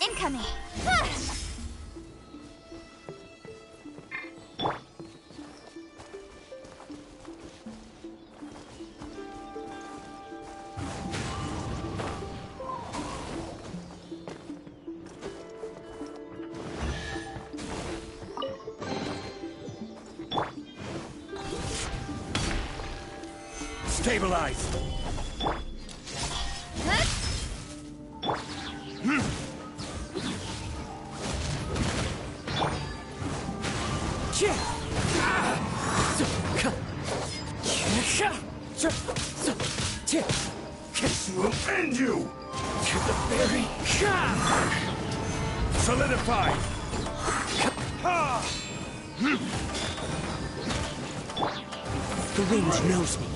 Incoming! Stabilize! Will end you! To the very solidify! The wind knows me.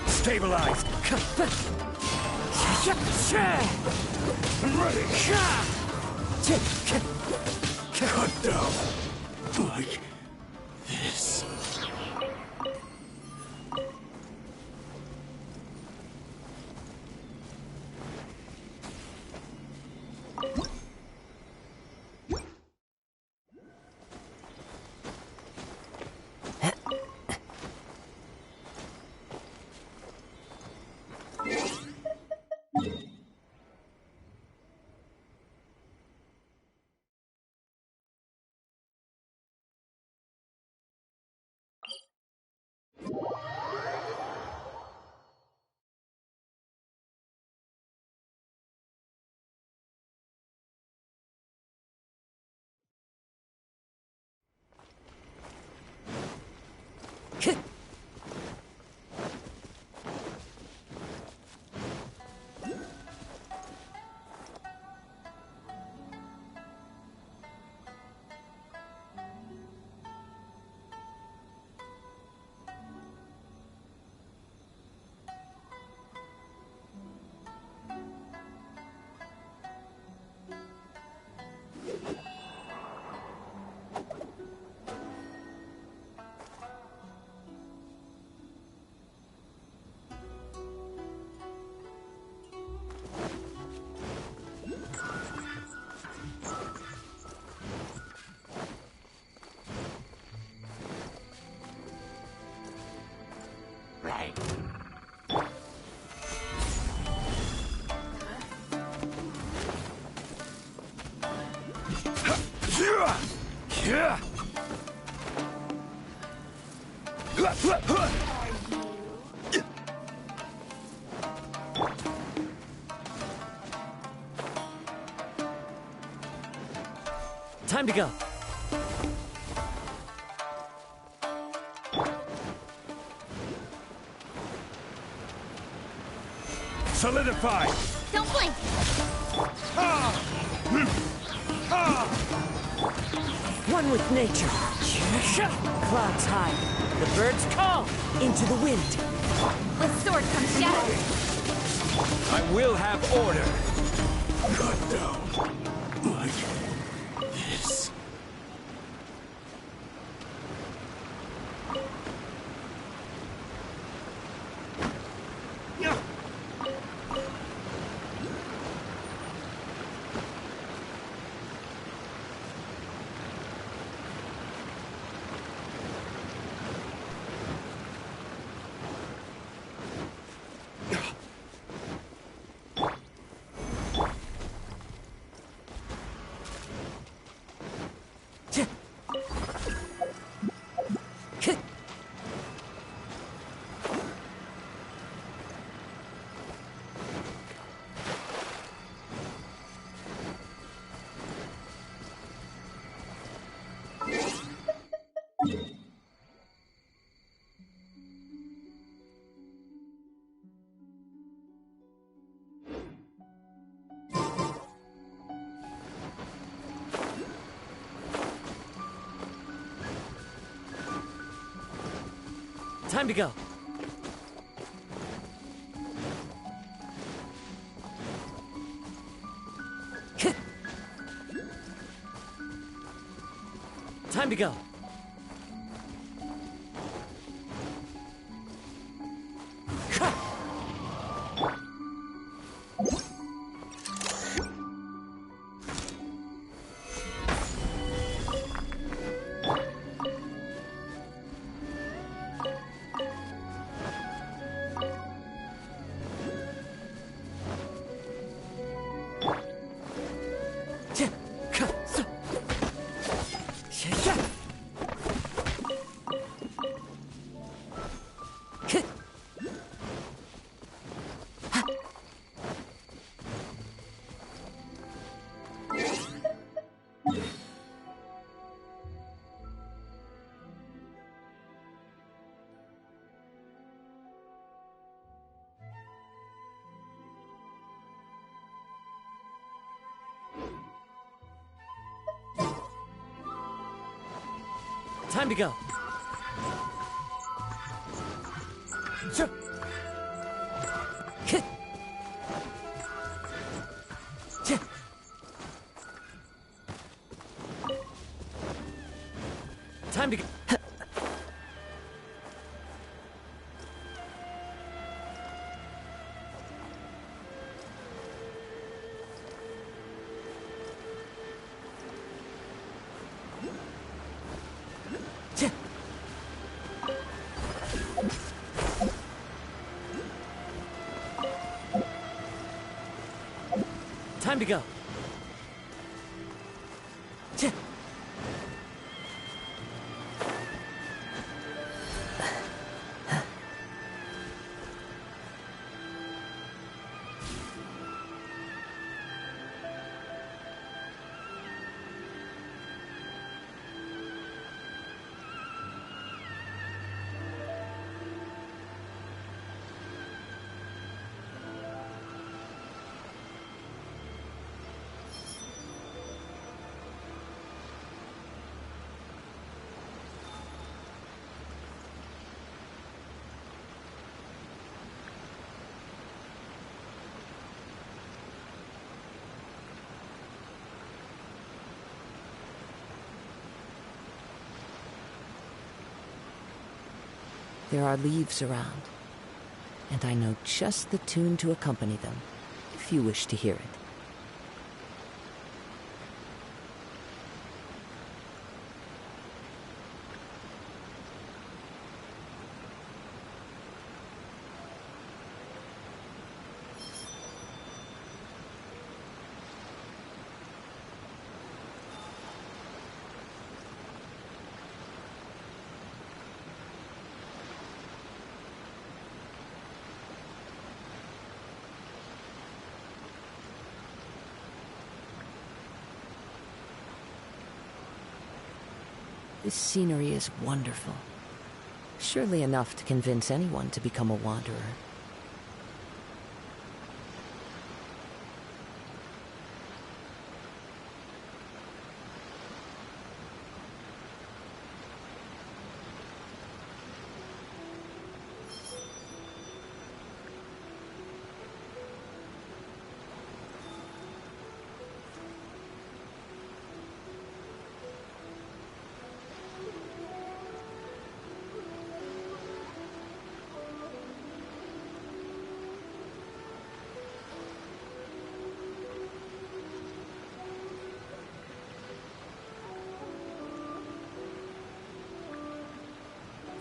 Stabilized! I'm ready! Cut down! Like this. Time to go. Solidify! Don't blink! One with nature. Clouds high. The birds call. Into the wind. With sword comes shadow. I will have order! Cut down. Like this. Time to go. Time to go. Time to go. Time to go. Time to go. There are leaves around, and I know just the tune to accompany them, if you wish to hear it. This scenery is wonderful. Surely enough to convince anyone to become a wanderer.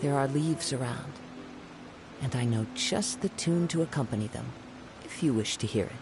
There are leaves around, and I know just the tune to accompany them, if you wish to hear it.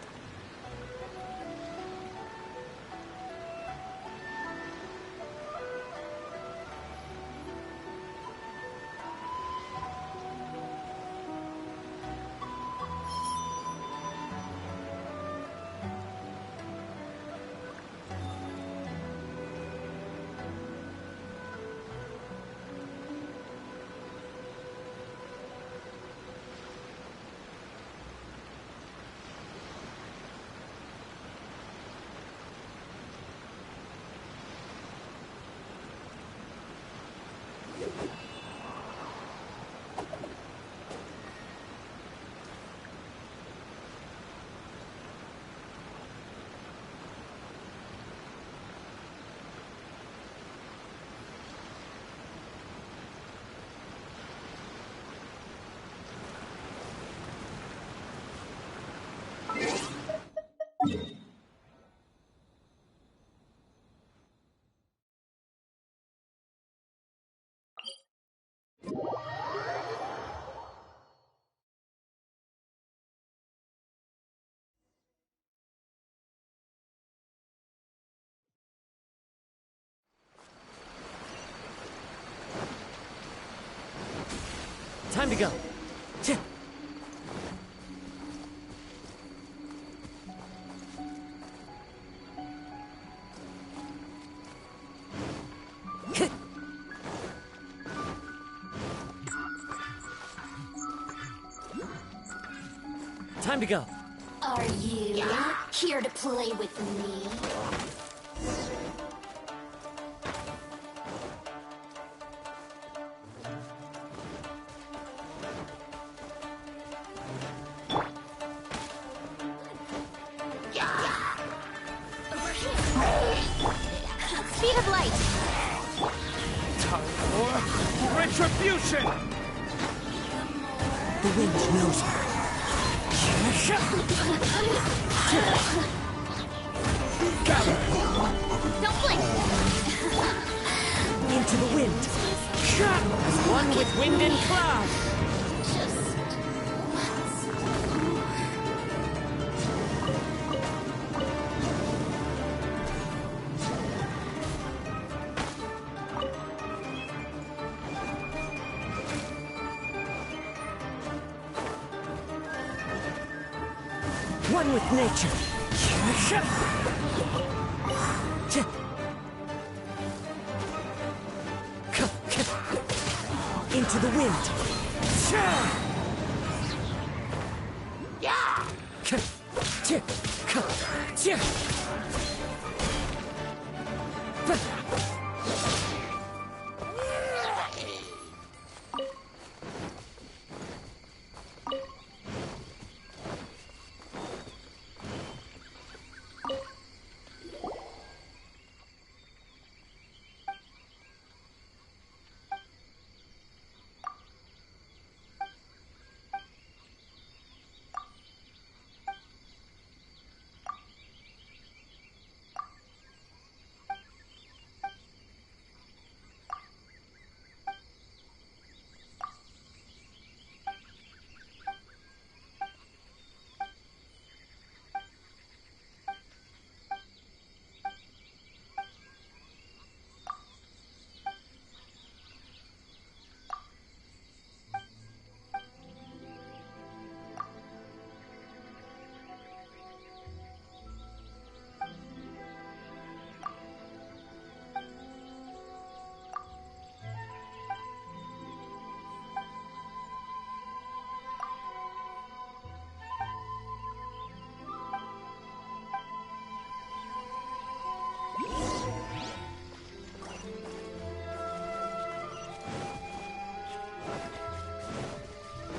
Time to go. Time to go. Are you here to play with me? Over here. Speed of light. Time for retribution! The wind knows her. Don't blink. Into the wind. As one with wind and cloud. Just once. One with nature. Into the wind.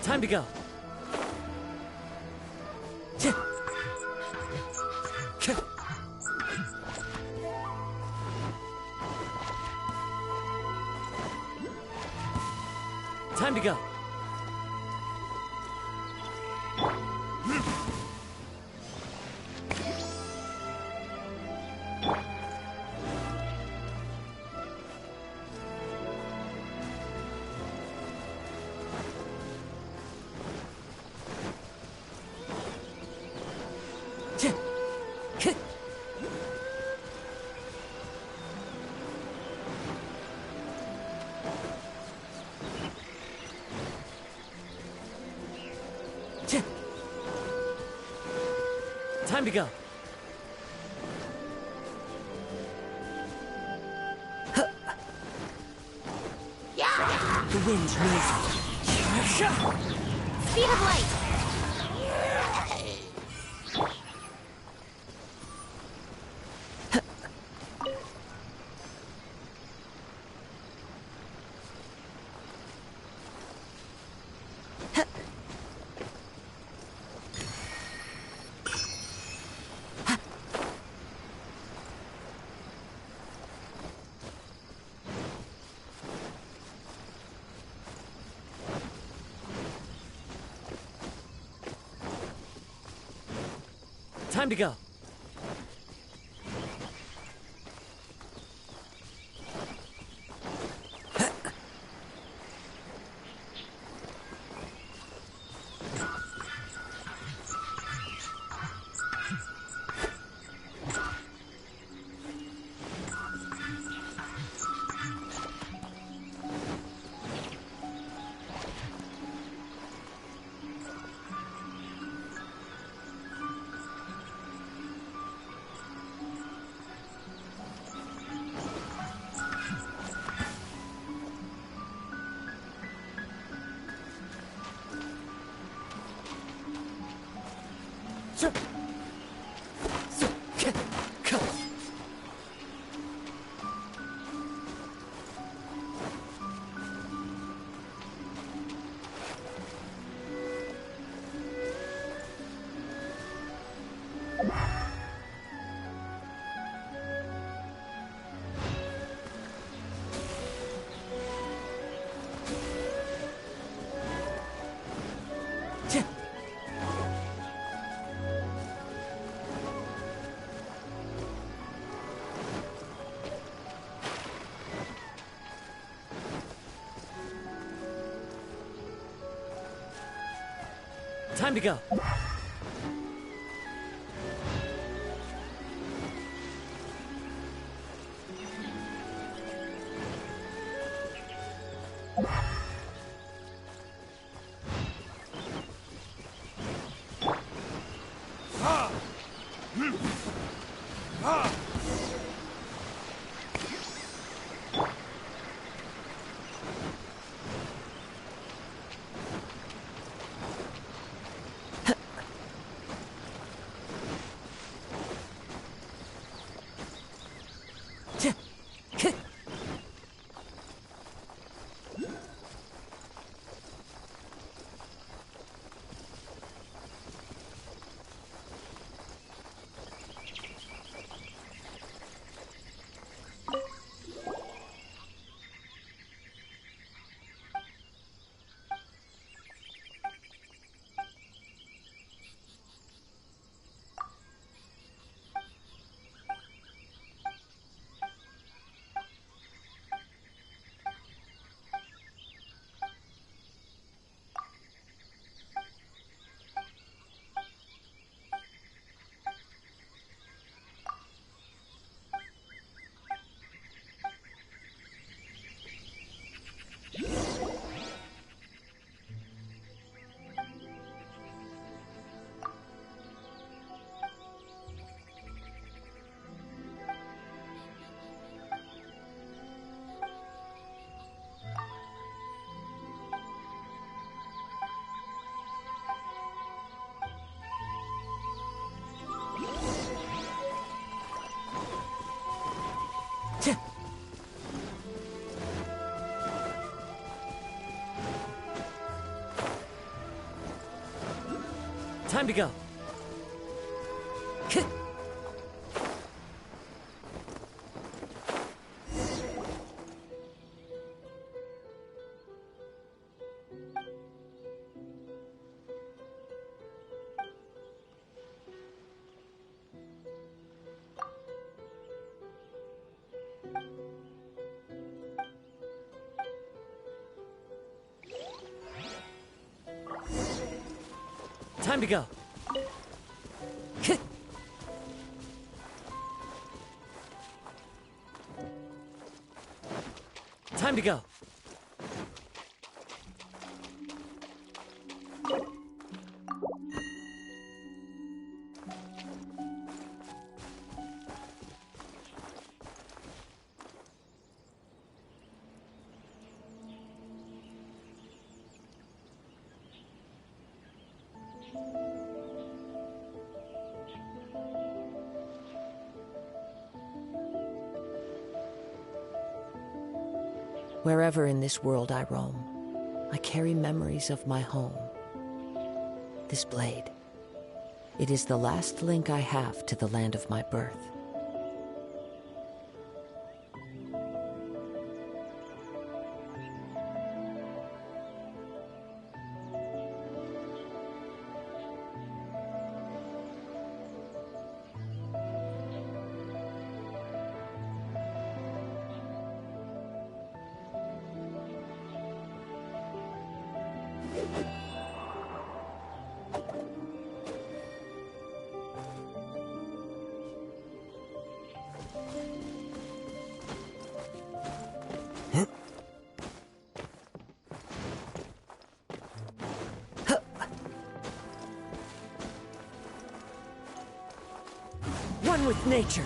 Time to go. Time to go. Time to go. The wind's noisy. Speed of light. Time to go. Time to go. Time to go. Time to go. Time to go. Wherever in this world I roam, I carry memories of my home. This blade, it is the last link I have to the land of my birth. One with nature.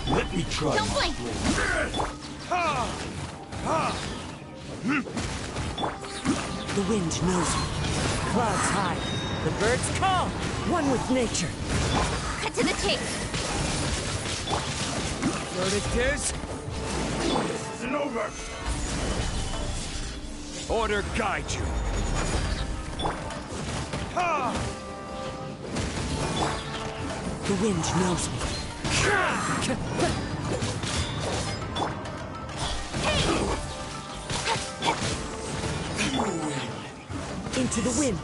Let me try. Don't blink! The wind knows me. Clouds high. The birds call. One with nature. Cut to the chase! Verdict is, This isn't over. order guide you. The wind knows me. Into the wind.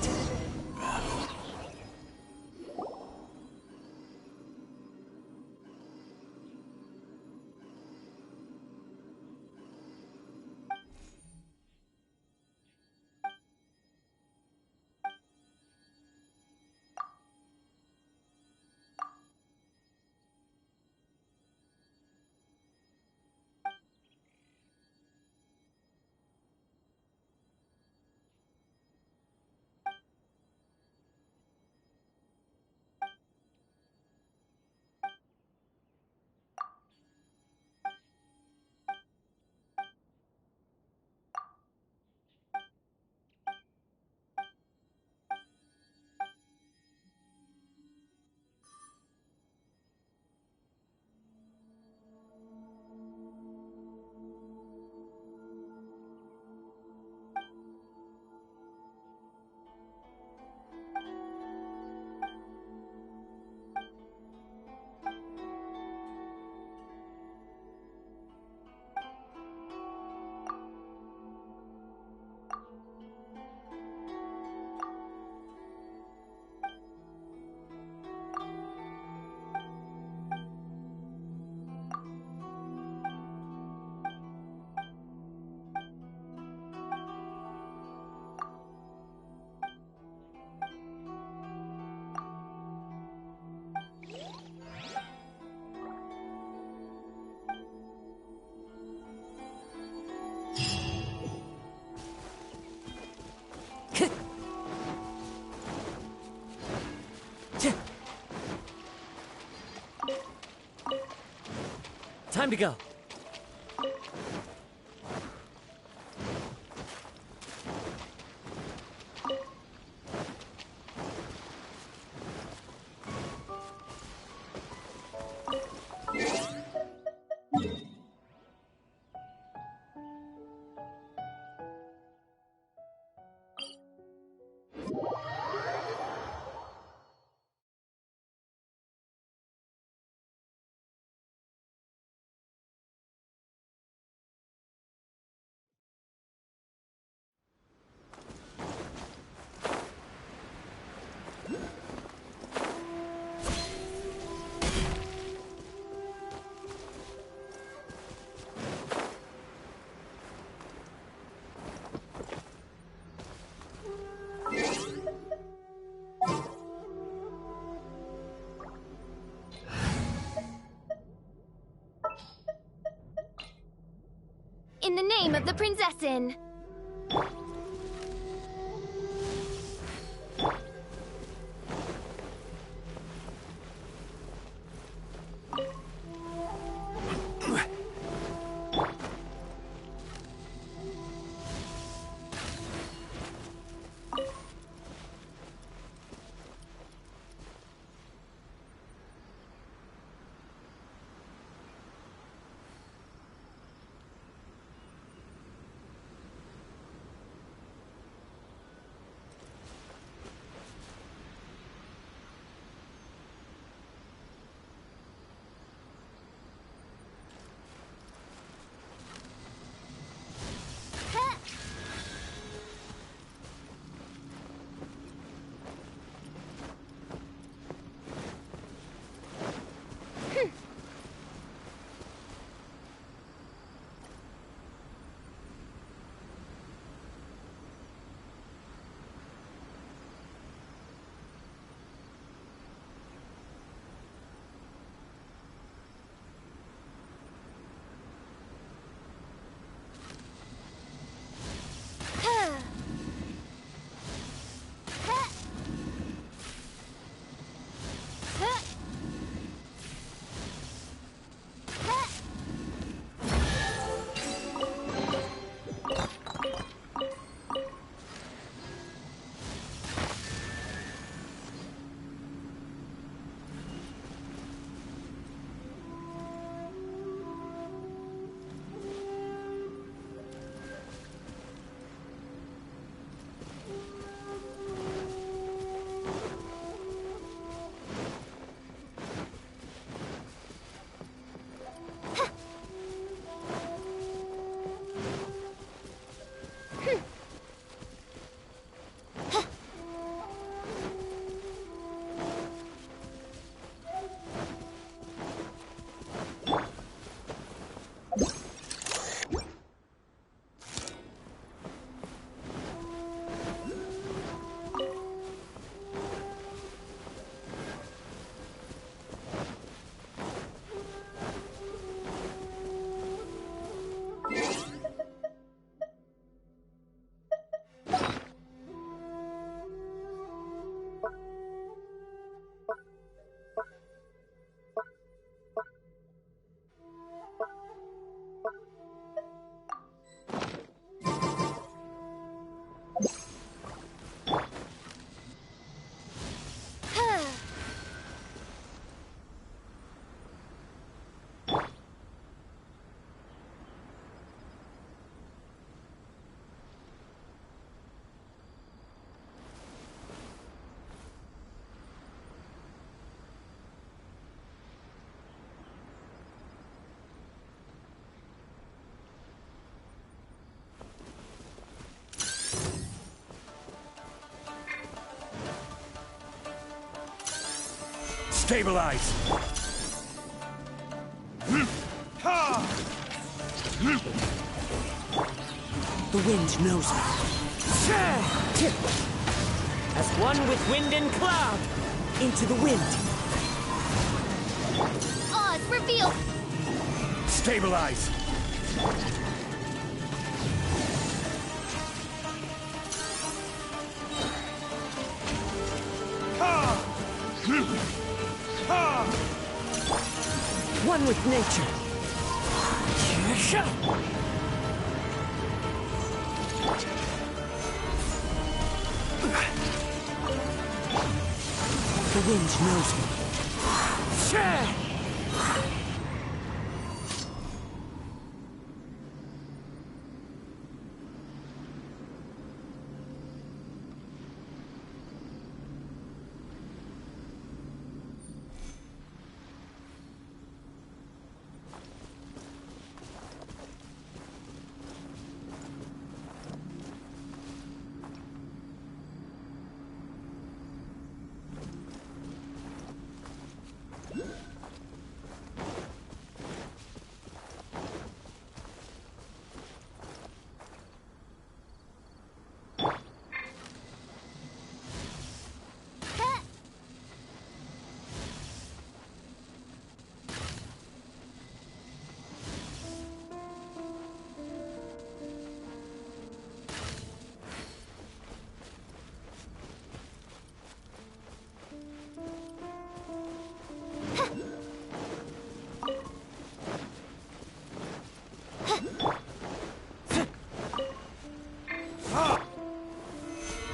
Time to go. In the name of the Prinzessin! Stabilize! The wind knows me. As one with wind and cloud, into the wind. Oz, reveal! Stabilize! One with nature. The wind knows me.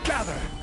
Gather!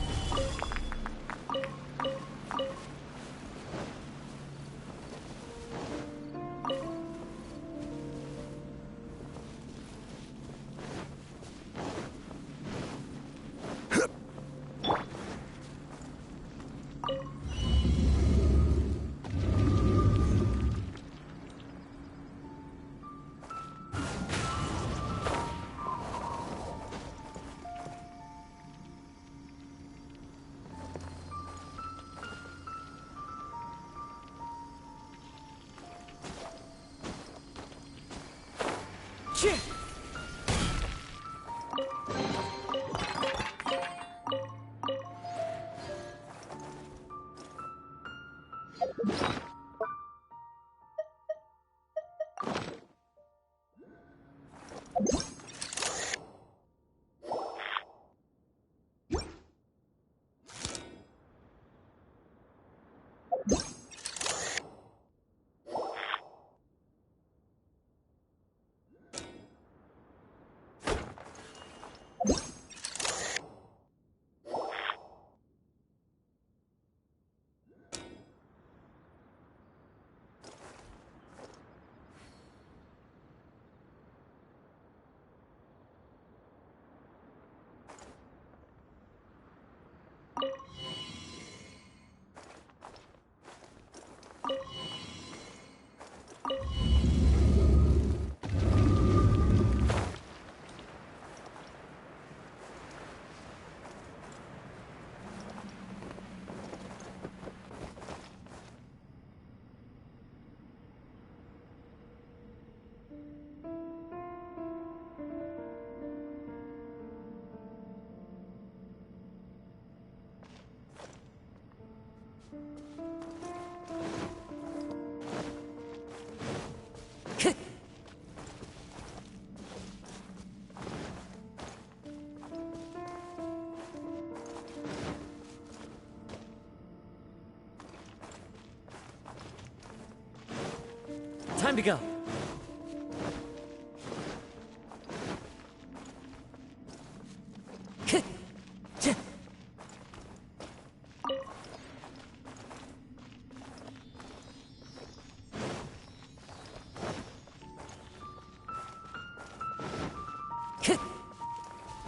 Time to go.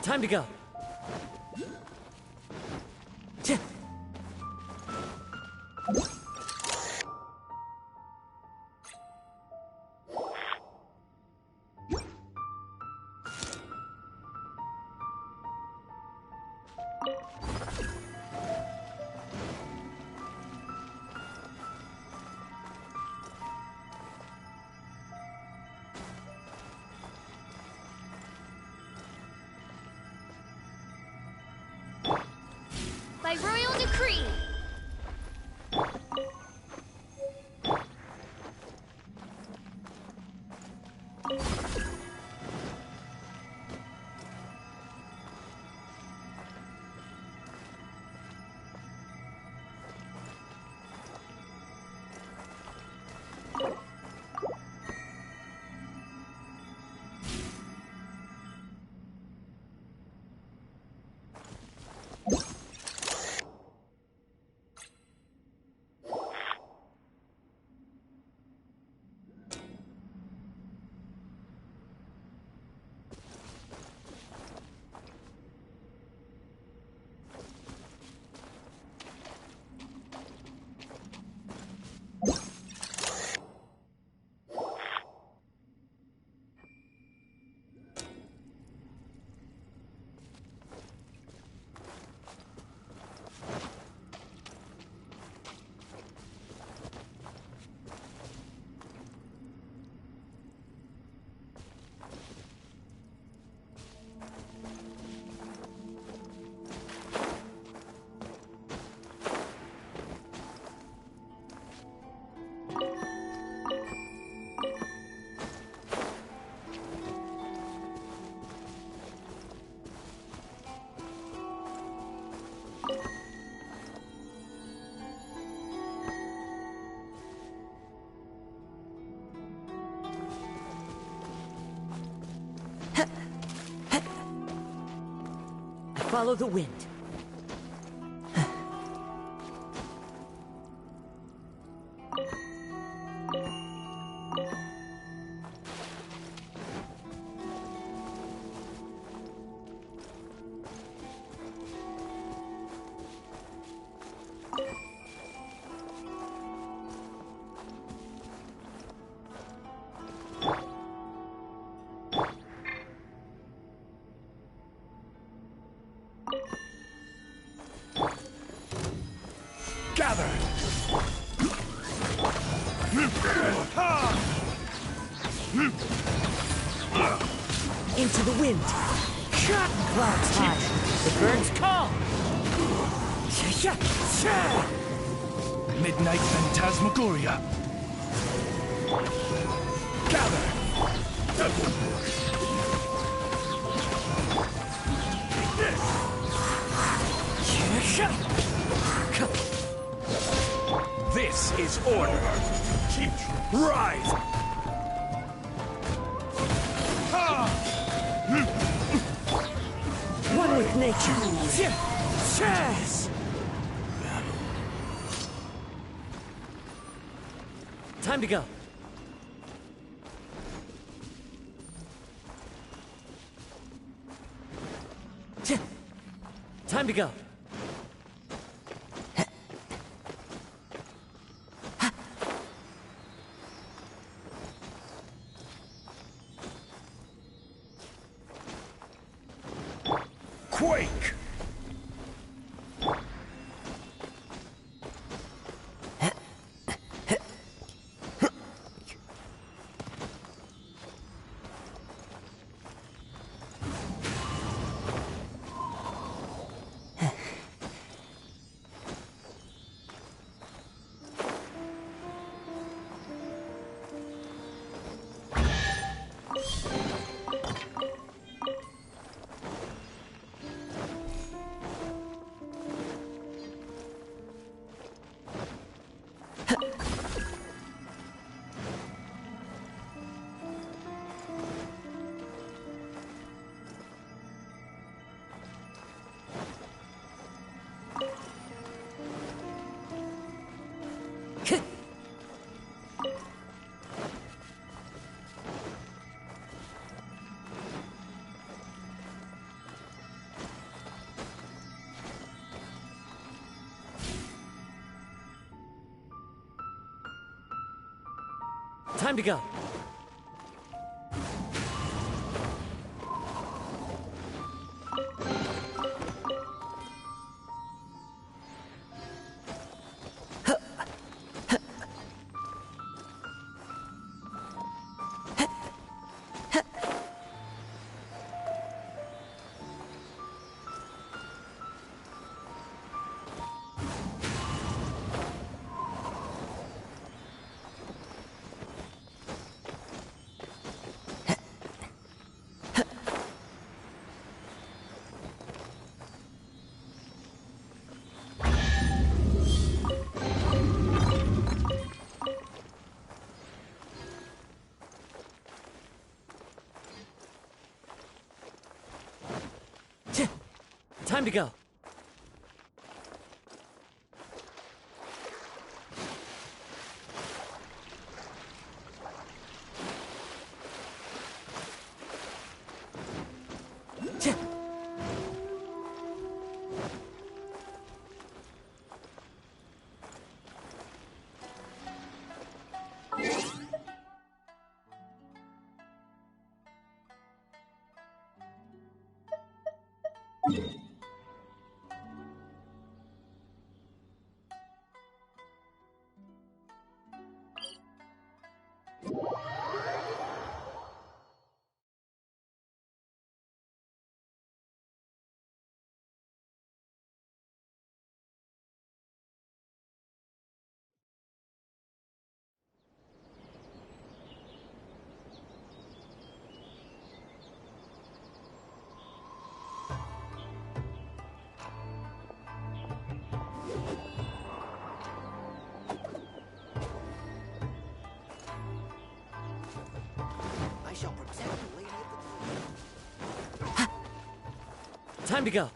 Time to go. Follow the wind. Gather! Into the wind. Shot clouds high. The birds call. Midnight Phantasmagoria. Gather! This is order. Rise! One with nature. Chess! Time to go. Time to go. Quake! Time to go. Time to go. Time to go.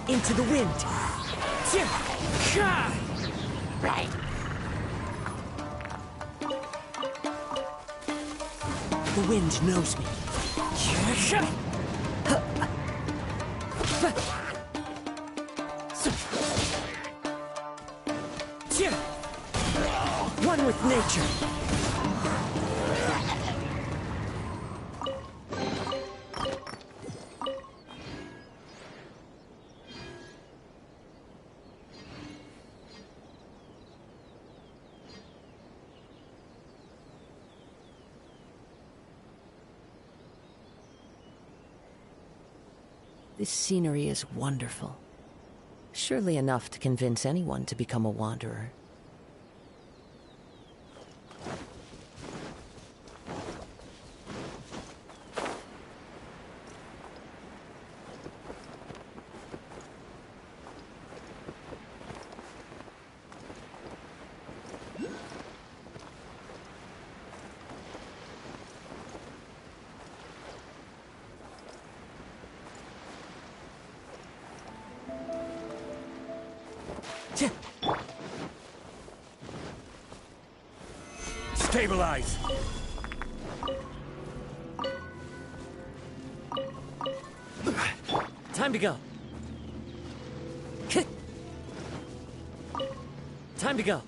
Into the wind. Right. The wind knows me. One with nature. This scenery is wonderful. Surely enough to convince anyone to become a wanderer. Stabilize! Time to go. Time to go.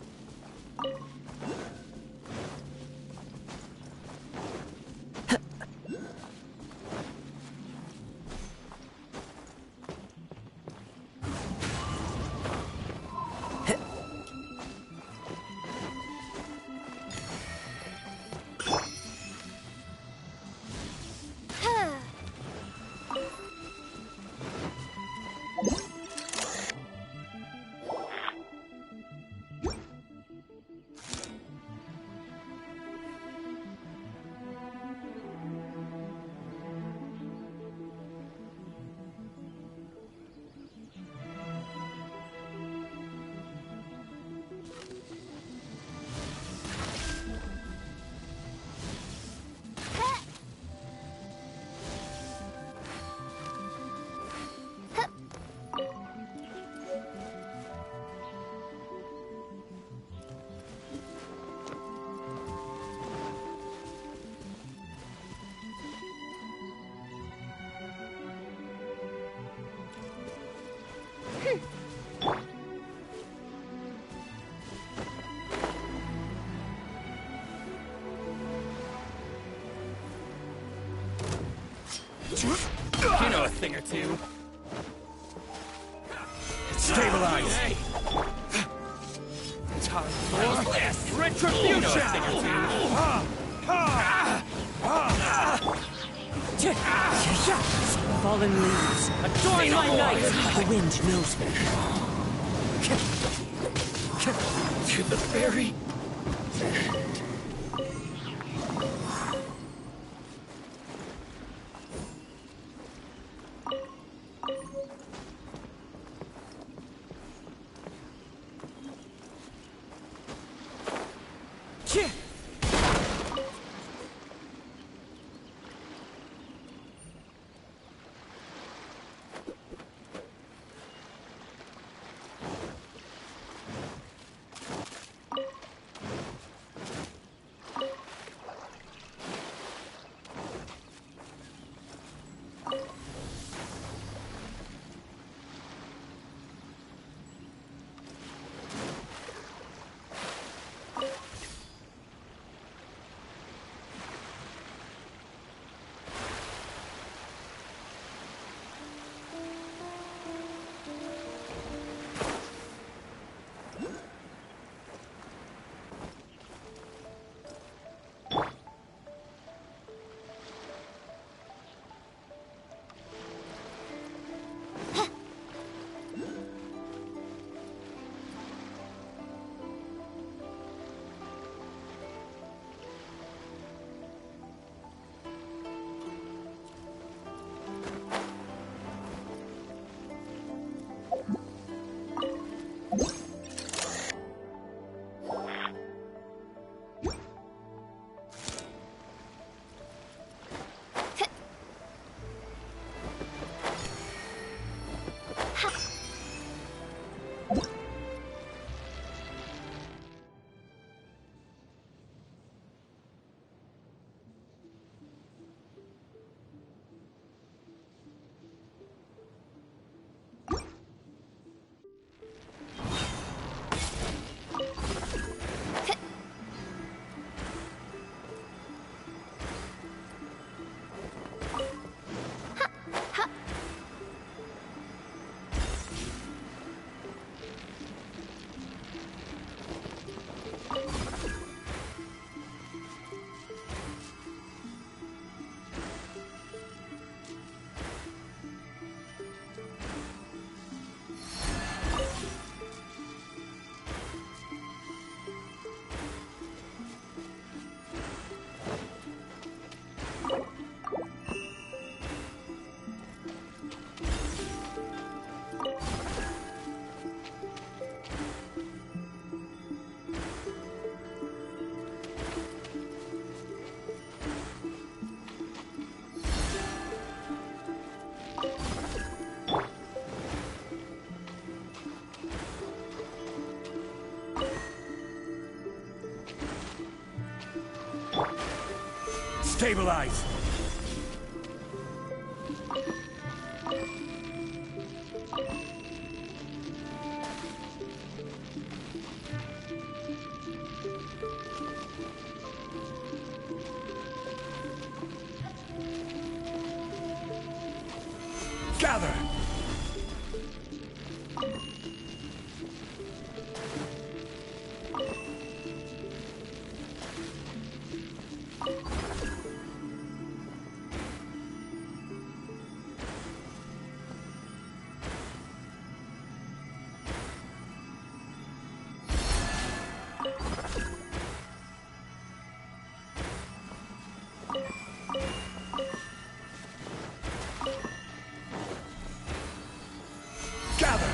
You know a thing or two. Stabilize! Hey. Time for retribution! You know a thing or two. Fallen leaves. Adorn my night. The wind knows me. To the very Stabilize! Gather! Gather!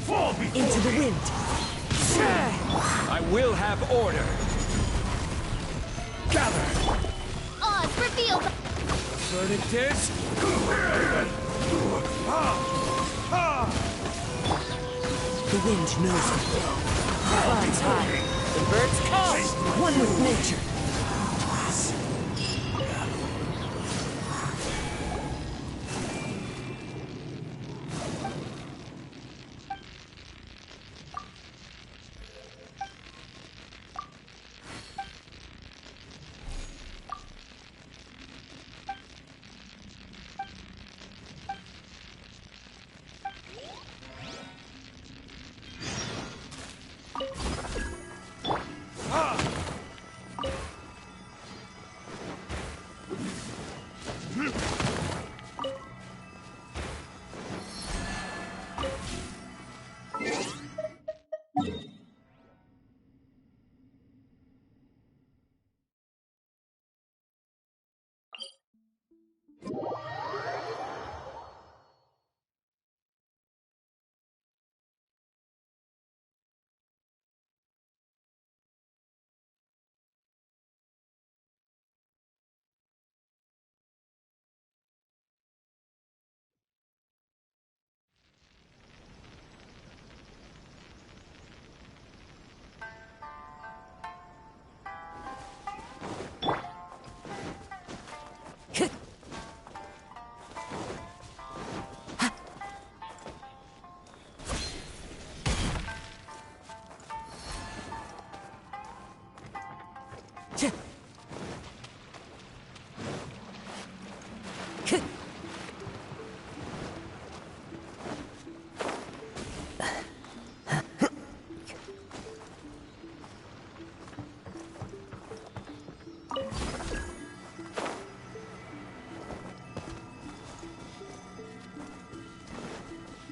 Fall before Into the me. wind. I will have order. Gather! Odds revealed. Verdict is... The wind knows me. Clouds high. The birds call. One with nature.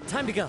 Time to go.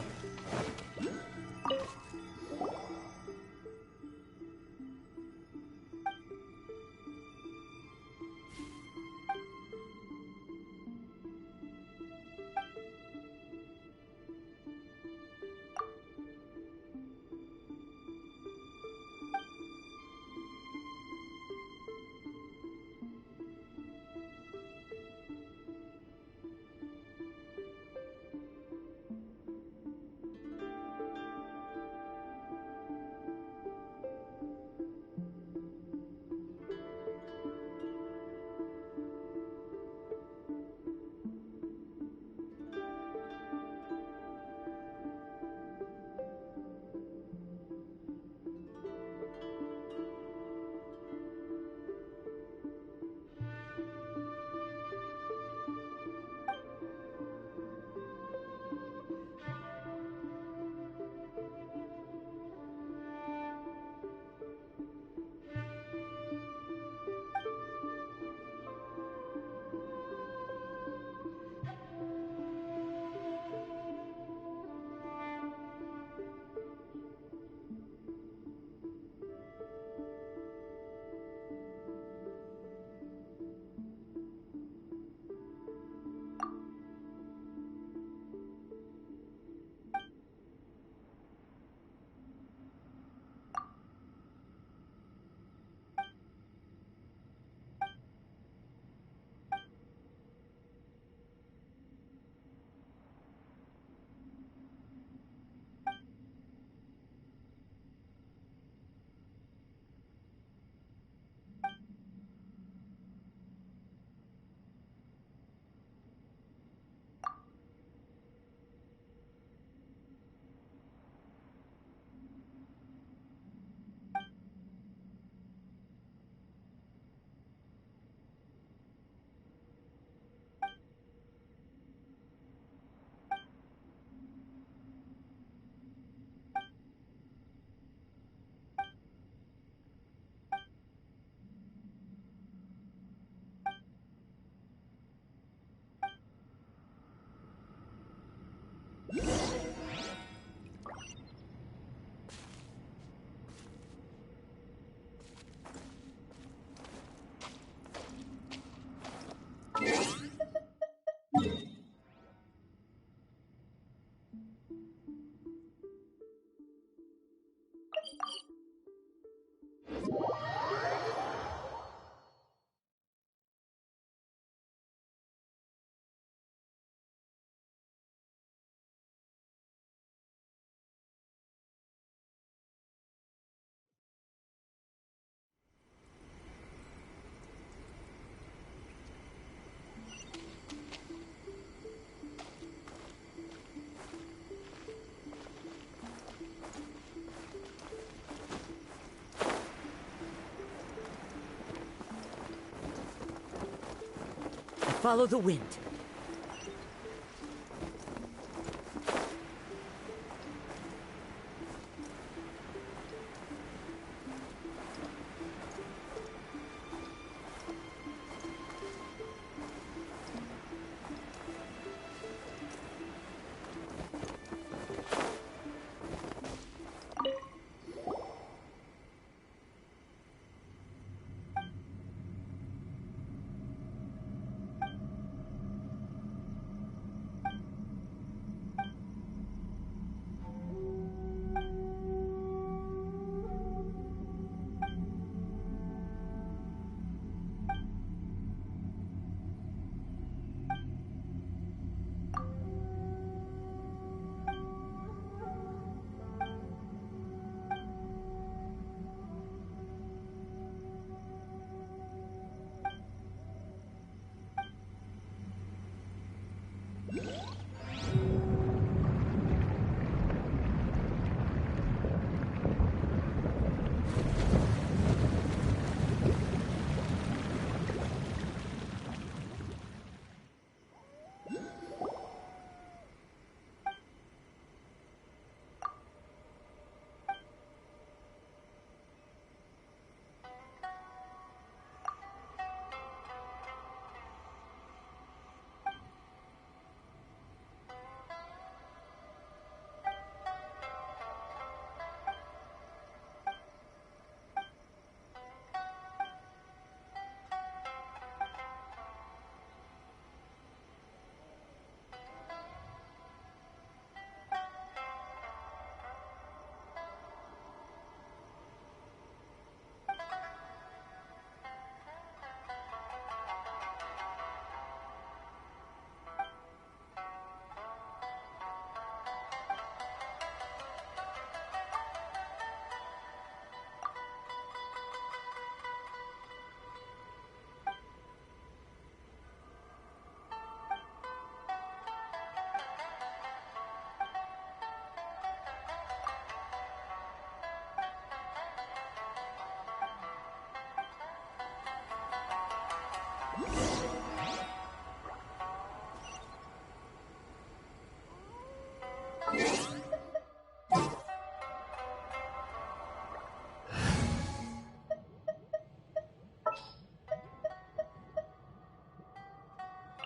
Follow the wind.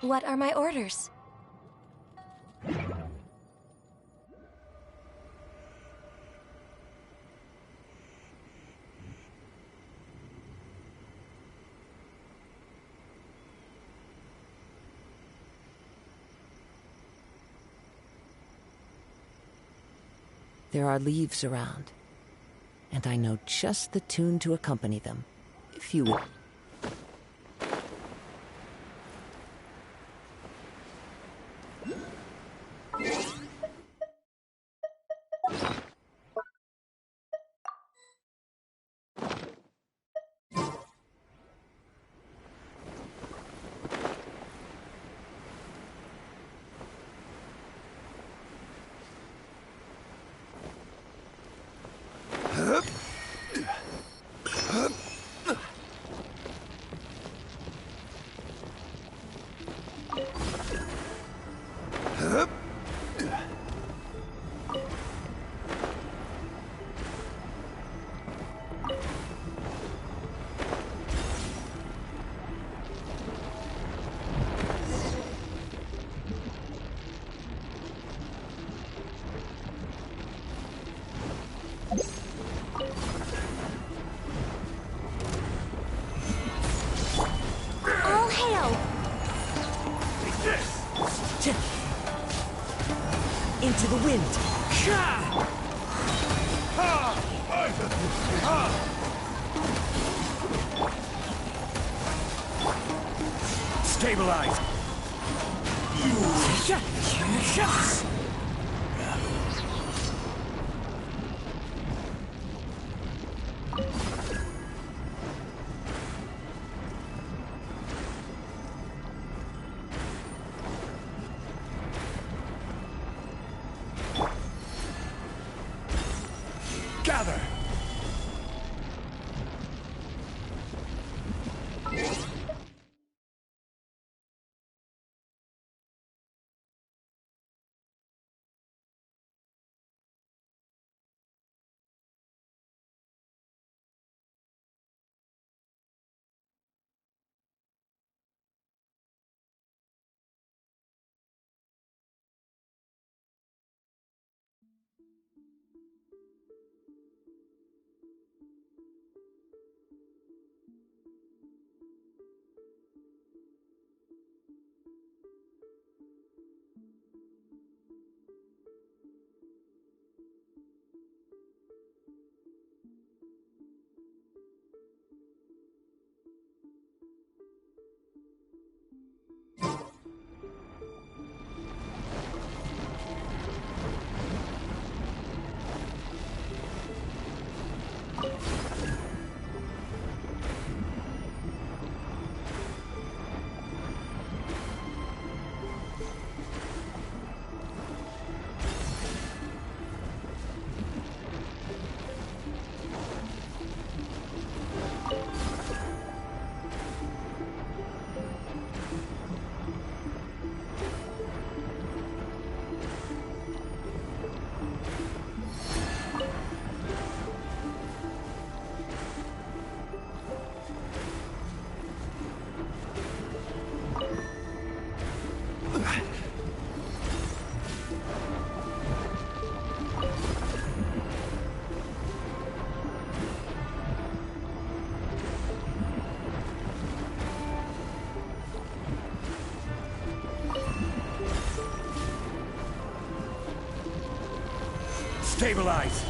What are my orders? There are leaves around, and I know just the tune to accompany them, if you would. All hail! Into the wind. Stabilize! Gather! Stabilize!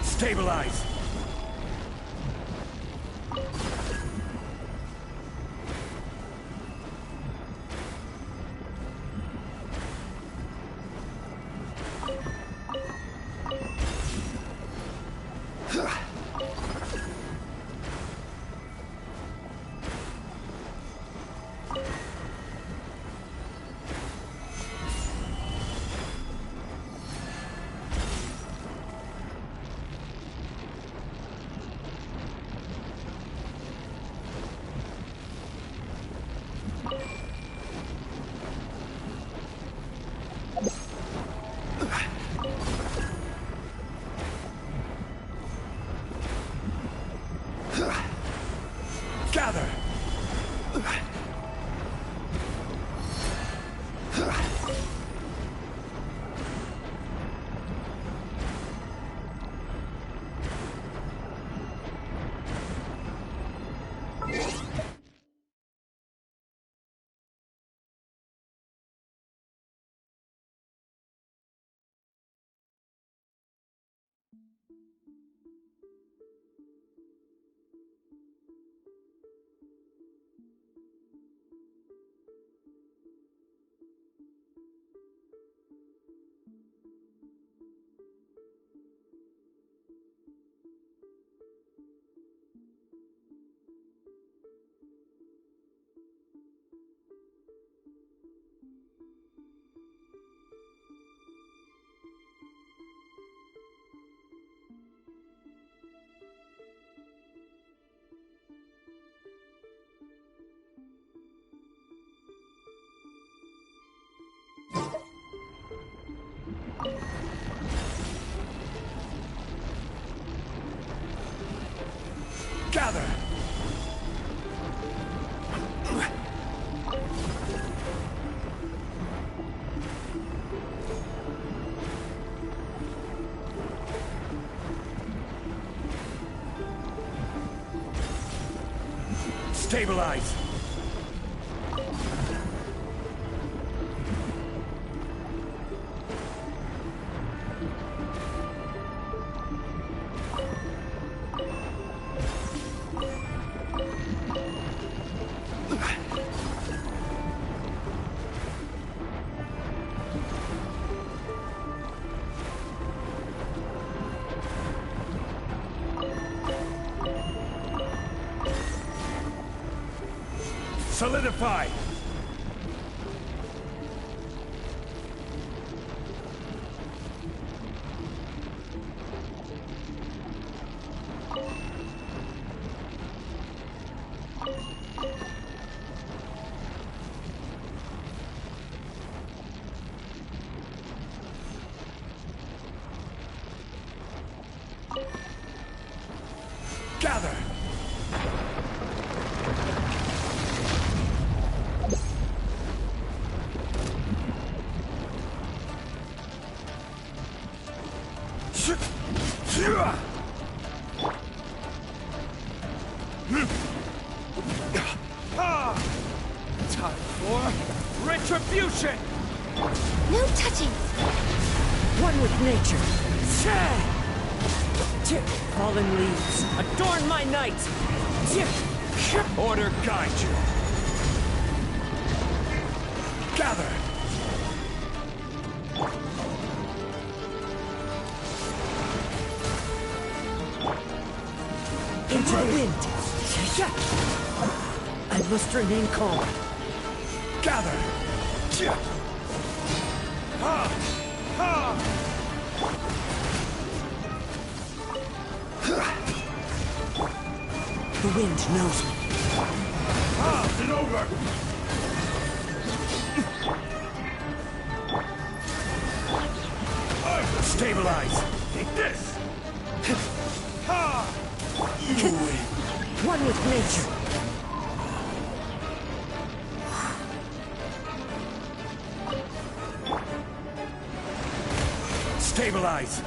Stabilize! Gather! Gather! Stabilize! Solidify! Gather! Time for retribution! No touching! One with nature. Fallen leaves, adorn my night! Order guide you! Gather! Into the wind! I must remain calm. Gather! Ha! Ha! The wind knows me. Ha! It's over! Stabilize! Take this! Ha! You win! One with nature. Stabilize!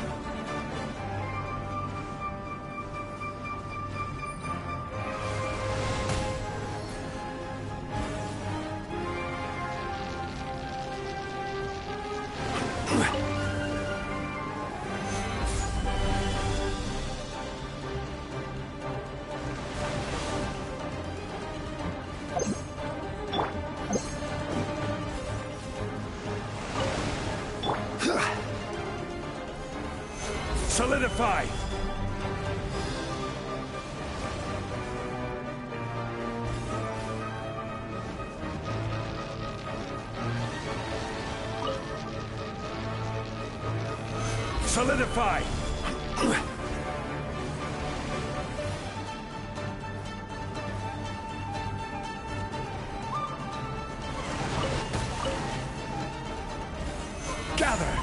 Solidify! Solidify! Gather!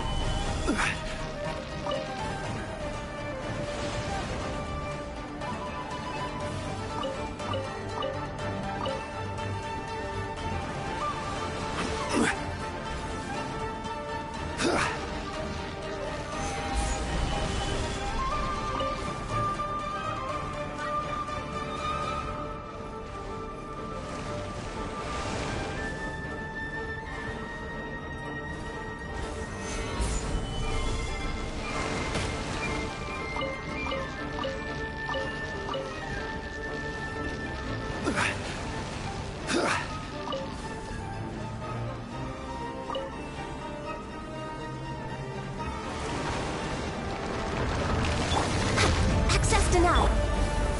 Access denied.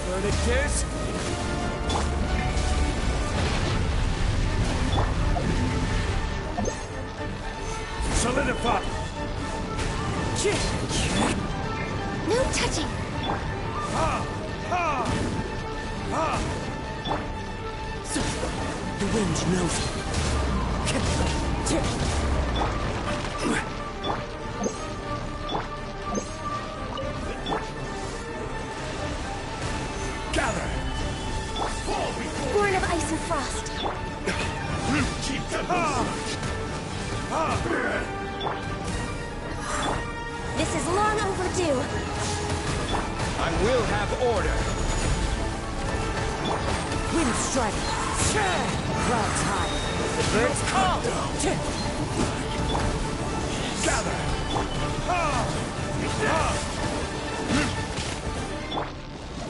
Verdict is... Solidify! No touching. Ha! Ha! Ha! The wind knows me. Gather! Born of ice and frost. This is long overdue. I will have order. Wind strike. Clouds high. The birds call. Gather! Ha! Ha!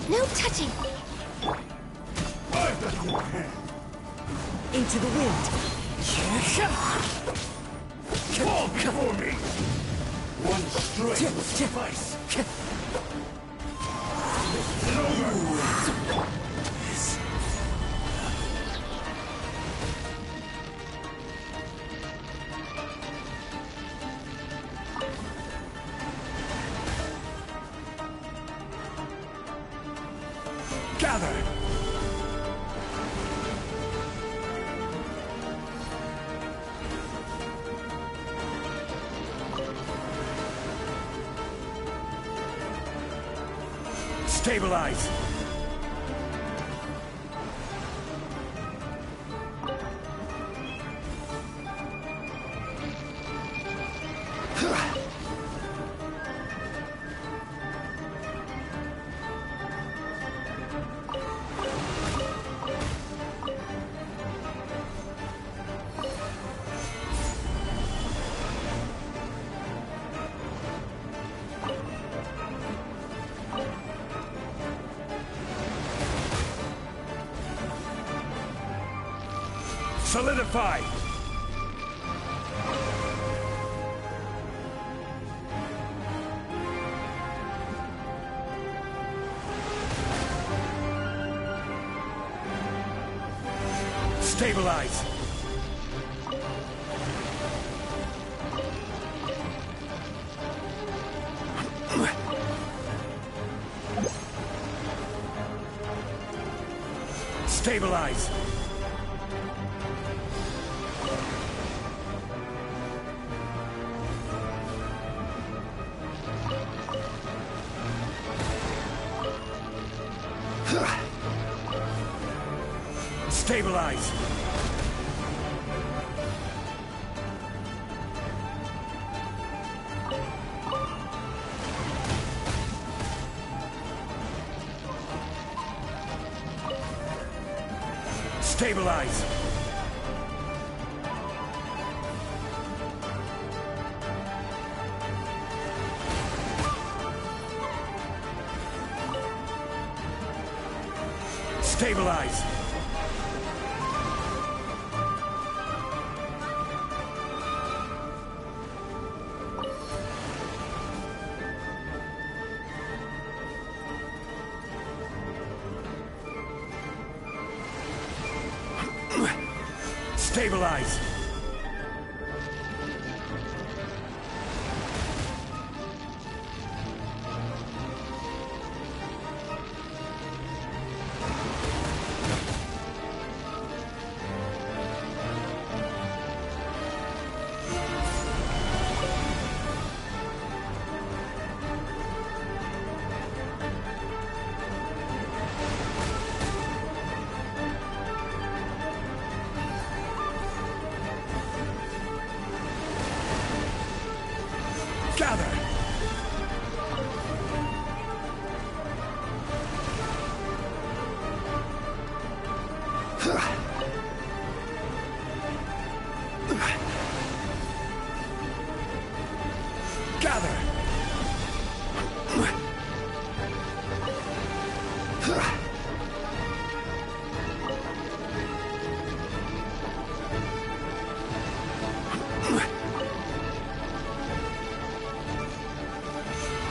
No touching. Into the wind. Fall before me! One stroke will suffice. It's over! Gather! Stabilize! Solidify! Stabilize! Stabilize! Stabilize! Stabilize! Stabilize! Stabilize! Gather! Gather!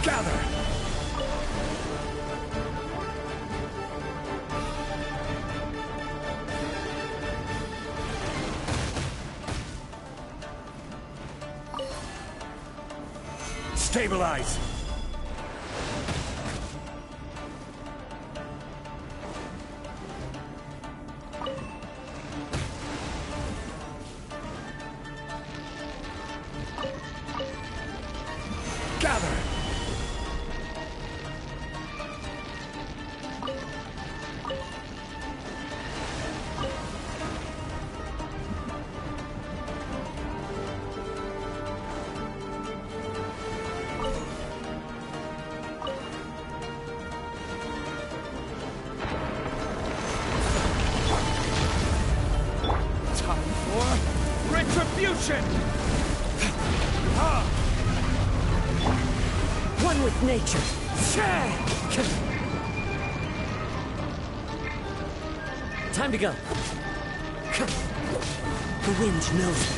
Gather! Stabilize! Gather! Time for retribution! One with nature. Time to go. The wind knows it.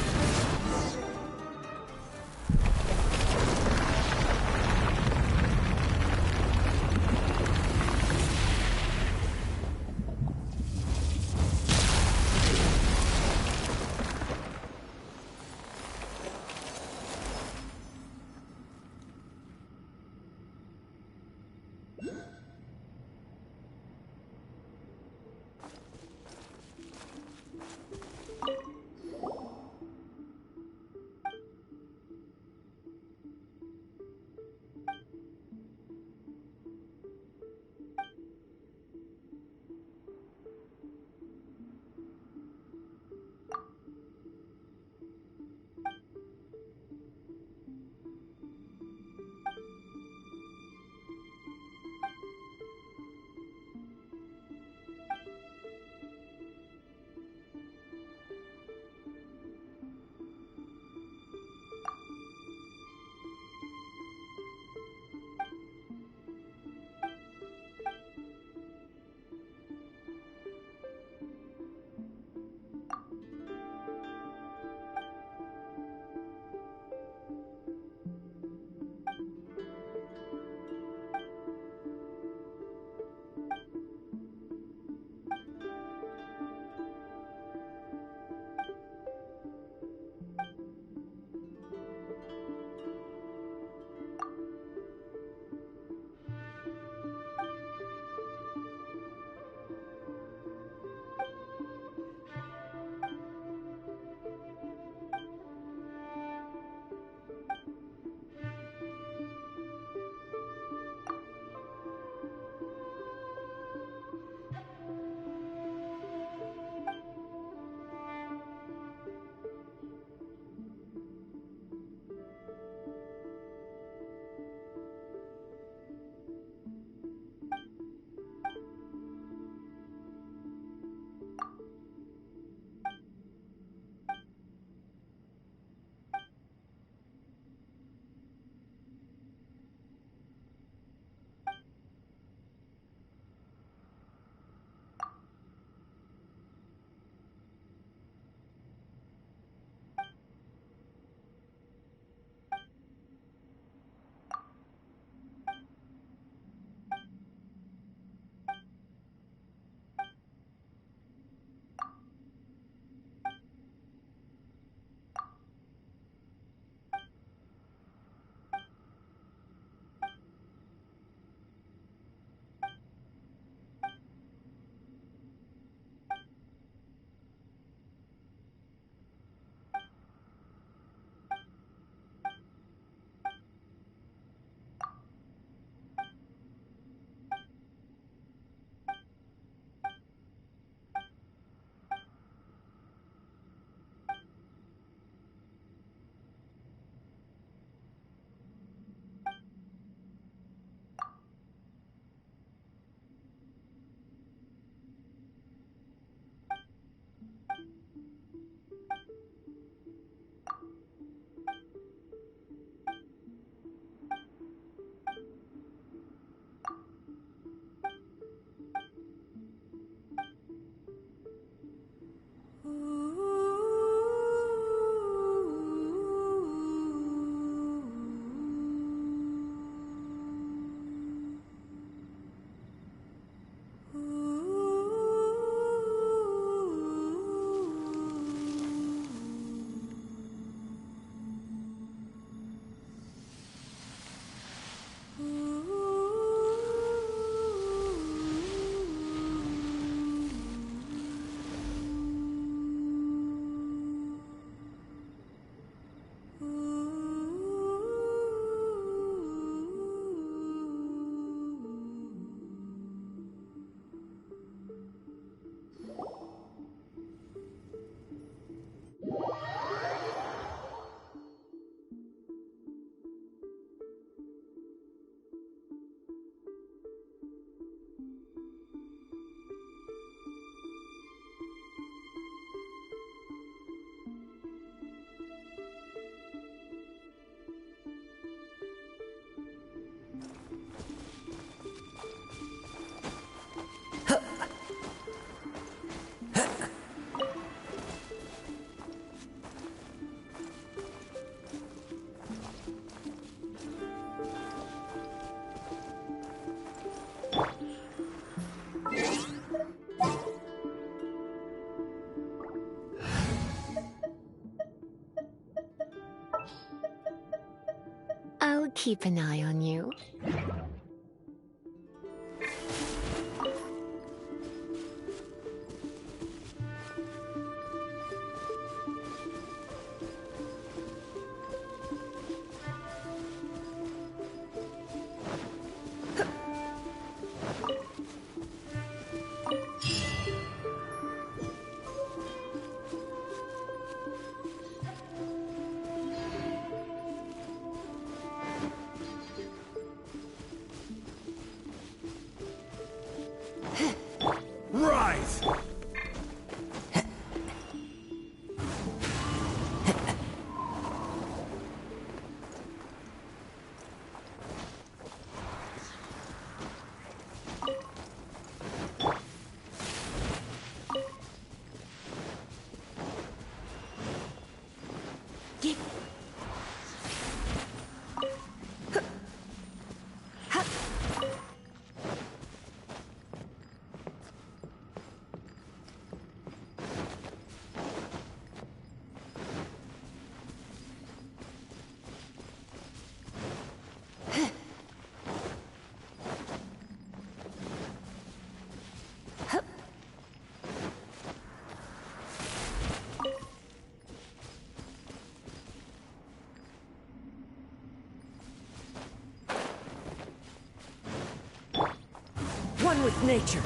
keep an eye on you. Rise! One with nature.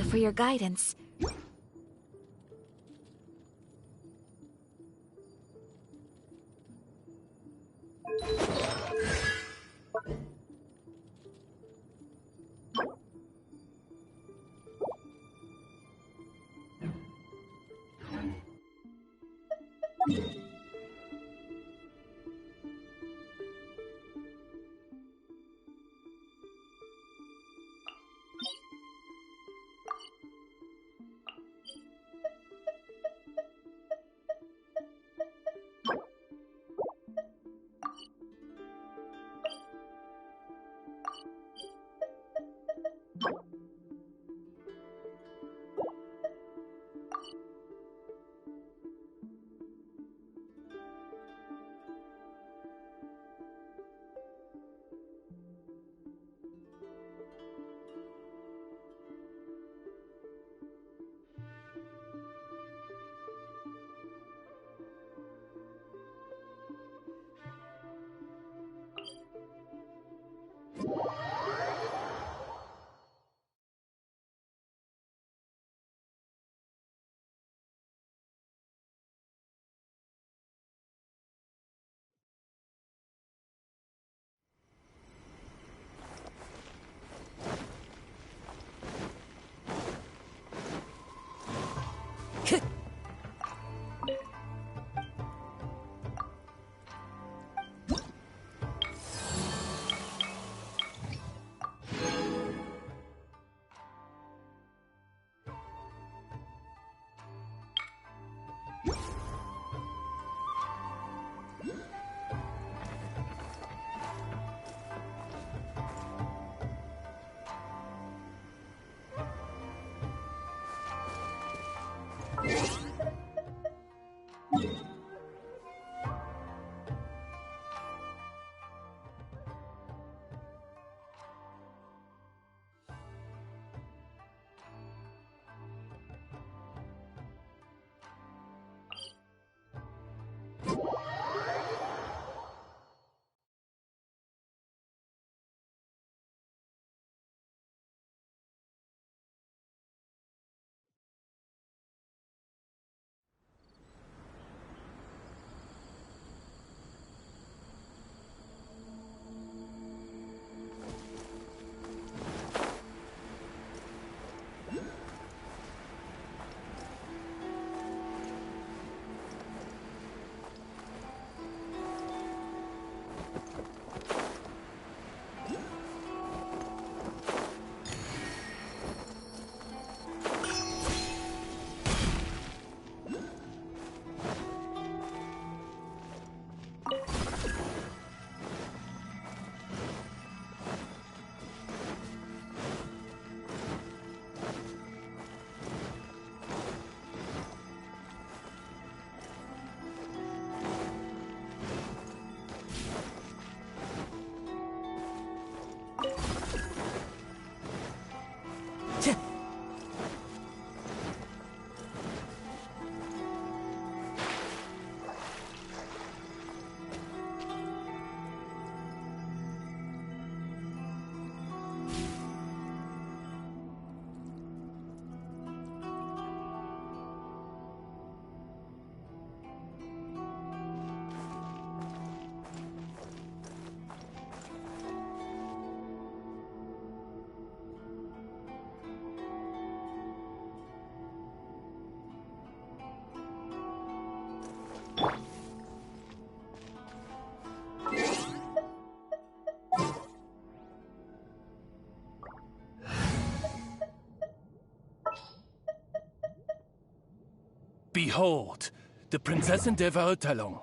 for your guidance. Behold, the Prinzessin der Verurteilung.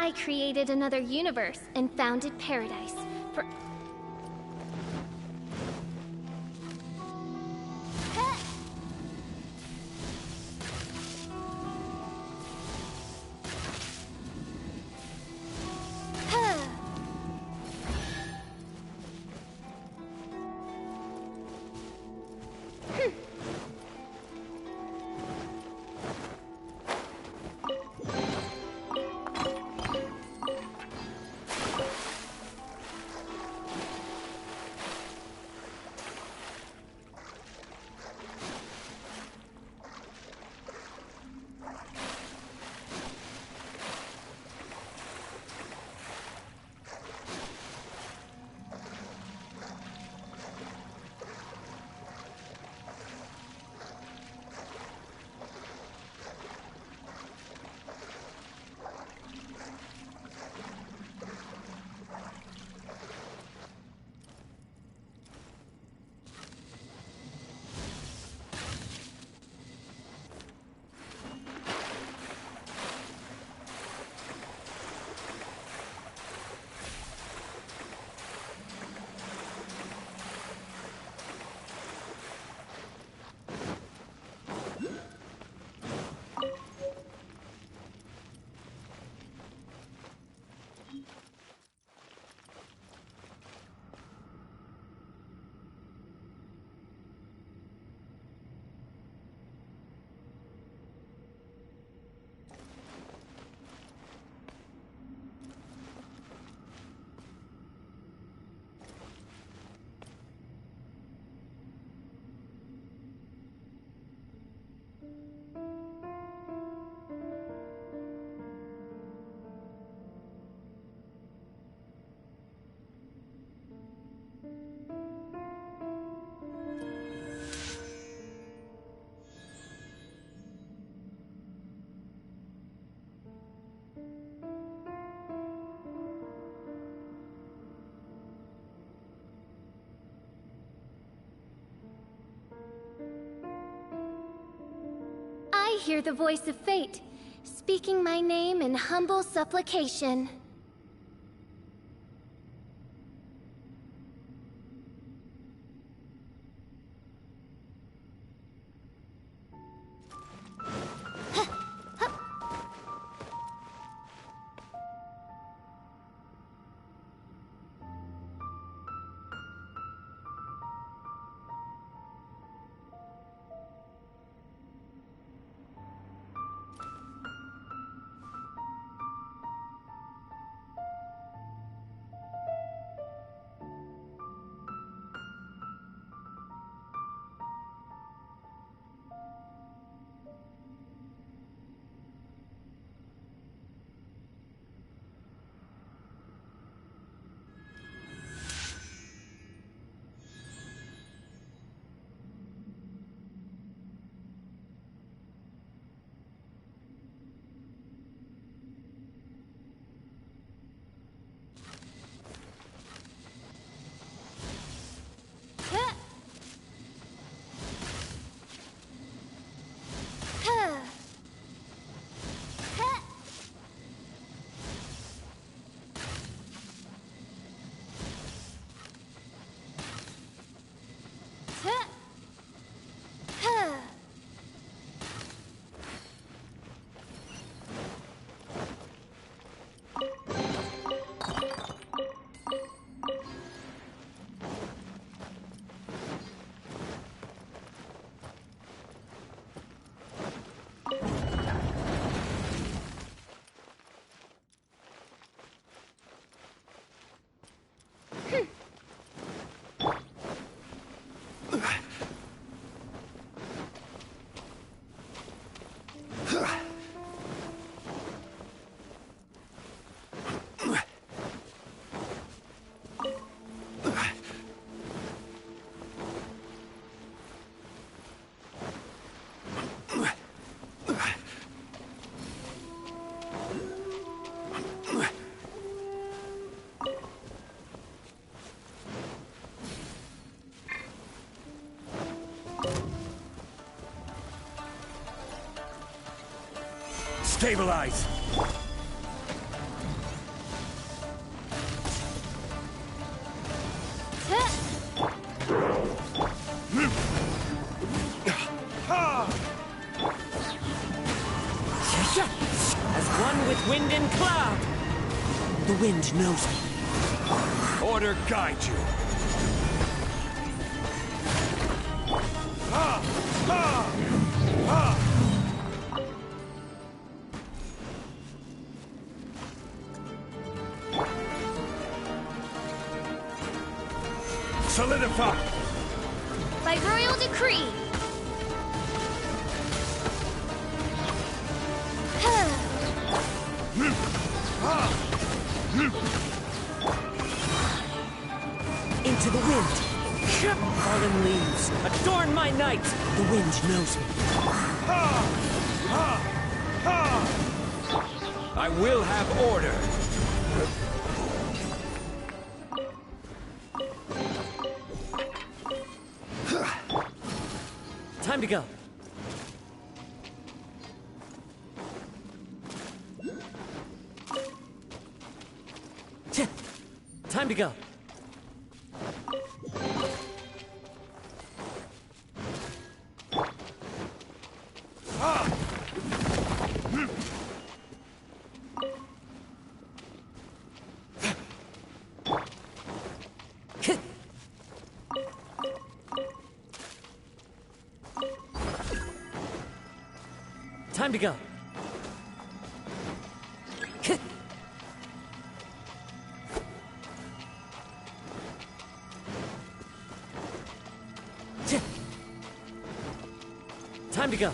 I created another universe and founded paradise for... I hear the voice of fate, speaking my name in humble supplication. Stabilize! As one with wind and cloud. The wind knows me. Order guide you. Solidify! By royal decree. Into the wind. Fallen leaves, adorn my night. The wind knows me. I will have order. Time to go. Time to go. Time to go. Time to go.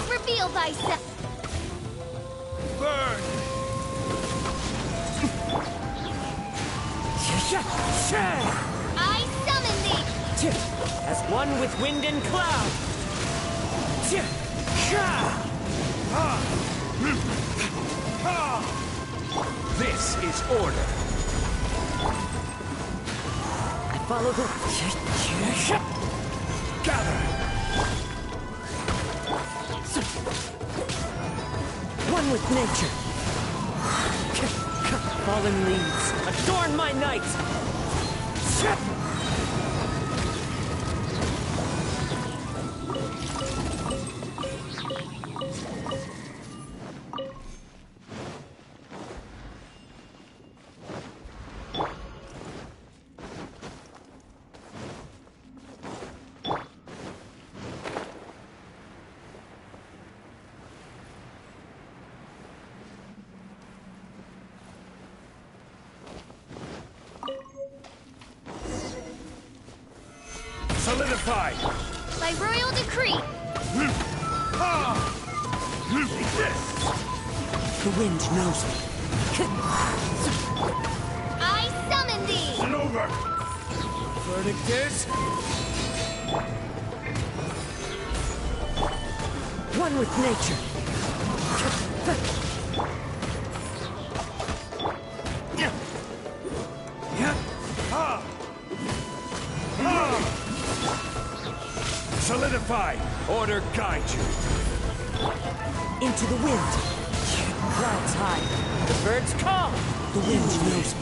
Reveal thyself. Burn! I summon thee. As one with wind and cloud. This is order. I follow the... Gather! One with nature. Fallen leaves, adorn my night. Solidify! By royal decree. The wind knows me. I summon thee. And over! Verdict is... one with nature. Solidify! Order guide you! Into the wind. Clouds high, the birds call. The wind knows me.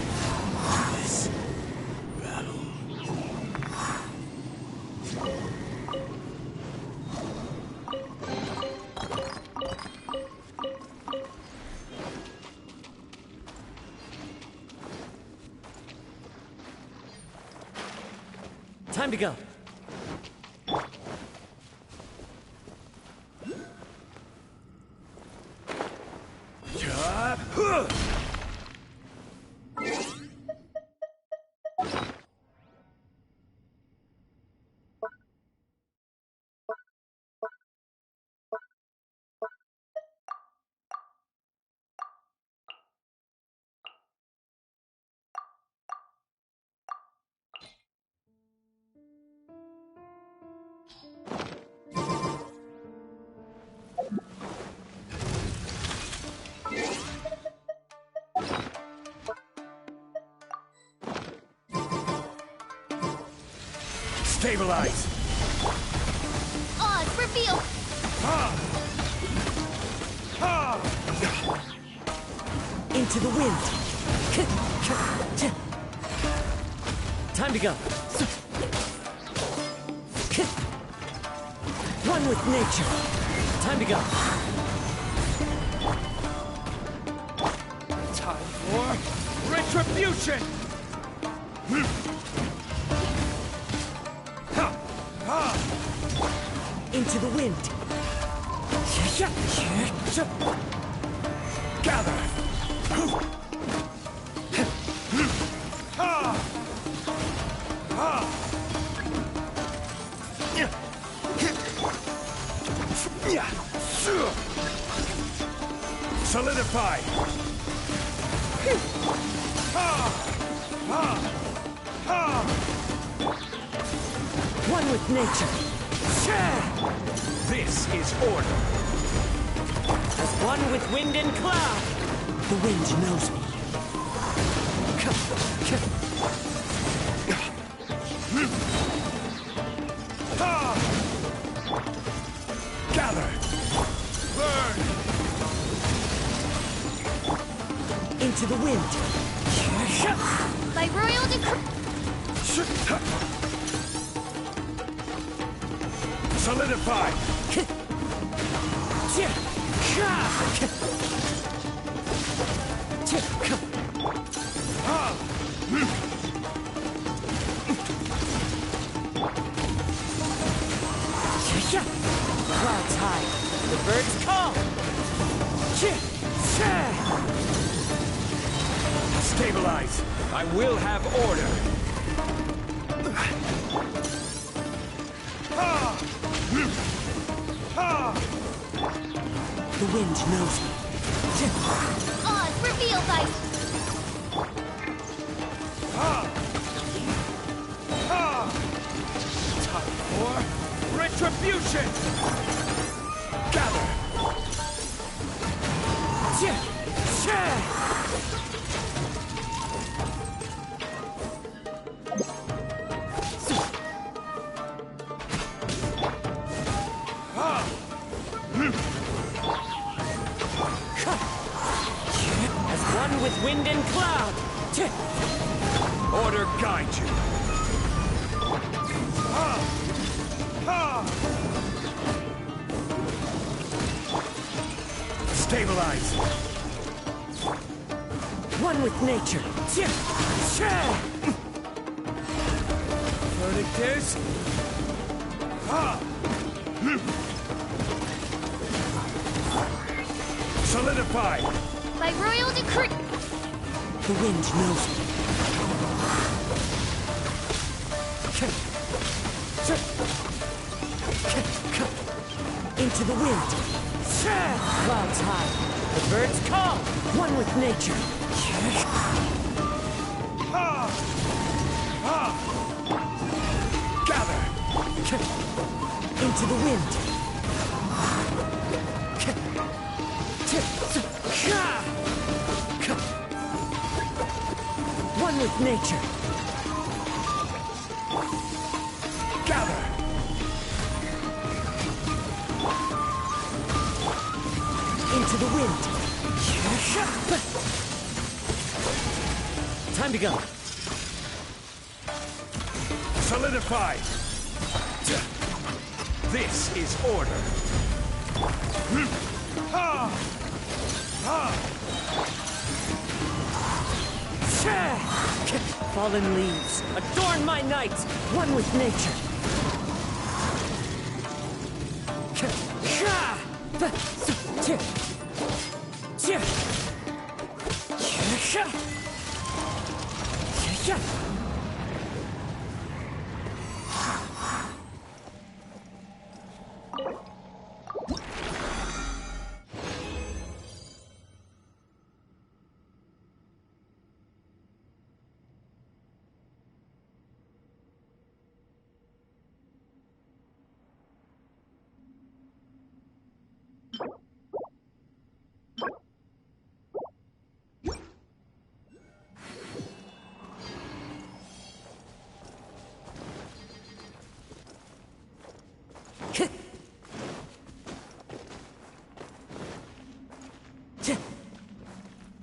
Time to go. Stabilize! Oz, reveal! Into the wind. Time to go. One with nature. Time to go. Time for retribution! Into the wind. Gather! Solidify! One with nature. This is order! As one with wind and cloud. The wind knows me. Gather! Burn! Into the wind. By royal decree. Solidify! Clouds high, the birds call. Stabilize! I will have order! The wind knows me. Oz, reveal by... Time for retribution! Gather! As one with wind and cloud. Order guide you! Stabilize! One with nature. Verdict is... Solidify! By royal decree. The wind knows me. Into the wind. Clouds high. The birds call. One with nature. Gather! Into the wind. One with nature. Gather! Into the wind. Time to go. Solidified! This is order! Ha! Ha! Fallen leaves, adorn my night, one with nature.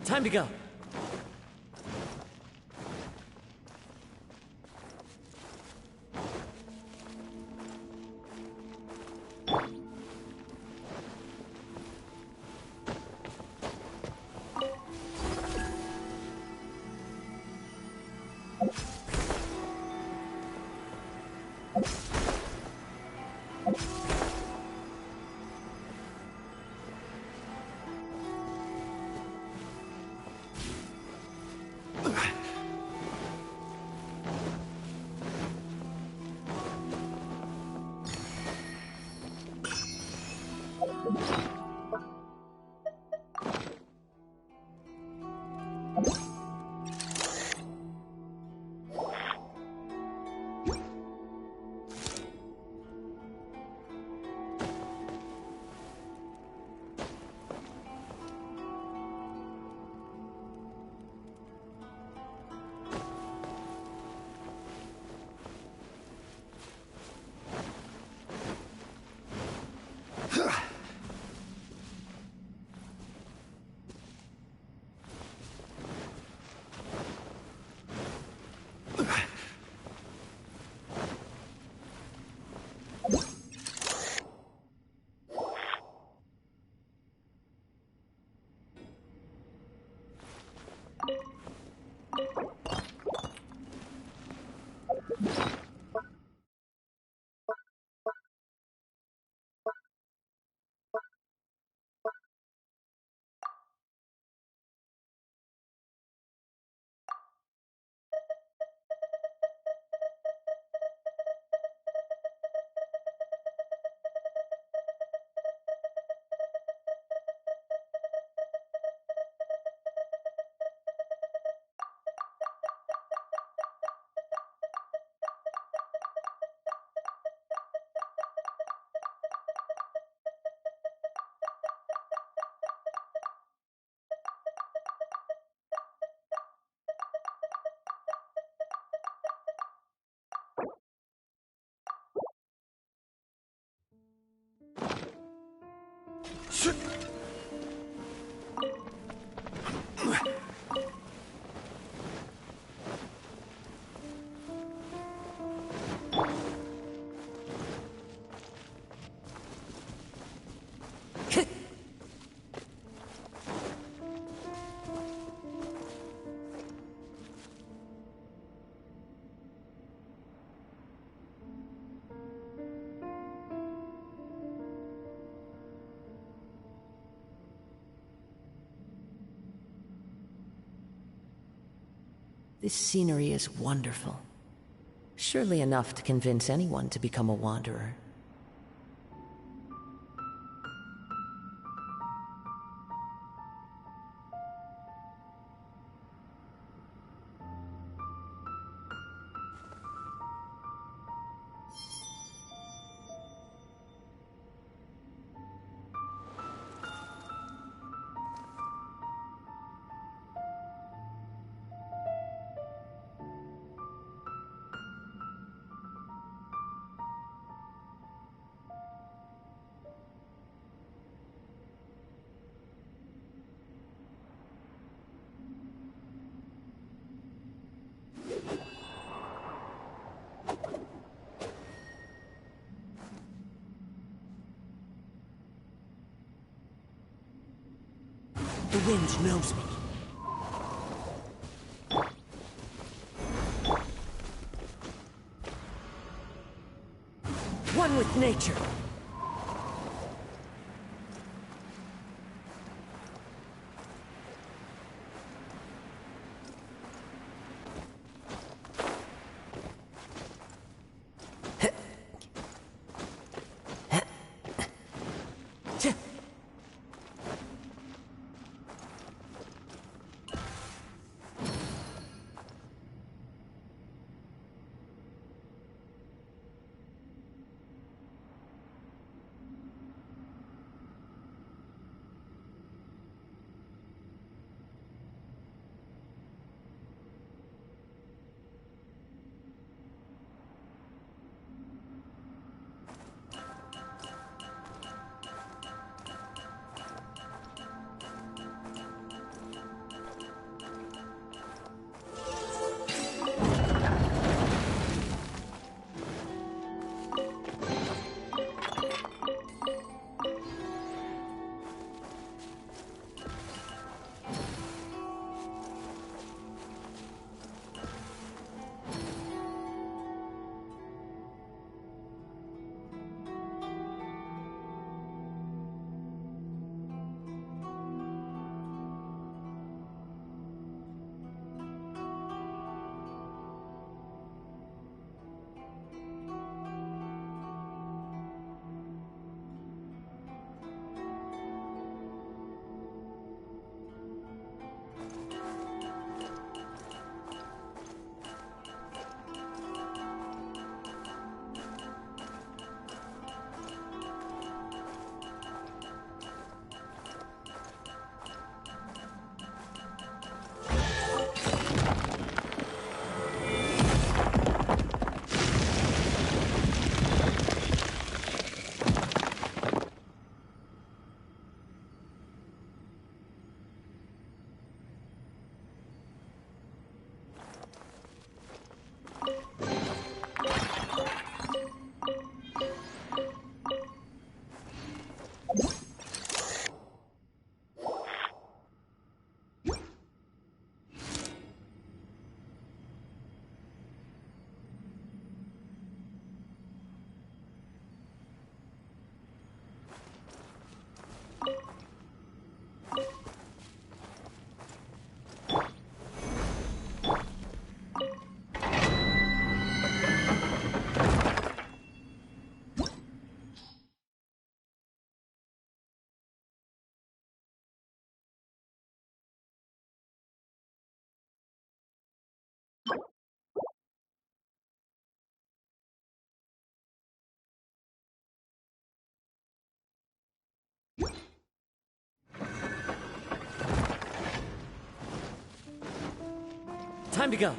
Time to go. This scenery is wonderful. Surely enough to convince anyone to become a wanderer. The wind knows me. One with nature. Time to go.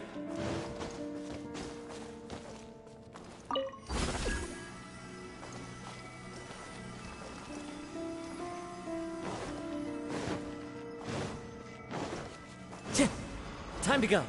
Time to go.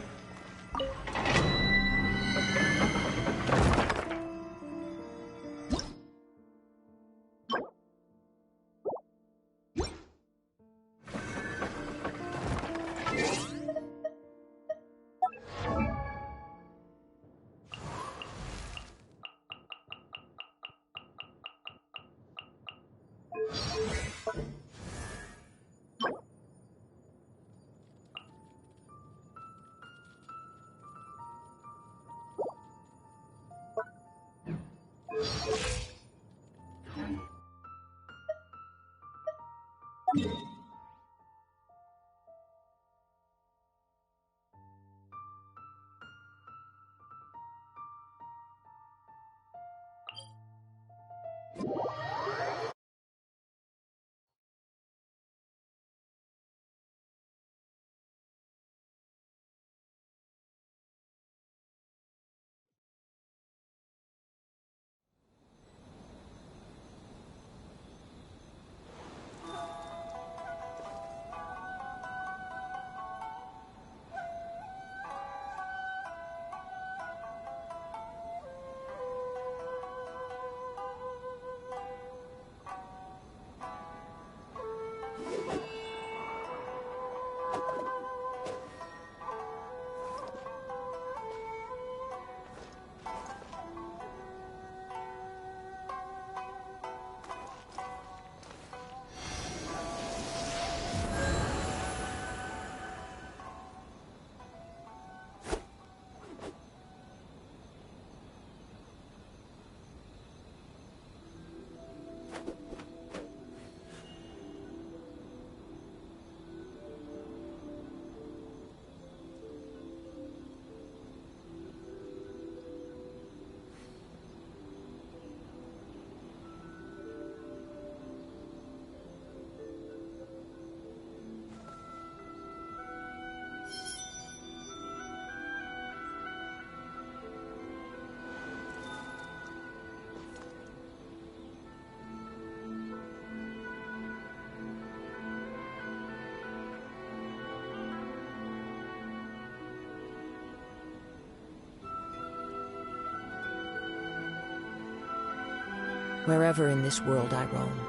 Wherever in this world I roam,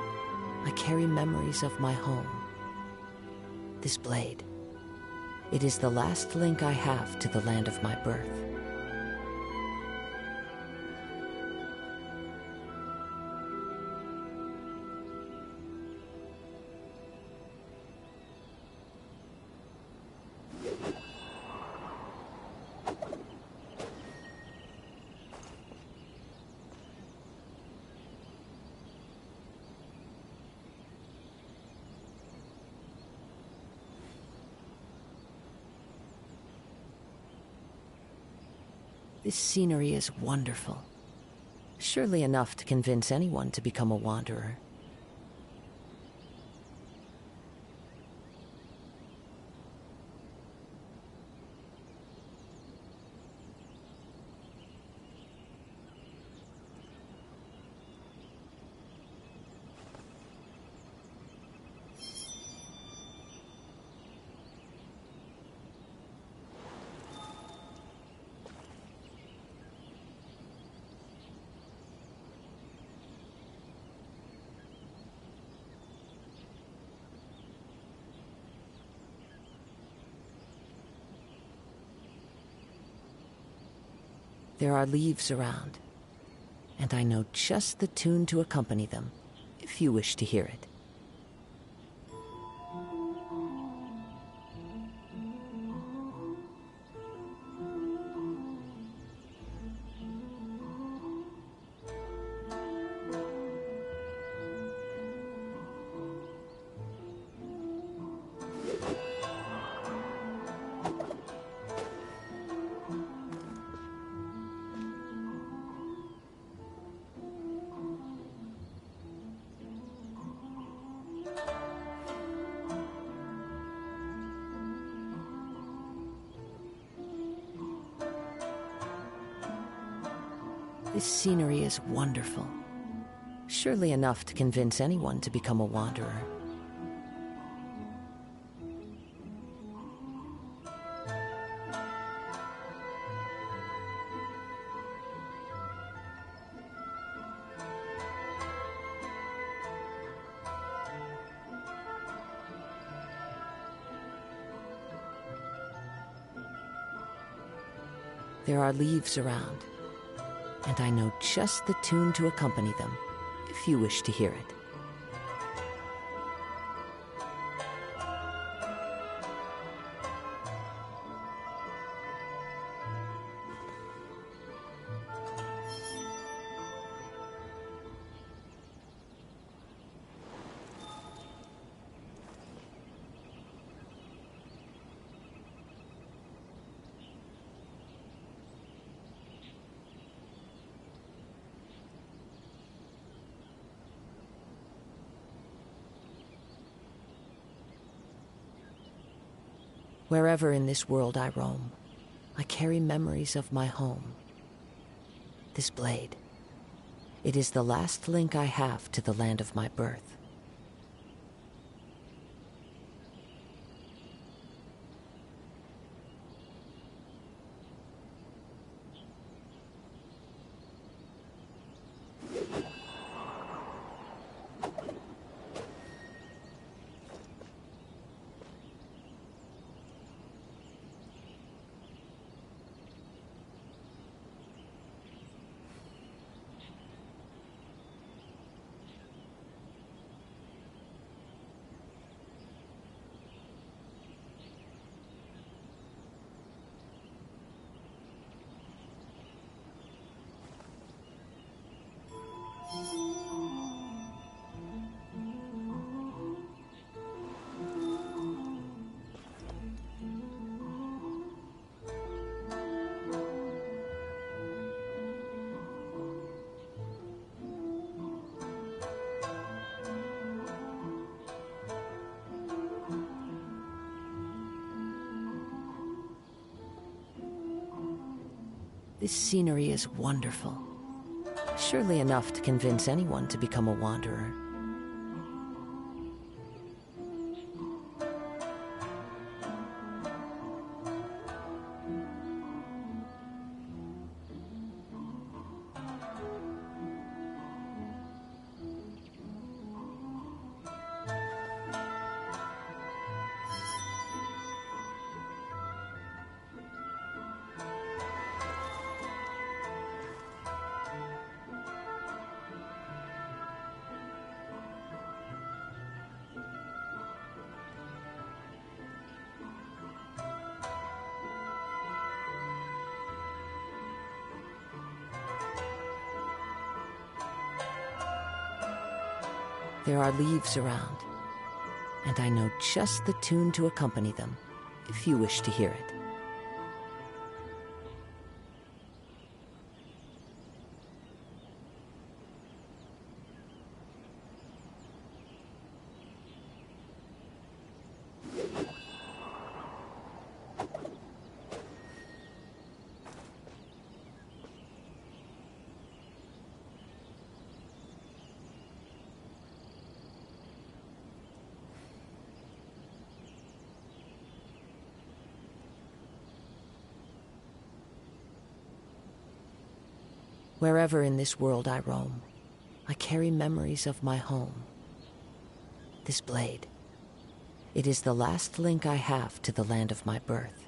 I carry memories of my home. This blade, it is the last link I have to the land of my birth. This scenery is wonderful. Surely enough to convince anyone to become a wanderer. There are leaves around, and I know just the tune to accompany them, if you wish to hear it. This scenery is wonderful. Surely enough to convince anyone to become a wanderer. There are leaves around, and I know just the tune to accompany them, if you wish to hear it. Wherever in this world I roam, I carry memories of my home. This blade, it is the last link I have to the land of my birth. This scenery is wonderful. Surely enough to convince anyone to become a wanderer. There are leaves around, and I know just the tune to accompany them, if you wish to hear it. Wherever in this world I roam, I carry memories of my home. This blade, it is the last link I have to the land of my birth.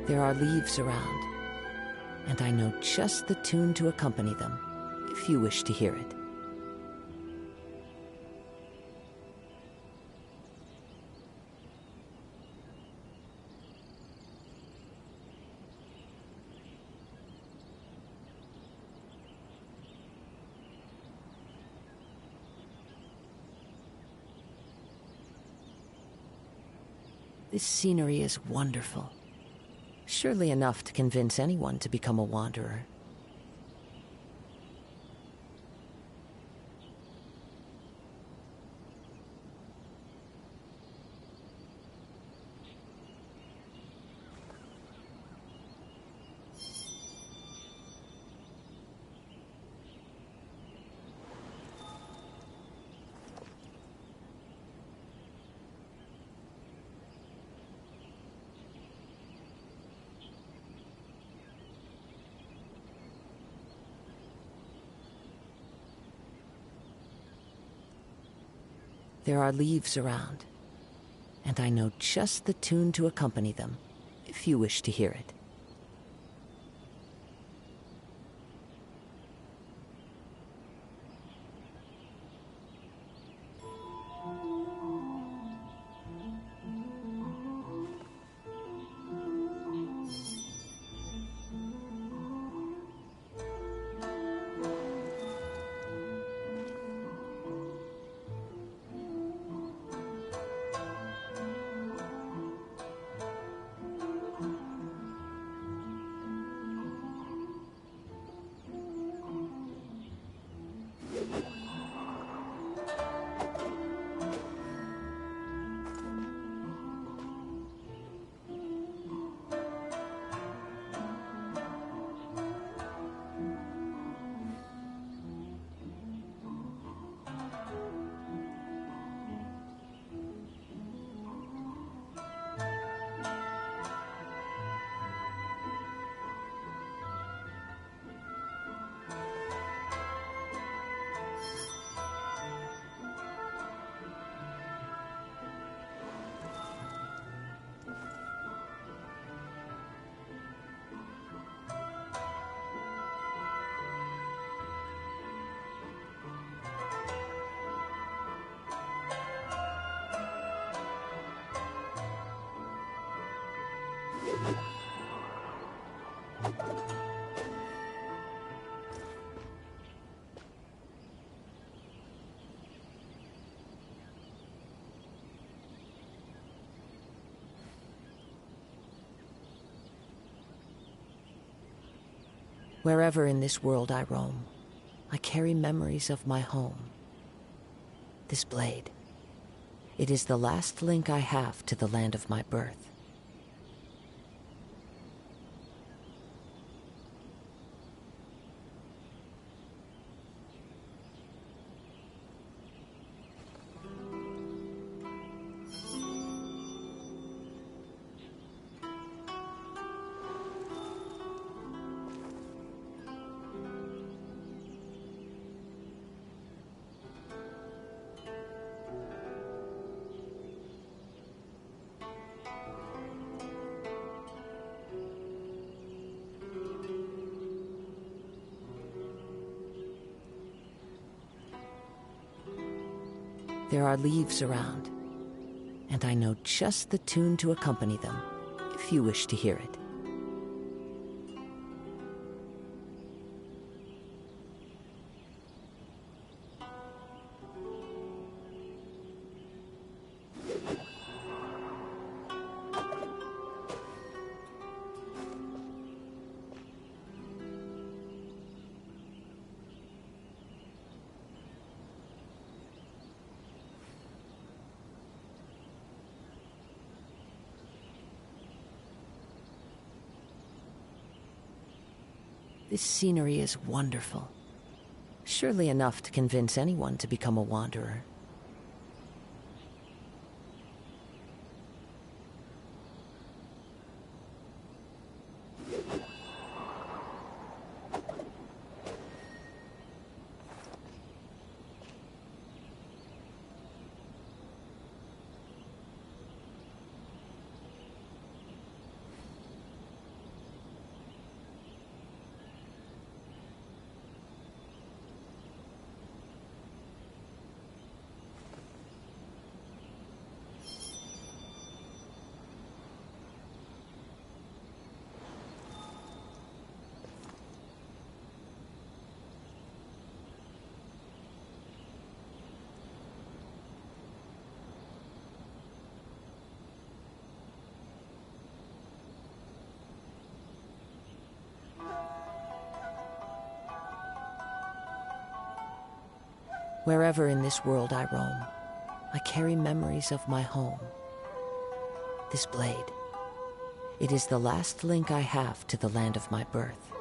There are leaves around, and I know just the tune to accompany them, if you wish to hear it. This scenery is wonderful. Surely enough to convince anyone to become a wanderer. There are leaves around, and I know just the tune to accompany them, if you wish to hear it. Wherever in this world I roam, I carry memories of my home. This blade, it is the last link I have to the land of my birth. There are leaves around, and I know just the tune to accompany them, if you wish to hear it. This scenery is wonderful. Surely enough to convince anyone to become a wanderer. Wherever in this world I roam, I carry memories of my home. This blade, it is the last link I have to the land of my birth.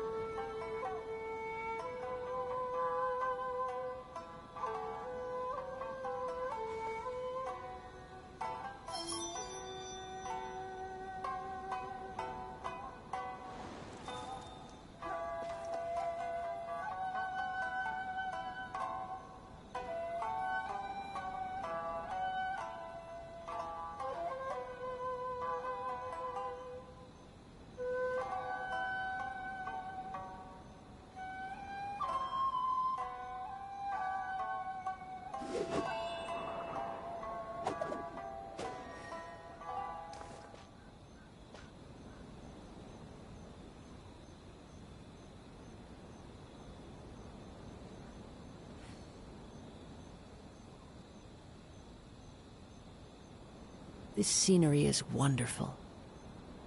This scenery is wonderful.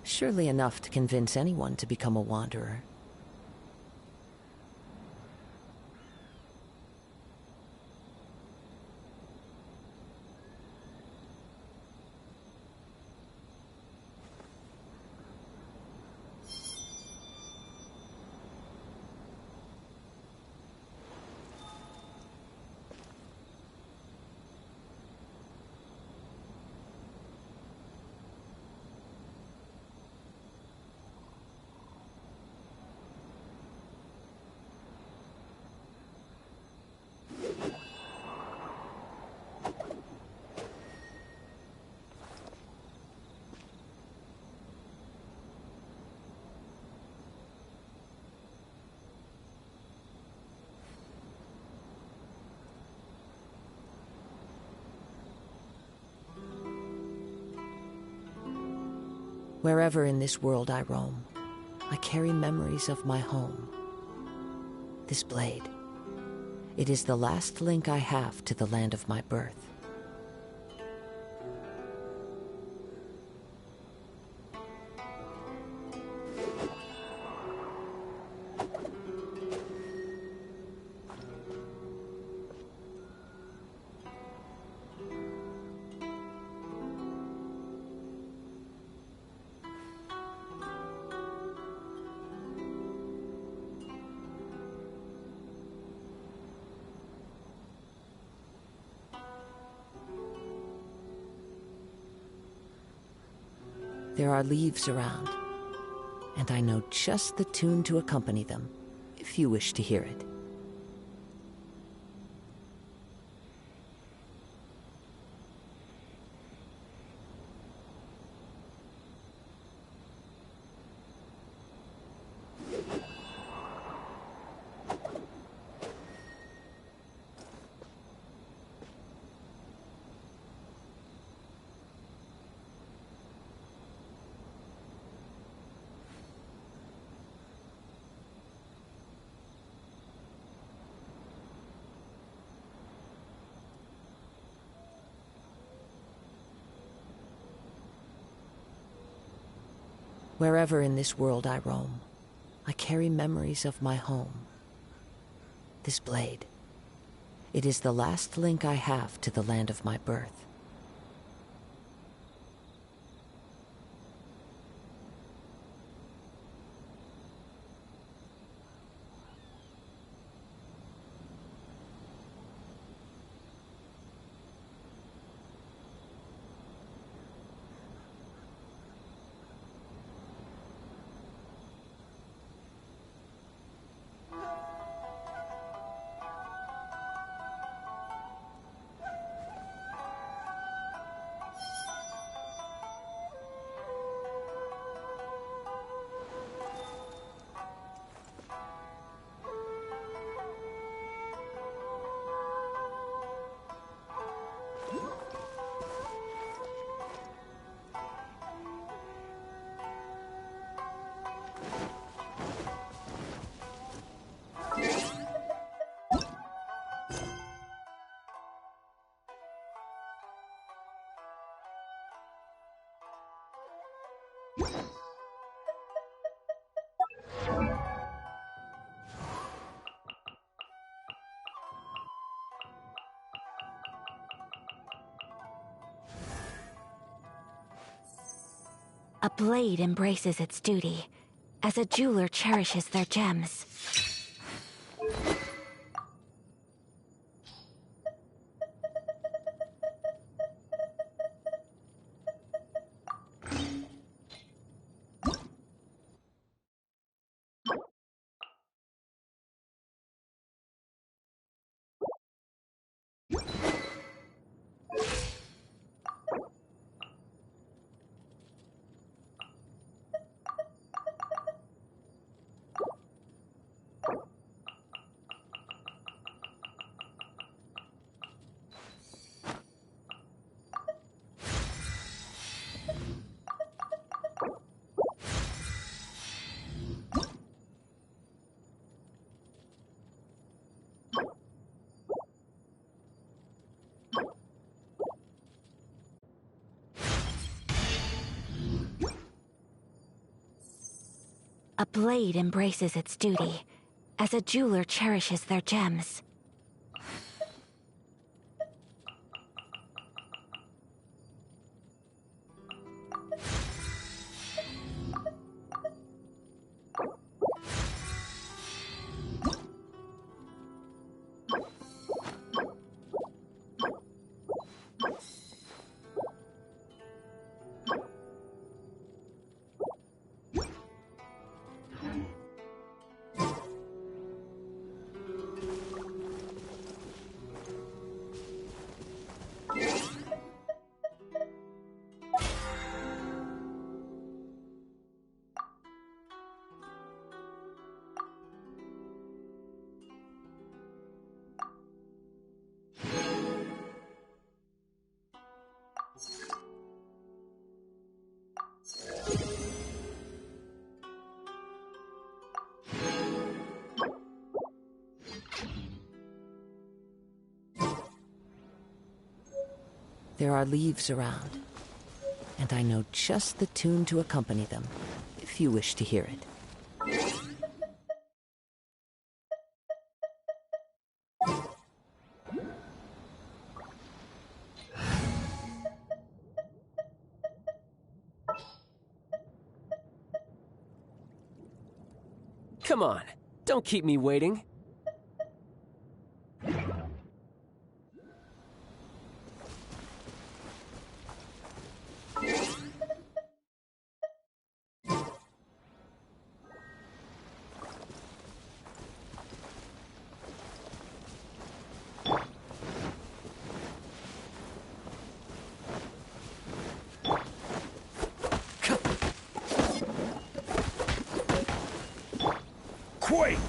Surely enough to convince anyone to become a wanderer. Wherever in this world I roam, I carry memories of my home. This blade, it is the last link I have to the land of my birth. There are leaves around, and I know just the tune to accompany them, if you wish to hear it. Wherever in this world I roam, I carry memories of my home. This blade, it is the last link I have to the land of my birth. A blade embraces its duty, as a jeweler cherishes their gems. A blade embraces its duty, as a jeweler cherishes their gems. There are leaves around, and I know just the tune to accompany them, if you wish to hear it. Come on, don't keep me waiting. Quake!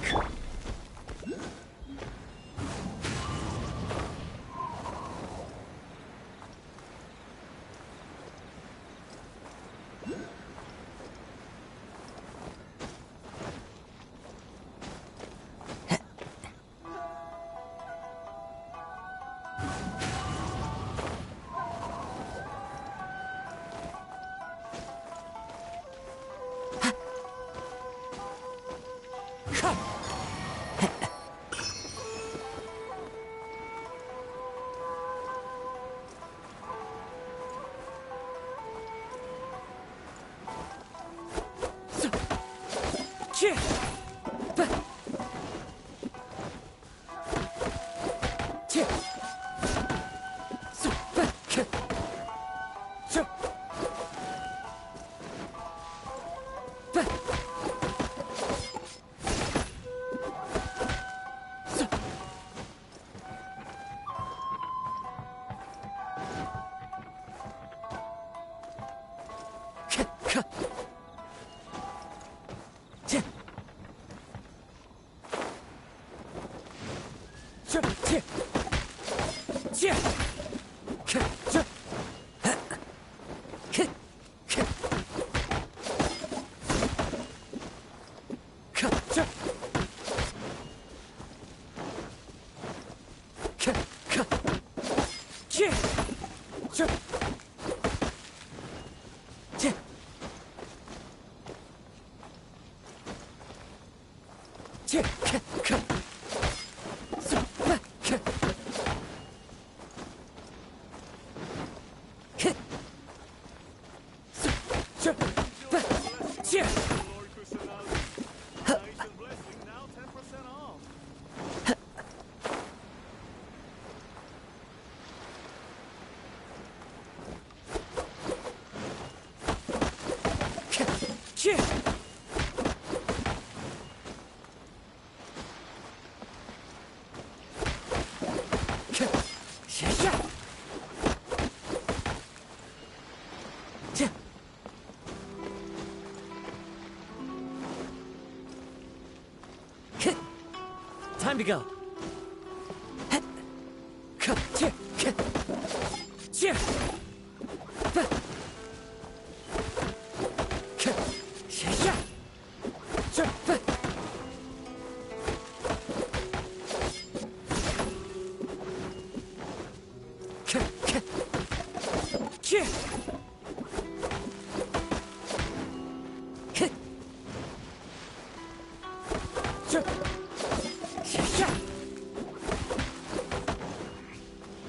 Time to go.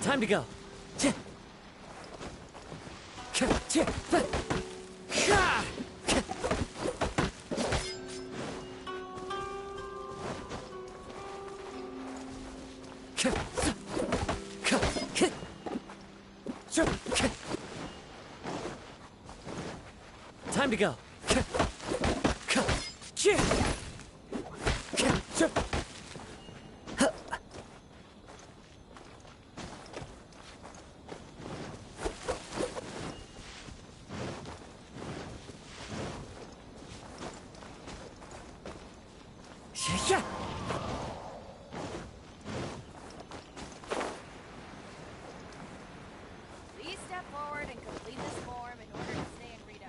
Time to go. Time to go. Please step forward and complete this form in order to stay in Rito.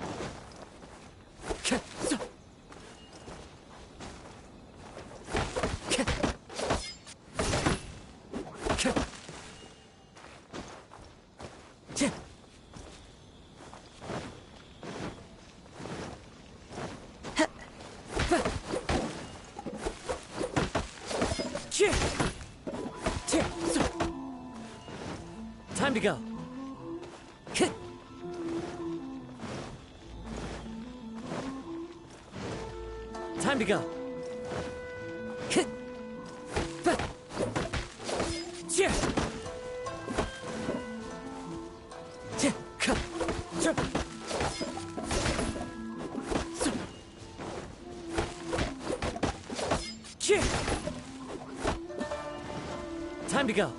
Time to go. Time to go. Time to go.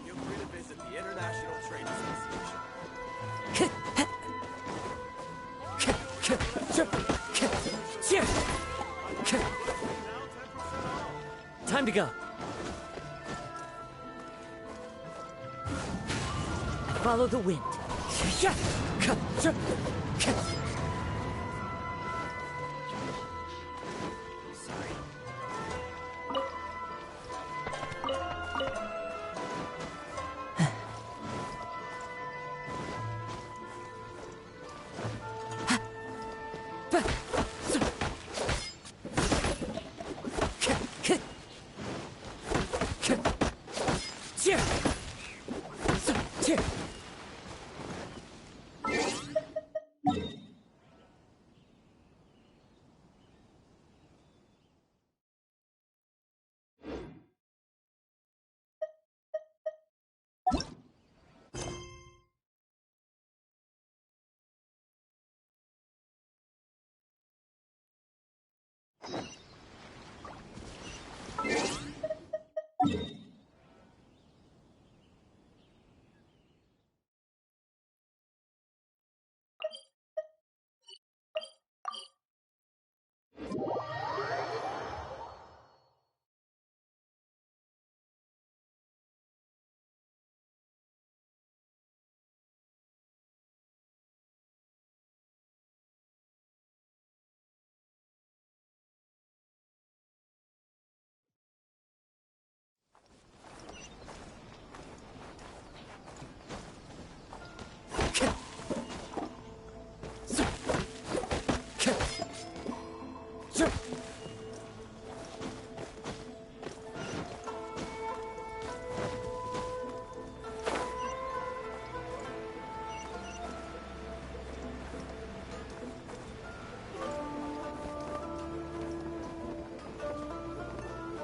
Feel free to visit the International Trade Association. Time to go. Follow the wind.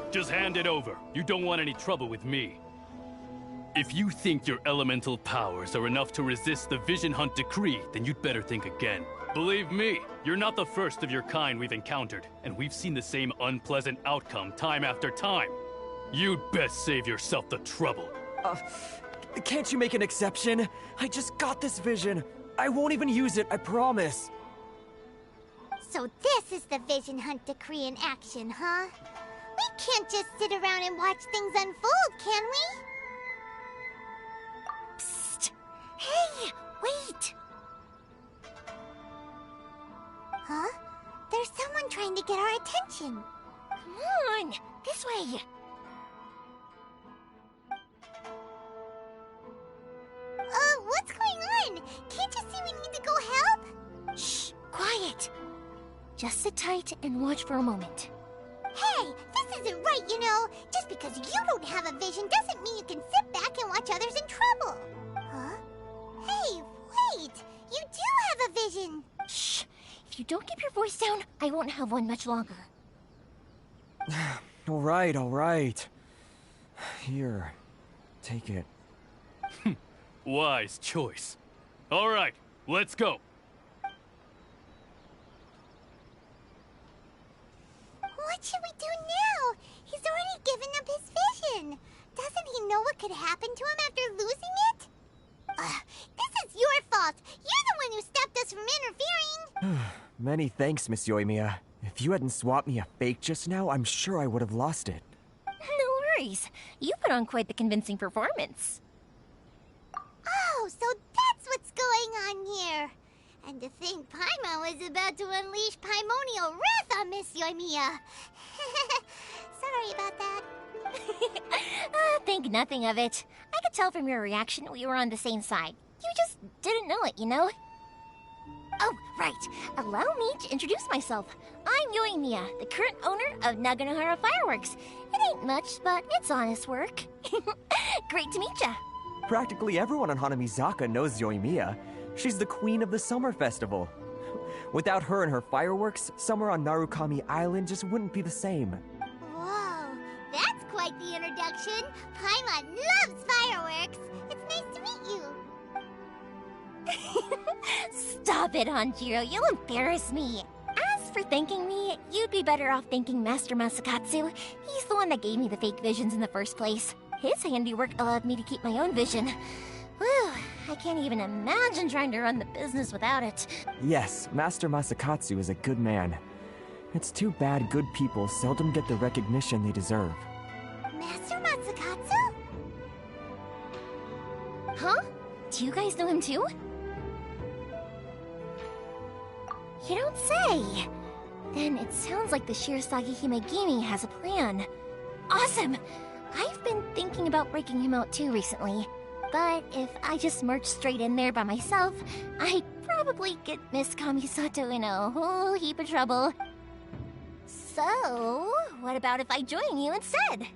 Just hand it over. You don't want any trouble with me. If you think your elemental powers are enough to resist the Vision Hunt decree, then you'd better think again. Believe me, you're not the first of your kind we've encountered, and we've seen the same unpleasant outcome time after time. You'd best save yourself the trouble. Can't you make an exception? I just got this vision. I won't even use it, I promise. So this is the Vision Hunt decree in action, huh? We can't just sit around and watch things unfold, can we? Psst! Hey, wait! Huh? There's someone trying to get our attention. Come on, this way. What's going on? Can't you see we need to go help? Shh, quiet. Just sit tight and watch for a moment. Hey, this isn't right, you know. Just because you don't have a vision doesn't mean you can sit back and watch others in trouble. Huh? Hey, wait! You do have a vision! Shh! If you don't keep your voice down, I won't have one much longer. All right. Here, take it. Wise choice. All right, let's go. What should we do now? He's already given up his vision. Doesn't he know what could happen to him after losing it? This is your fault. You're the one who stopped us from interfering. Many thanks, Miss Yoimiya. If you hadn't swapped me a fake just now, I'm sure I would have lost it. No worries. You put on quite the convincing performance. Oh, so that's what's going on here. And to think Paimon was about to unleash Paimonial wrath on Miss Yoimiya. Sorry about that. Think nothing of it. I could tell from your reaction we were on the same side. You just didn't know it, you know? Oh, right. Allow me to introduce myself. I'm Yoimiya, the current owner of Naganohara Fireworks. It ain't much, but it's honest work. Great to meet ya. Practically everyone on Hanamizaka knows Yoimiya. She's the queen of the summer festival. Without her and her fireworks, summer on Narukami Island just wouldn't be the same. Whoa, that's quite the introduction. Paimon loves fireworks. It's nice to meet you. Stop it, Hanjiro. You'll embarrass me. As for thanking me, you'd be better off thanking Master Masakatsu. He's the one that gave me the fake visions in the first place. His handiwork allowed me to keep my own vision. Whew, I can't even imagine trying to run the business without it. Yes, Master Masakatsu is a good man. It's too bad good people seldom get the recognition they deserve. Master Masakatsu? Huh? Do you guys know him too? You don't say! Then it sounds like the Shirasagi Himegimi has a plan. Awesome! I've been thinking about breaking him out too recently. But if I just march straight in there by myself, I'd probably get Miss Kamisato in a whole heap of trouble. So, what about if I join you instead?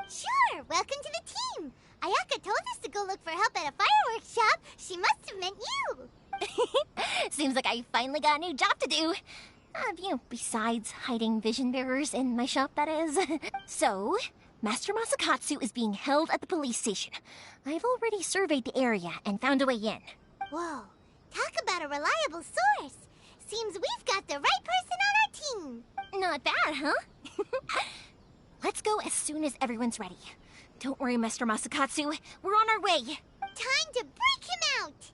Sure, welcome to the team. Ayaka told us to go look for help at a fireworks shop. She must have meant you. Seems like I finally got a new job to do. Besides hiding vision bearers in my shop, that is. So, Master Masakatsu is being held at the police station. I've already surveyed the area and found a way in. Whoa, talk about a reliable source. Seems we've got the right person on our team. Not bad, huh? Let's go as soon as everyone's ready. Don't worry, Master Masakatsu. We're on our way. Time to break him out.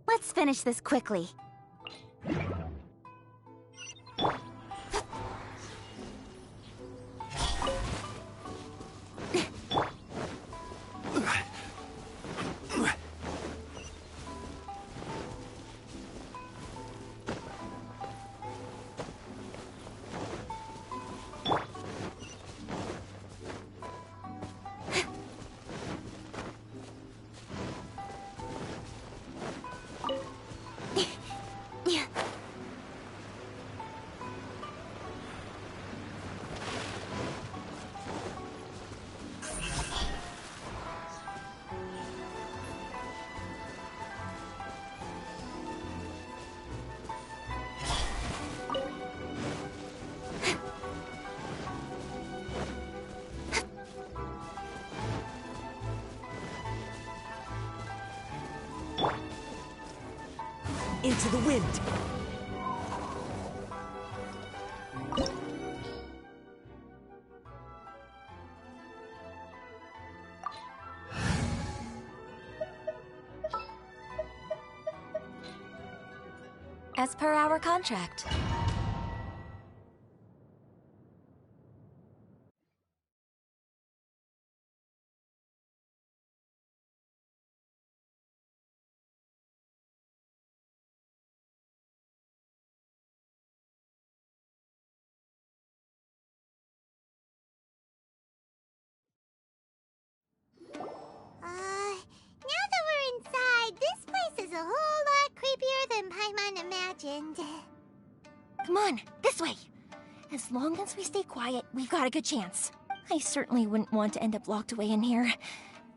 Let's finish this quickly. Into the wind! As per our contract. Now that we're inside, this place is a whole lot creepier than Paimon imagined. Come on, this way. As long as we stay quiet, we've got a good chance. I certainly wouldn't want to end up locked away in here.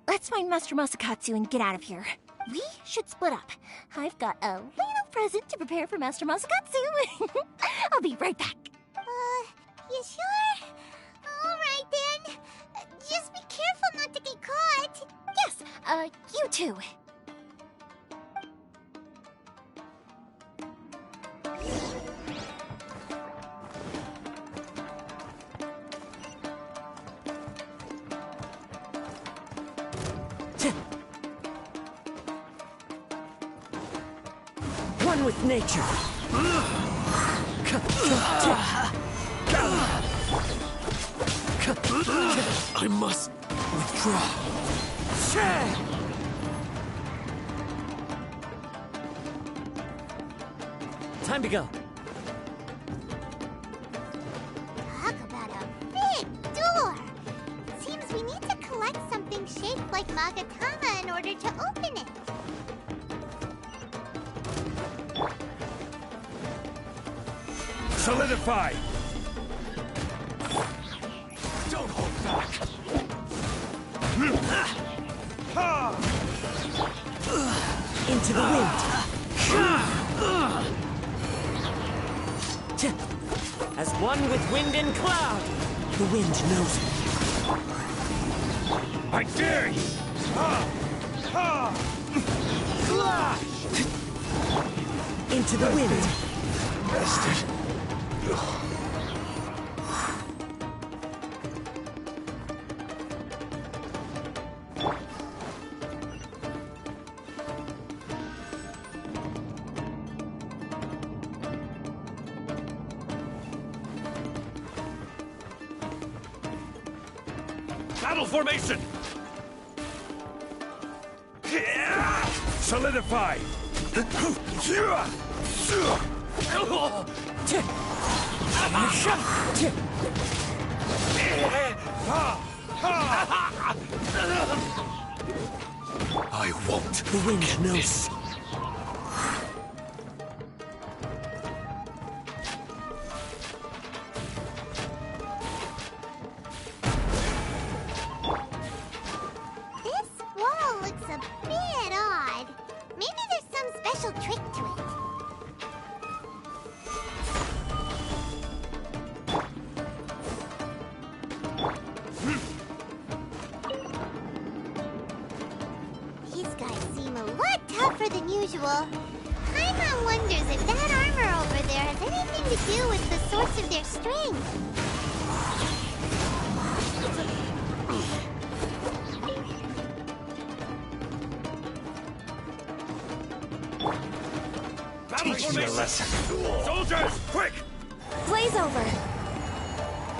Let's find Master Masakatsu and get out of here. We should split up. I've got a little present to prepare for Master Masakatsu. I'll be right back. You sure? Alright then. Just be careful not to get caught. Yes, you too. One with nature. I must withdraw. Time to go. Talk about a big door! Seems we need to collect something shaped like Magatama in order to open it. Solidify! Don't hold back. Into the wind. As one with wind and cloud, the wind knows me. I dare you! Into the wind. Bested. Battle formation! Solidify! I won't. The wind knows. This wall looks a bit odd. Maybe there's some special trick to it. These guys seem a lot tougher than usual. Paimon wonders if that armor over there has anything to do with the source of their strength. Teach me a lesson. Soldiers, quick! Blaze over.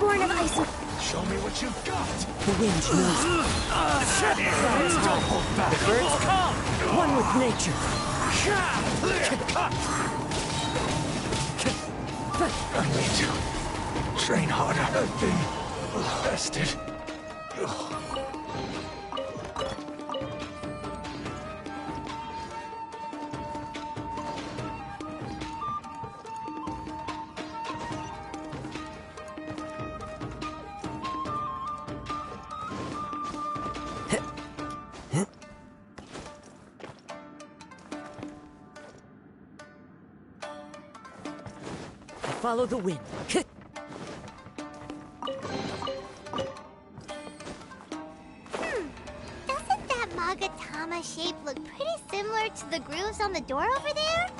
Born of ice and... Show me what you've got. The wind knows me. Don't hold back. The birds come. One with nature. Clear cut. I need to train harder. I've been bested. Follow the wind. Doesn't that Magatama shape look pretty similar to the grooves on the door over there?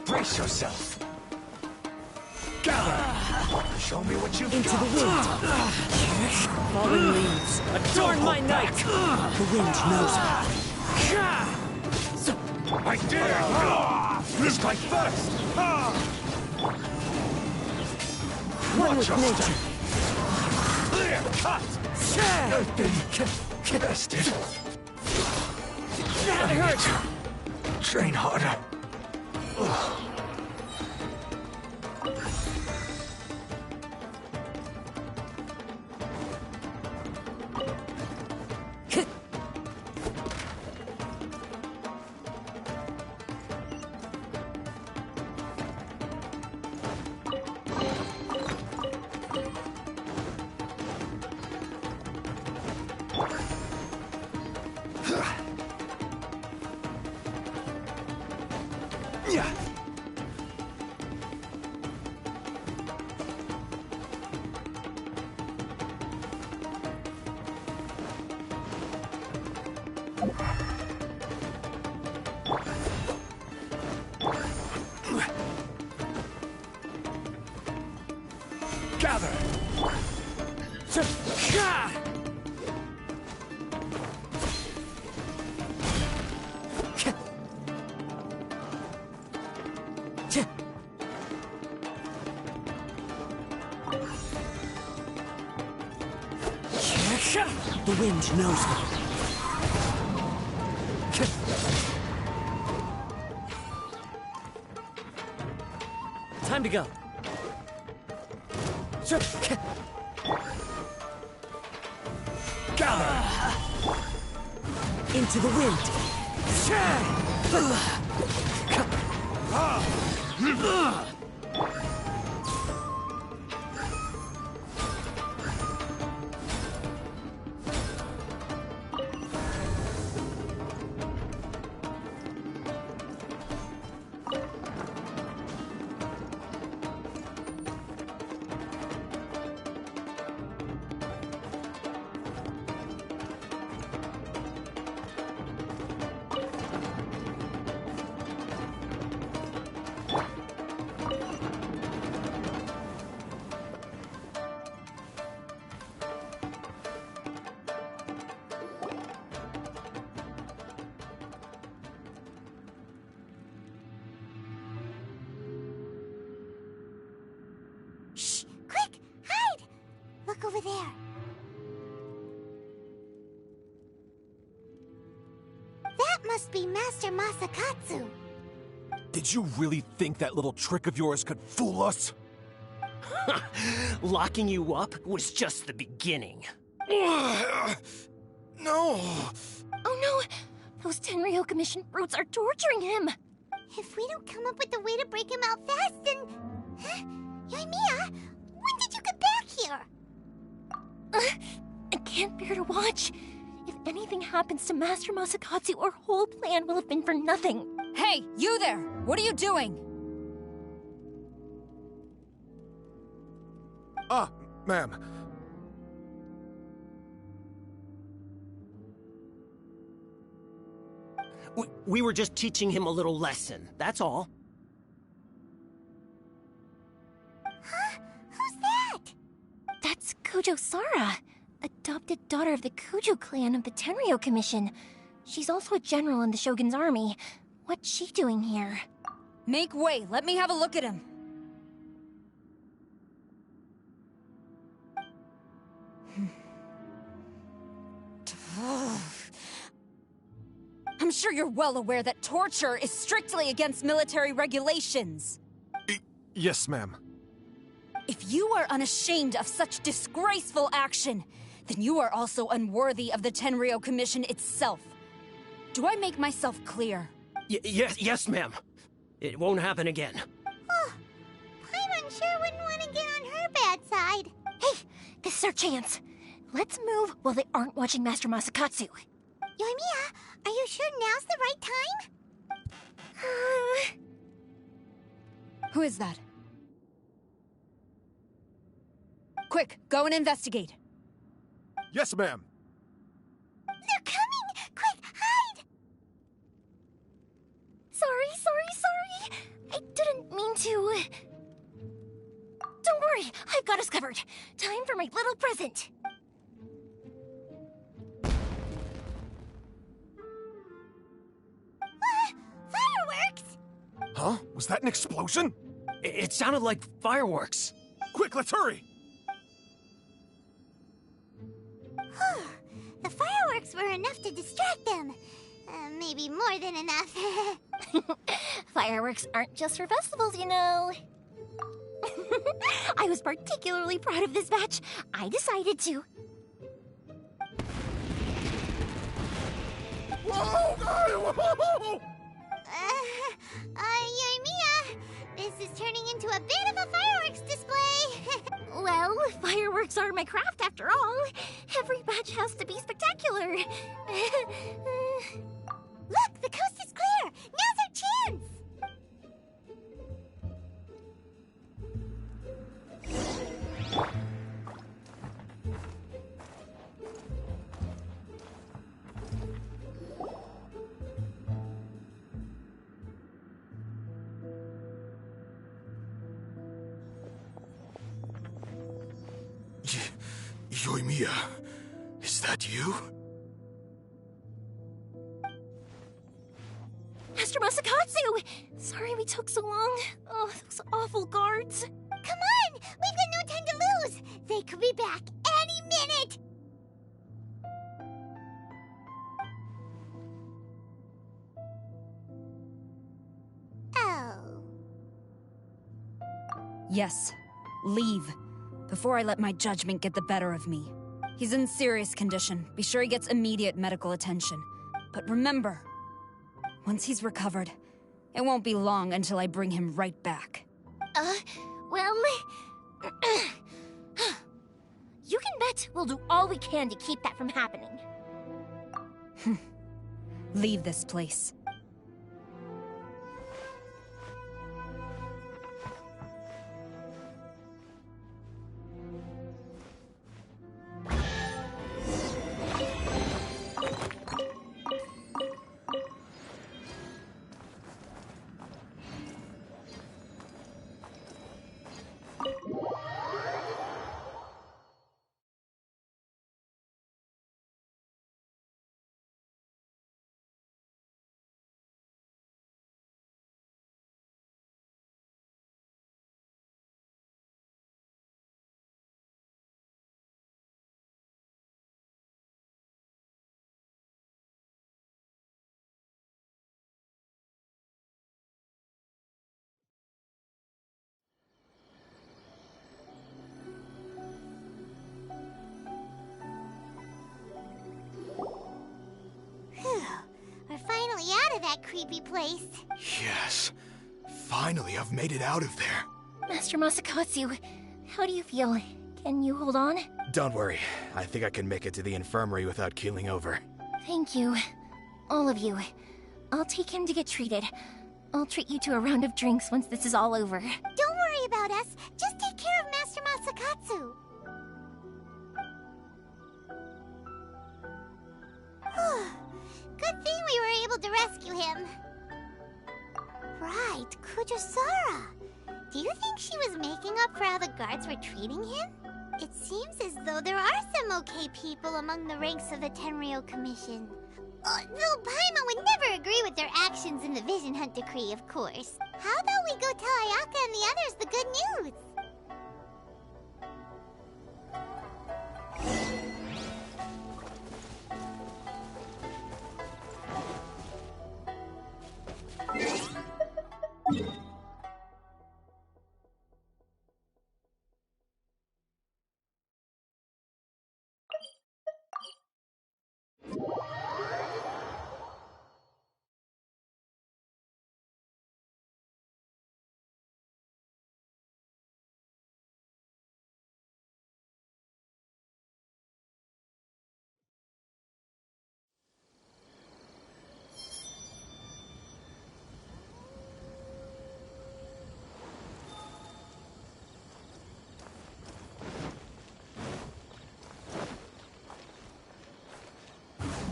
Brace yourself. Gather. Show me what you've Into got. the wind. Fallen leaves. Adorn my night. The wind knows me. I dare you. Strike first. One Watch with your nature. step. Clear cut. I've been bested. That hurt. Train harder. Yeah. Gather. The wind knows me. Time to go. Gather. Into the wind. Shh! Quick! Hide! Look over there. That must be Master Masakatsu. Did you really think that little trick of yours could fool us? Locking you up was just the beginning. No! Oh no! Those Tenryou Commission brutes are torturing him! If we don't come up with a way to break him out fast, then... Huh? Yoimiya, when did you get back here? I can't bear to watch. If anything happens to Master Masakatsu, our whole plan will have been for nothing. Hey, you there! What are you doing? Ah, ma'am. We were just teaching him a little lesson, that's all. Huh? Who's that? That's Kujo Sara, adopted daughter of the Kujo clan of the Tenryou Commission. She's also a general in the Shogun's army. What's she doing here? Make way, let me have a look at him. I'm sure you're well aware that torture is strictly against military regulations. Yes, ma'am. If you are unashamed of such disgraceful action, then you are also unworthy of the Tenryou Commission itself. Do I make myself clear? Yes, ma'am. It won't happen again. Oh, Paimon sure wouldn't want to get on her bad side. Hey, this is our chance. Let's move while they aren't watching Master Masakatsu. Yoimiya, are you sure now's the right time? Who is that? Quick, go and investigate. Yes, ma'am. They're coming! Quick, hide! Sorry. I didn't mean to... Don't worry, I've got us covered. Time for my little present. Fireworks! Huh? Was that an explosion? It sounded like fireworks. Quick, let's hurry! The fireworks were enough to distract them. Maybe more than enough. Fireworks aren't just for festivals, you know. I was particularly proud of this batch. I decided to... Whoa! Yoimiya, this is turning into a bit of a fireworks display. Well, fireworks are my craft after all. Every batch has to be spectacular. Look, the coast is clear. Now's our chance. Yoimiya, is that you? Master Masakatsu! Sorry we took so long. Oh, those awful guards. Come on! We've got no time to lose! They could be back any minute! Oh. Yes. Leave. Before I let my judgment get the better of me. He's in serious condition. Be sure he gets immediate medical attention. But remember, once he's recovered, it won't be long until I bring him right back. Well... You can bet we'll do all we can to keep that from happening. Leave this place. We're finally out of that creepy place. Yes. Finally, I've made it out of there. Master Masakatsu, how do you feel? Can you hold on? Don't worry. I think I can make it to the infirmary without keeling over. Thank you. All of you. I'll take him to get treated. I'll treat you to a round of drinks once this is all over. Don't worry about us. Just take care of Master Masakatsu. Good thing we were able to rescue him. Right, Kujosara. Do you think she was making up for how the guards were treating him? It seems as though there are some okay people among the ranks of the Tenryou Commission. Though Paimon would never agree with their actions in the Vision Hunt Decree, of course. How about we go tell Ayaka and the others the good news?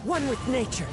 One with nature.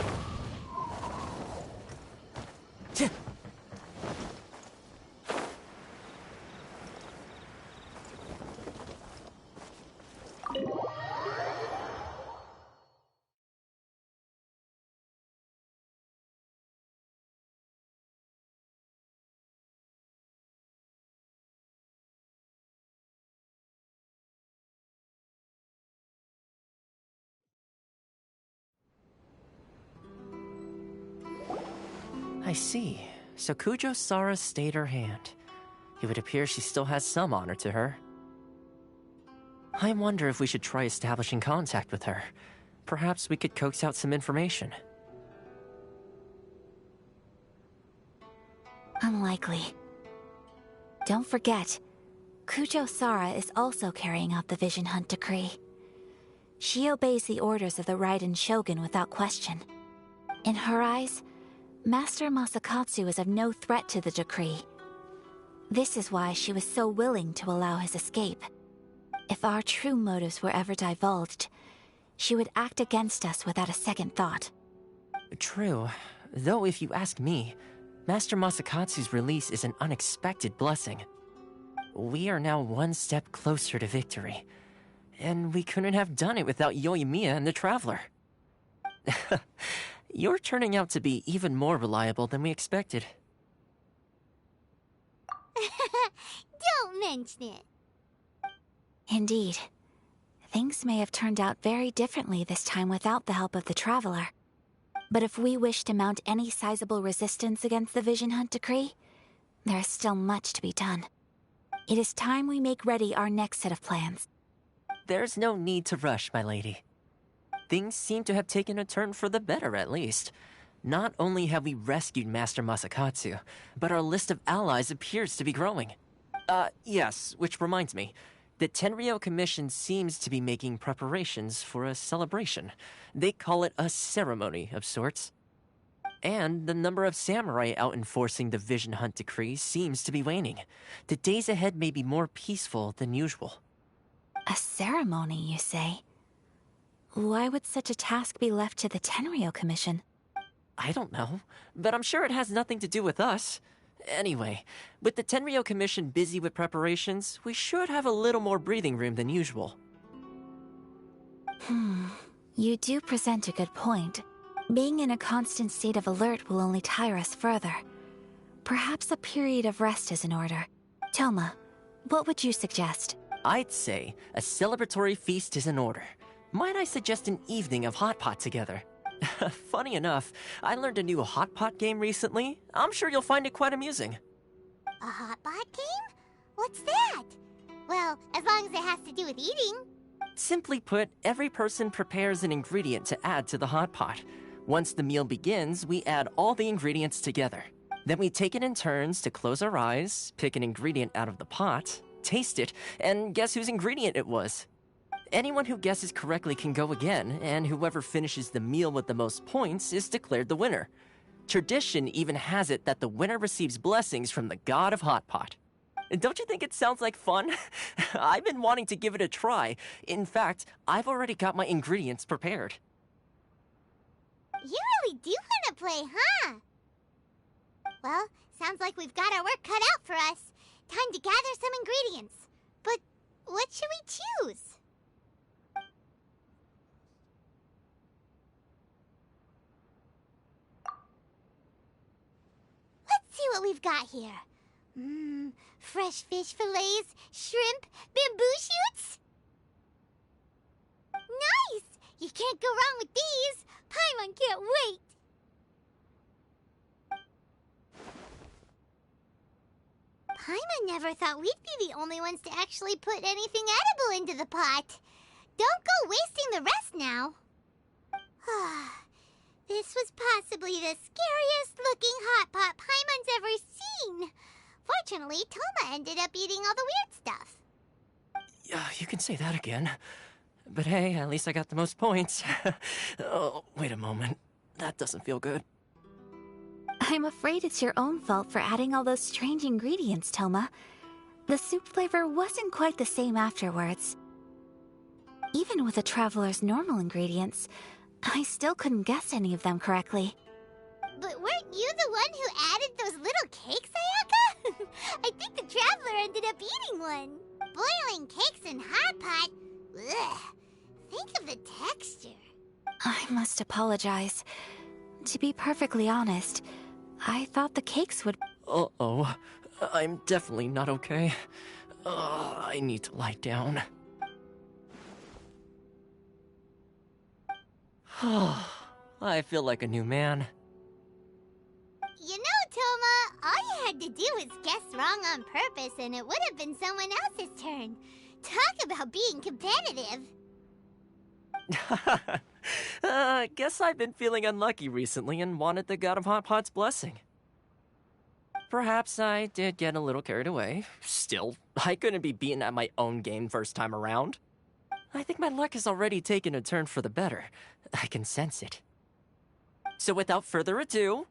I see. So Kujosara stayed her hand. It would appear she still has some honor to her. I wonder if we should try establishing contact with her. Perhaps we could coax out some information. Unlikely. Don't forget, Kujosara is also carrying out the Vision Hunt Decree. She obeys the orders of the Raiden Shogun without question. In her eyes, Master Masakatsu is of no threat to the decree. This is why she was so willing to allow his escape. If our true motives were ever divulged, she would act against us without a second thought. True. Though if you ask me, Master Masakatsu's release is an unexpected blessing. We are now one step closer to victory. and we couldn't have done it without Yoimiya and the Traveler. You're turning out to be even more reliable than we expected. Don't mention it. Indeed. Things may have turned out very differently this time without the help of the Traveler. But if we wish to mount any sizable resistance against the Vision Hunt decree, there is still much to be done. It is time we make ready our next set of plans. There's no need to rush, my lady. Things seem to have taken a turn for the better, at least. Not only have we rescued Master Masakatsu, but our list of allies appears to be growing. Yes, which reminds me. The Tenryou Commission seems to be making preparations for a celebration. They call it a ceremony of sorts. And the number of samurai out enforcing the Vision Hunt decree seems to be waning. The days ahead may be more peaceful than usual. A ceremony, you say? Why would such a task be left to the Tenryou Commission? I don't know, but I'm sure it has nothing to do with us. Anyway, with the Tenryou Commission busy with preparations, we should have a little more breathing room than usual. You do present a good point. Being in a constant state of alert will only tire us further. Perhaps a period of rest is in order. Toma, what would you suggest? I'd say a celebratory feast is in order. Might I suggest an evening of hot pot together? Funny enough, I learned a new hot pot game recently. I'm sure you'll find it quite amusing. A hot pot game? What's that? Well, as long as it has to do with eating. Simply put, every person prepares an ingredient to add to the hot pot. Once the meal begins, we add all the ingredients together. Then we take it in turns to close our eyes, pick an ingredient out of the pot, taste it, and guess whose ingredient it was. Anyone who guesses correctly can go again, and whoever finishes the meal with the most points is declared the winner. Tradition even has it that the winner receives blessings from the god of Hot Pot. Don't you think it sounds like fun? I've been wanting to give it a try. In fact, I've already got my ingredients prepared. You really do want to play, huh? Well, sounds like we've got our work cut out for us. Time to gather some ingredients. But what should we choose? Let's see what we've got here. Fresh fish fillets, shrimp, bamboo shoots. Nice! You can't go wrong with these. Paimon can't wait. Paimon never thought we'd be the only ones to actually put anything edible into the pot. Don't go wasting the rest now. This was possibly the scariest looking hot pot Paimon's ever seen. Fortunately, Toma ended up eating all the weird stuff. Yeah, you can say that again. But hey, at least I got the most points. Oh, wait a moment. That doesn't feel good. I'm afraid it's your own fault for adding all those strange ingredients, Toma. The soup flavor wasn't quite the same afterwards. Even with the Traveler's normal ingredients, I still couldn't guess any of them correctly. But weren't you the one who added those little cakes, Ayaka? I think the Traveler ended up eating one. Boiling cakes in hot pot? Ugh. Think of the texture. I must apologize. To be perfectly honest, I thought the cakes would... Uh-oh. I'm definitely not okay. I need to lie down. I feel like a new man. You know, Toma, all you had to do was guess wrong on purpose and it would have been someone else's turn. Talk about being competitive. Guess I've been feeling unlucky recently and wanted the God of Hot Pot's blessing. Perhaps I did get a little carried away. Still, I couldn't be beaten at my own game first time around. I think my luck has already taken a turn for the better. I can sense it. So without further ado,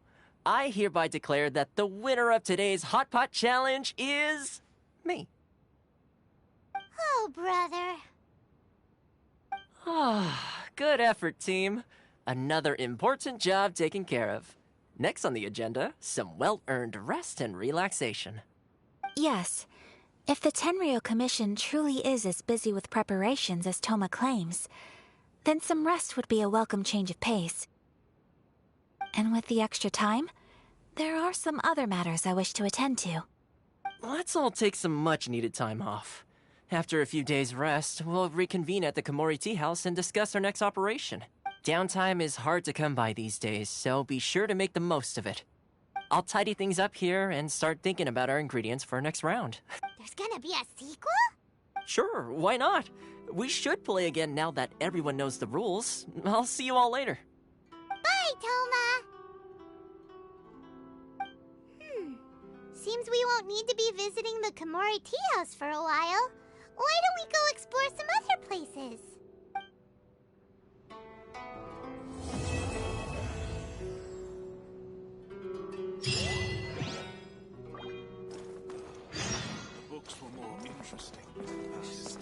I hereby declare that the winner of today's Hot Pot Challenge is... me. Oh, brother. Good effort, team. Another important job taken care of. Next on the agenda, some well-earned rest and relaxation. Yes. If the Tenryou Commission truly is as busy with preparations as Toma claims, then some rest would be a welcome change of pace. And with the extra time, there are some other matters I wish to attend to. Let's all take some much-needed time off. After a few days' rest, we'll reconvene at the Komori Tea House and discuss our next operation. Downtime is hard to come by these days, so be sure to make the most of it. I'll tidy things up here and start thinking about our ingredients for our next round. There's gonna be a sequel? Sure, why not? We should play again now that everyone knows the rules. I'll see you all later. Bye, Toma! Seems we won't need to be visiting the Komori Tea House for a while. Why don't we go explore some other places? Books were more interesting than this.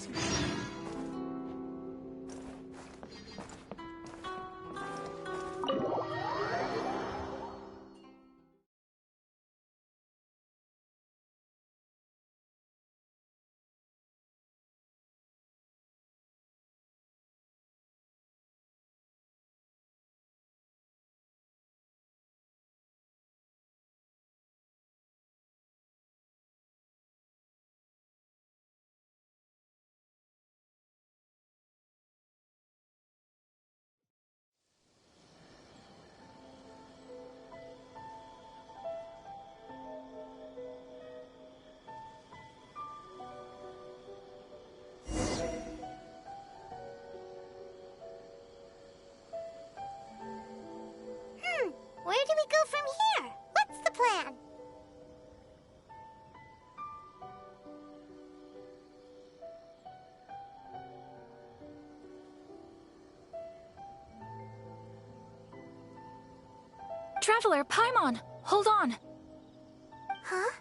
Where do we go from here? What's the plan? Traveler, Paimon, hold on. Huh?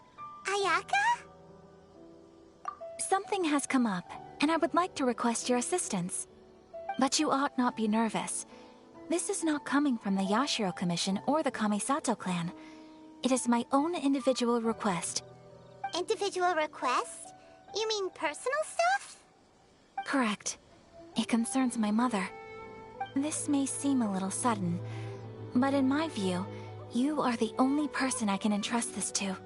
Ayaka? Something has come up, and I would like to request your assistance. But you ought not be nervous. This is not coming from the Yashiro Commission or the Kamisato clan. It is my own individual request. Individual request? You mean personal stuff? Correct. It concerns my mother. This may seem a little sudden, but in my view, you are the only person I can entrust this to.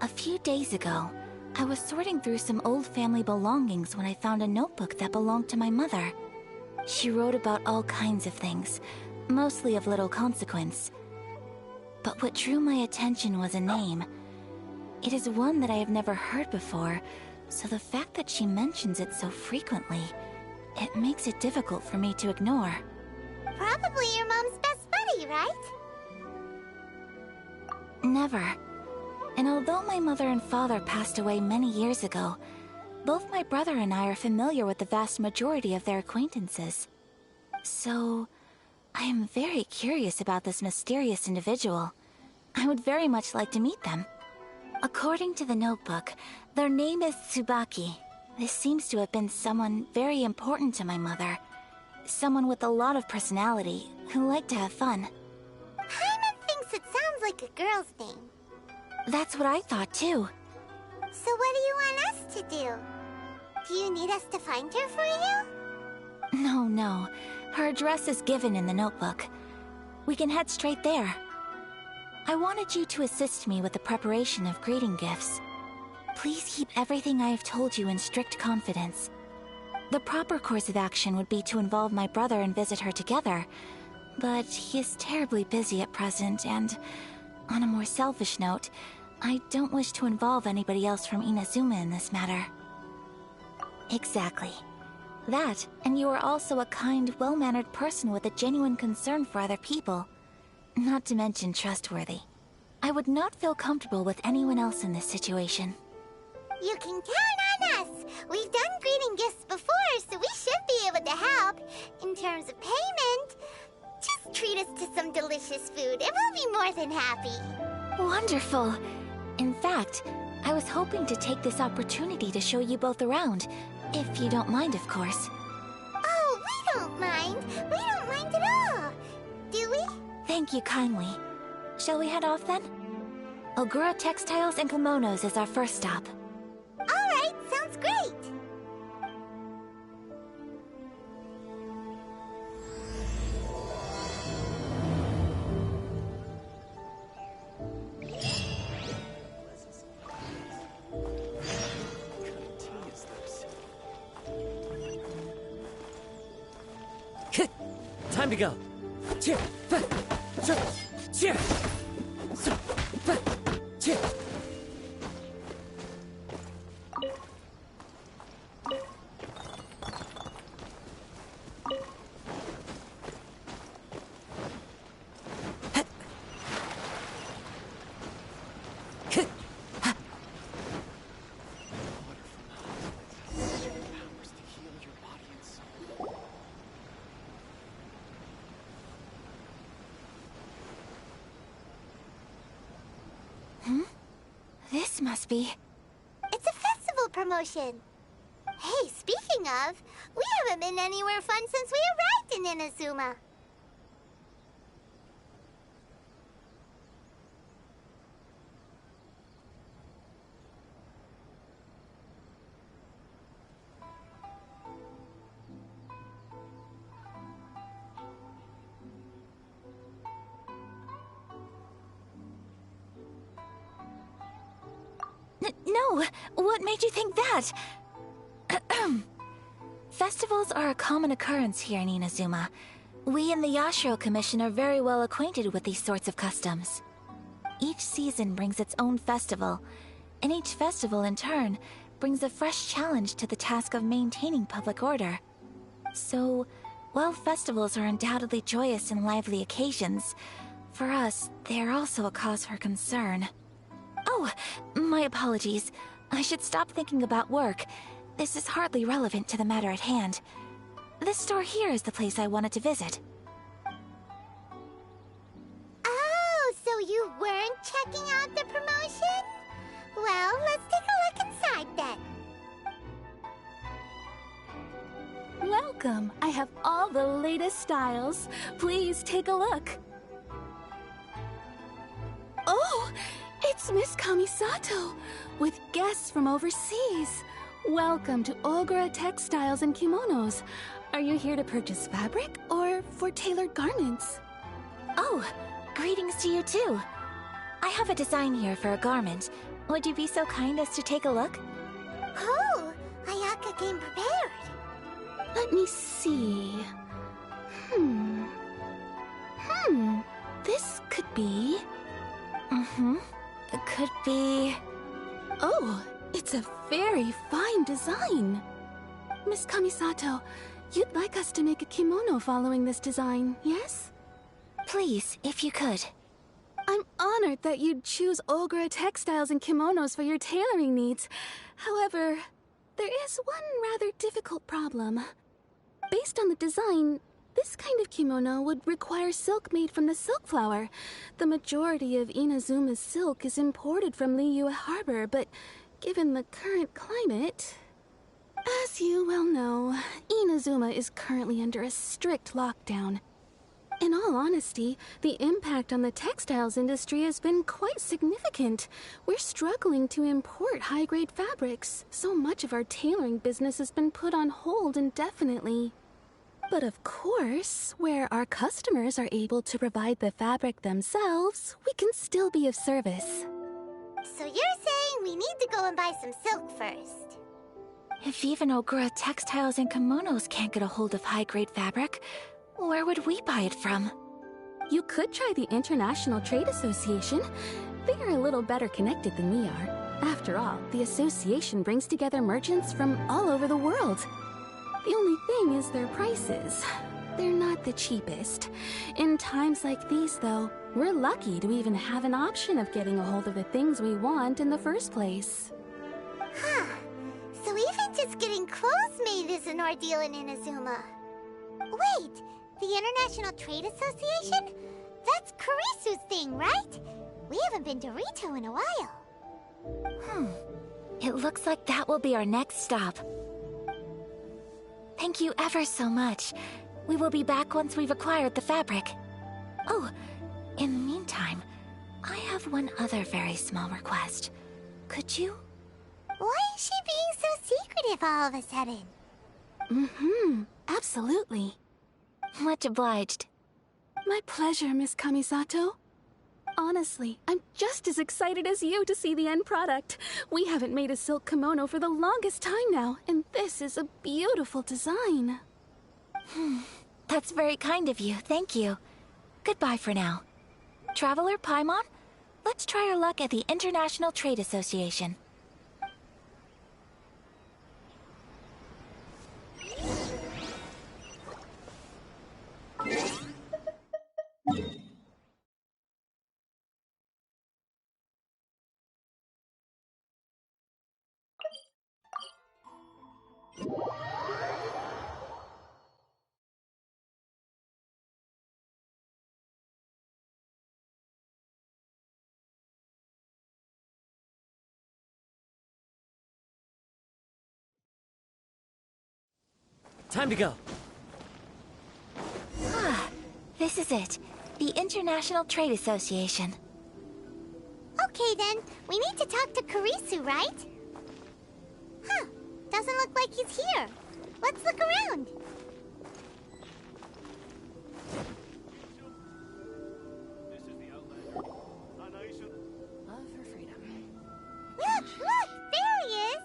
A few days ago, I was sorting through some old family belongings when I found a notebook that belonged to my mother. She wrote about all kinds of things, mostly of little consequence. But what drew my attention was a name. It is one that I have never heard before, so the fact that she mentions it so frequently, it makes it difficult for me to ignore. Probably your mom's best buddy, right? Never. And although my mother and father passed away many years ago, both my brother and I are familiar with the vast majority of their acquaintances. So, I am very curious about this mysterious individual. I would very much like to meet them. According to the notebook, their name is Tsubaki. This seems to have been someone very important to my mother. Someone with a lot of personality, who liked to have fun. Paimon thinks it sounds like a girl's name. That's what I thought too. So what do you want us to do? Do you need us to find her for you? No. Her address is given in the notebook. We can head straight there. I wanted you to assist me with the preparation of greeting gifts. Please keep everything I have told you in strict confidence. The proper course of action would be to involve my brother and visit her together, but he is terribly busy at present, and on a more selfish note, I don't wish to involve anybody else from Inazuma in this matter. Exactly. That, and you are also a kind, well-mannered person with a genuine concern for other people. Not to mention trustworthy. I would not feel comfortable with anyone else in this situation. You can count on us! We've done greeting gifts before, so we should be able to help. In terms of payment, just treat us to some delicious food and we'll be more than happy. Wonderful! In fact, I was hoping to take this opportunity to show you both around, if you don't mind, of course. Oh, we don't mind. We don't mind at all. Do we? Thank you kindly. Shall we head off then? Ogura Textiles and Kimonos is our first stop. All Time to go. This must be... It's a festival promotion. Hey, speaking of, we haven't been anywhere fun since we arrived in Inazuma. No! What made you think that? Festivals are a common occurrence here in Inazuma. We in the Yashiro Commission are very well acquainted with these sorts of customs. Each season brings its own festival, and each festival in turn brings a fresh challenge to the task of maintaining public order. So, while festivals are undoubtedly joyous and lively occasions, for us, they are also a cause for concern. Oh, my apologies. I should stop thinking about work. This is hardly relevant to the matter at hand. This store here is the place I wanted to visit. Oh, so you weren't checking out the promotion? Well, let's take a look inside then. Welcome. I have all the latest styles. Please take a look. Oh! It's Miss Kamisato, with guests from overseas. Welcome to Ogura Textiles and Kimonos. Are you here to purchase fabric or for tailored garments? Oh, greetings to you too. I have a design here for a garment. Would you be so kind as to take a look? Oh, Ayaka came prepared. Let me see. This could be... It could be... Oh, it's a very fine design. Miss Kamisato, you'd like us to make a kimono following this design, yes? Please, if you could. I'm honored that you'd choose Ogura Textiles and Kimonos for your tailoring needs. However, there is one rather difficult problem. Based on the design, this kind of kimono would require silk made from the silk flower. The majority of Inazuma's silk is imported from Liyue Harbor, but given the current climate... As you well know, Inazuma is currently under a strict lockdown. In all honesty, the impact on the textiles industry has been quite significant. We're struggling to import high-grade fabrics. So much of our tailoring business has been put on hold indefinitely. But of course, where our customers are able to provide the fabric themselves, we can still be of service. So you're saying we need to go and buy some silk first? If even Ogura Textiles and Kimonos can't get a hold of high-grade fabric, where would we buy it from? You could try the International Trade Association. They are a little better connected than we are. After all, the association brings together merchants from all over the world. The only thing is their prices. They're not the cheapest. In times like these, though, we're lucky to even have an option of getting a hold of the things we want in the first place. Huh. So even just getting clothes made is an ordeal in Inazuma. Wait, the International Trade Association? That's Kurisu's thing, right? We haven't been to Rito in a while. It looks like that will be our next stop. Thank you ever so much. We will be back once we've acquired the fabric. Oh, in the meantime, I have one other very small request. Could you? Why is she being so secretive all of a sudden? Absolutely. Much obliged. My pleasure, Miss Kamisato. Honestly, I'm just as excited as you to see the end product. We haven't made a silk kimono for the longest time now, and this is a beautiful design. That's very kind of you, thank you. Goodbye for now. Traveler Paimon, let's try our luck at the International Trade Association. Time to go. This is it. The International Trade Association. Okay then, we need to talk to Kurisu, right? Huh, doesn't look like he's here. Let's look around. Love her freedom. Look, there he is.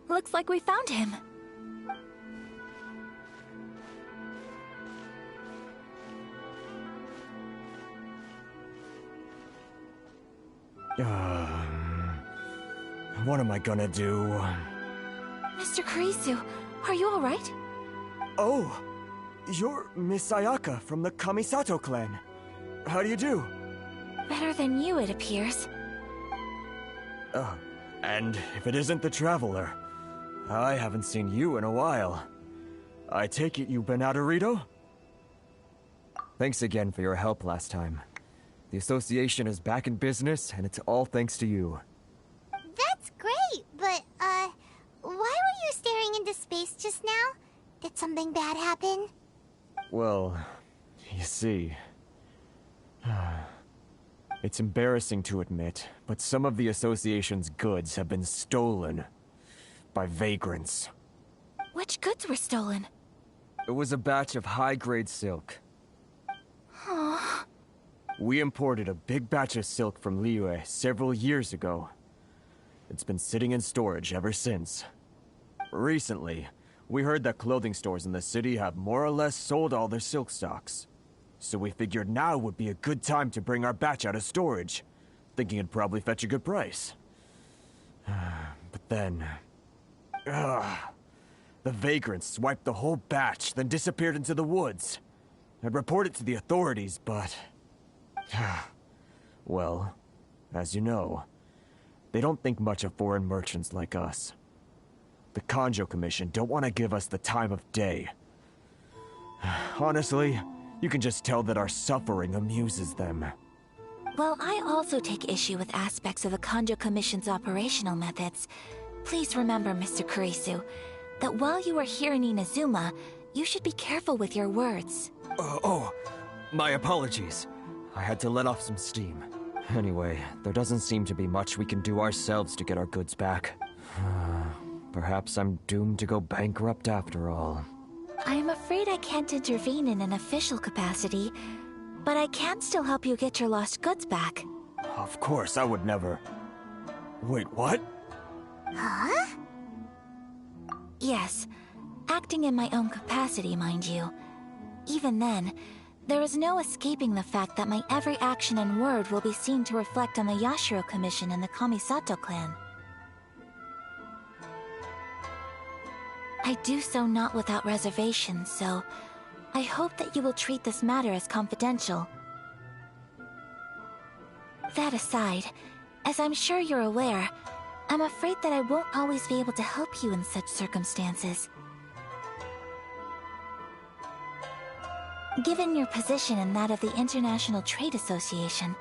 Looks like we found him. What am I gonna do? Mr. Kurisu, are you alright? Oh, you're Miss Ayaka from the Kamisato clan. How do you do? Better than you, it appears. And if it isn't the Traveler, I haven't seen you in a while. I take it you've been out of Rito? Thanks again for your help last time. The association is back in business, and it's all thanks to you. That's great, but, why were you staring into space just now? Did something bad happen? Well, you see... It's embarrassing to admit, but some of the association's goods have been stolen by vagrants. Which goods were stolen? It was a batch of high-grade silk. We imported a big batch of silk from Liyue several years ago. It's been sitting in storage ever since. Recently, we heard that clothing stores in the city have more or less sold all their silk stocks. So we figured now would be a good time to bring our batch out of storage, thinking it'd probably fetch a good price. But then... the vagrants swiped the whole batch, then disappeared into the woods. I'd report it to the authorities, but... well, as you know, they don't think much of foreign merchants like us. The Kanjo Commission don't want to give us the time of day. Honestly, you can just tell that our suffering amuses them. Well, I also take issue with aspects of the Kanjo Commission's operational methods. Please remember, Mr. Kurisu, that while you are here in Inazuma, you should be careful with your words. My apologies. I had to let off some steam. Anyway, there doesn't seem to be much we can do ourselves to get our goods back. Perhaps I'm doomed to go bankrupt after all. I'm afraid I can't intervene in an official capacity, but I can still help you get your lost goods back. Of course, I would never... Wait, what? Huh? Yes, acting in my own capacity, mind you. Even then, there is no escaping the fact that my every action and word will be seen to reflect on the Yashiro Commission and the Kamisato clan. I do so not without reservation, so I hope that you will treat this matter as confidential. That aside, as I'm sure you're aware, I'm afraid that I won't always be able to help you in such circumstances. Given your position and that of the International Trade Association,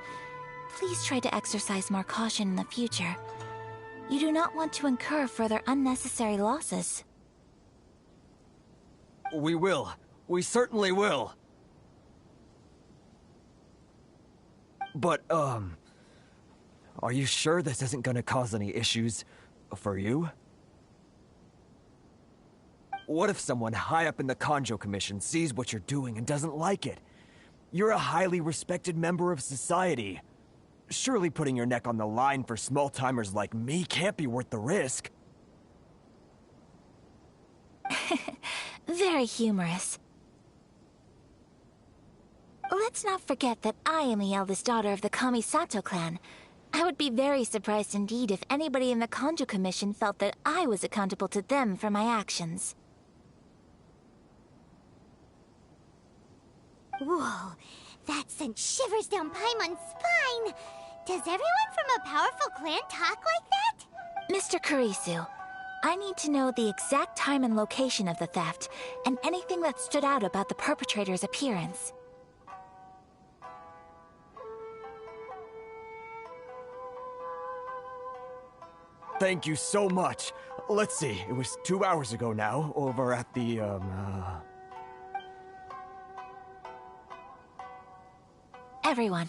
please try to exercise more caution in the future. You do not want to incur further unnecessary losses. We will. We certainly will. But, are you sure this isn't gonna cause any issues for you? What if someone high up in the Kanjo Commission sees what you're doing and doesn't like it? You're a highly respected member of society. Surely putting your neck on the line for small-timers like me can't be worth the risk. Very humorous. Let's not forget that I am the eldest daughter of the Kamisato clan. I would be very surprised indeed if anybody in the Kanjo Commission felt that I was accountable to them for my actions. Whoa, that sent shivers down Paimon's spine! Does everyone from a powerful clan talk like that? Mr. Kurisu, I need to know the exact time and location of the theft, and anything that stood out about the perpetrator's appearance. Thank you so much. Let's see, it was 2 hours ago now, over at the, Everyone,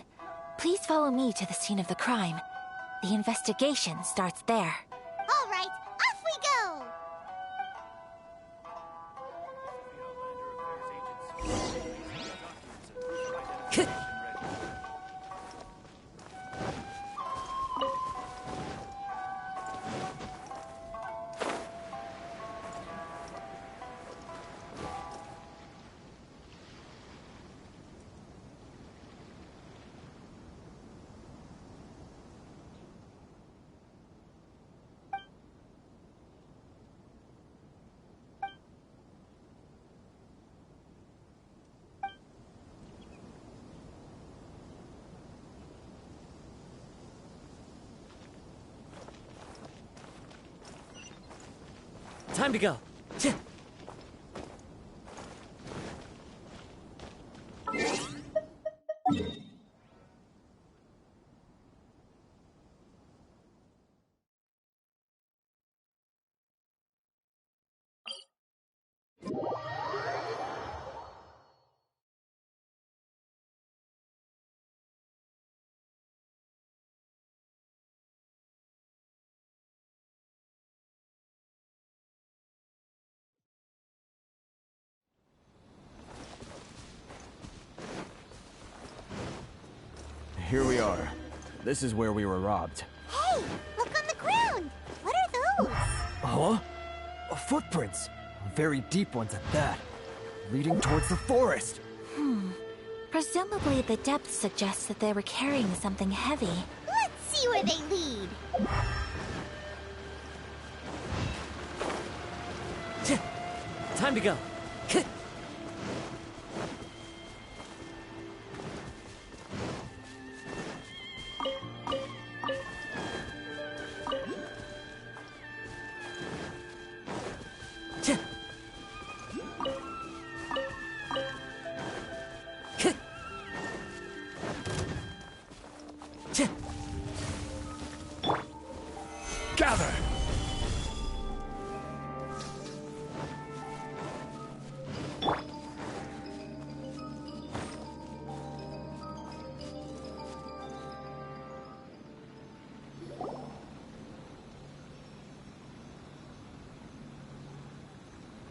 please follow me to the scene of the crime. The investigation starts there. All right, off we go! Time to go. Here we are. This is where we were robbed. Hey, look on the ground! What are those? Huh? Footprints. Very deep ones at that. Leading towards the forest. Presumably the depth suggests that they were carrying something heavy. Let's see where they lead. Time to go. Gather!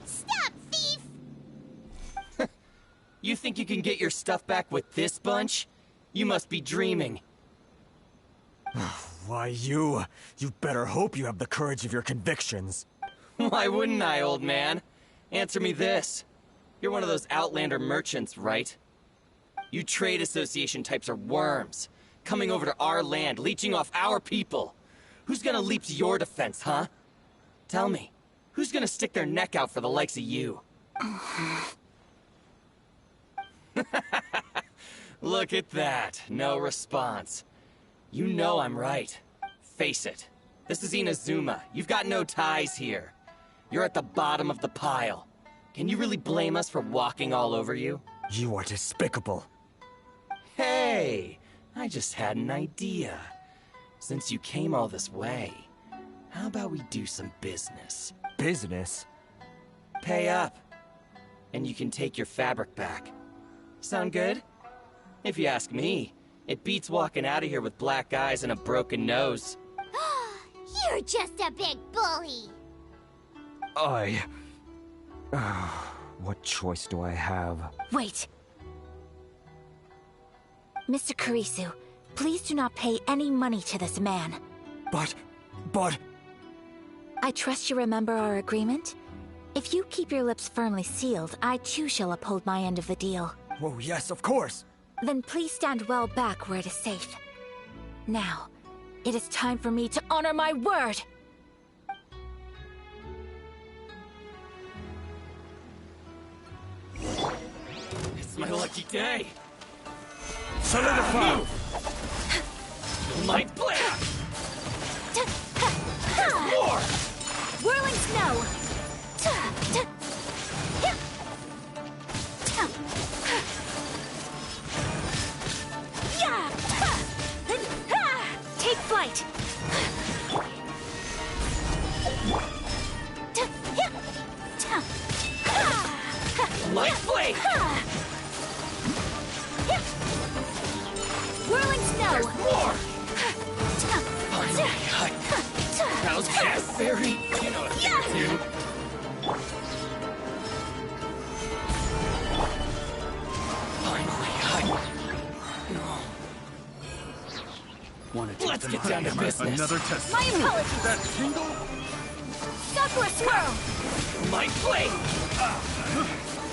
Stop, thief! You think you can get your stuff back with this bunch? You must be dreaming. Why, you better hope you have the courage of your convictions. Why wouldn't I, old man? Answer me this. You're one of those Outlander merchants, right? You trade association types are worms. Coming over to our land, leeching off our people. Who's gonna leap to your defense, huh? Tell me, who's gonna stick their neck out for the likes of you? Look at that. No response. You know I'm right. Face it. This is Inazuma. You've got no ties here. You're at the bottom of the pile. Can you really blame us for walking all over you? You are despicable. Hey! I just had an idea. Since you came all this way, how about we do some business? Business? Pay up. And you can take your fabric back. Sound good? If you ask me, it beats walking out of here with black eyes and a broken nose. You're just a big bully! What choice do I have? Wait! Mr. Kurisu, Please do not pay any money to this man. But... I trust you remember our agreement? If you keep your lips firmly sealed, I too shall uphold my end of the deal. Oh, yes, of course. Then please stand well back where it is safe. Now, it is time for me to honor my word! It's my lucky day! Solidify! Light blade! War! Whirling snow! Take flight! Light blade! Whirling snow! More! How's Jazzberry? You know what to do. Finally, let's get down to business. Another test. My apologies! That tingle? Sakura swirl! Light blade!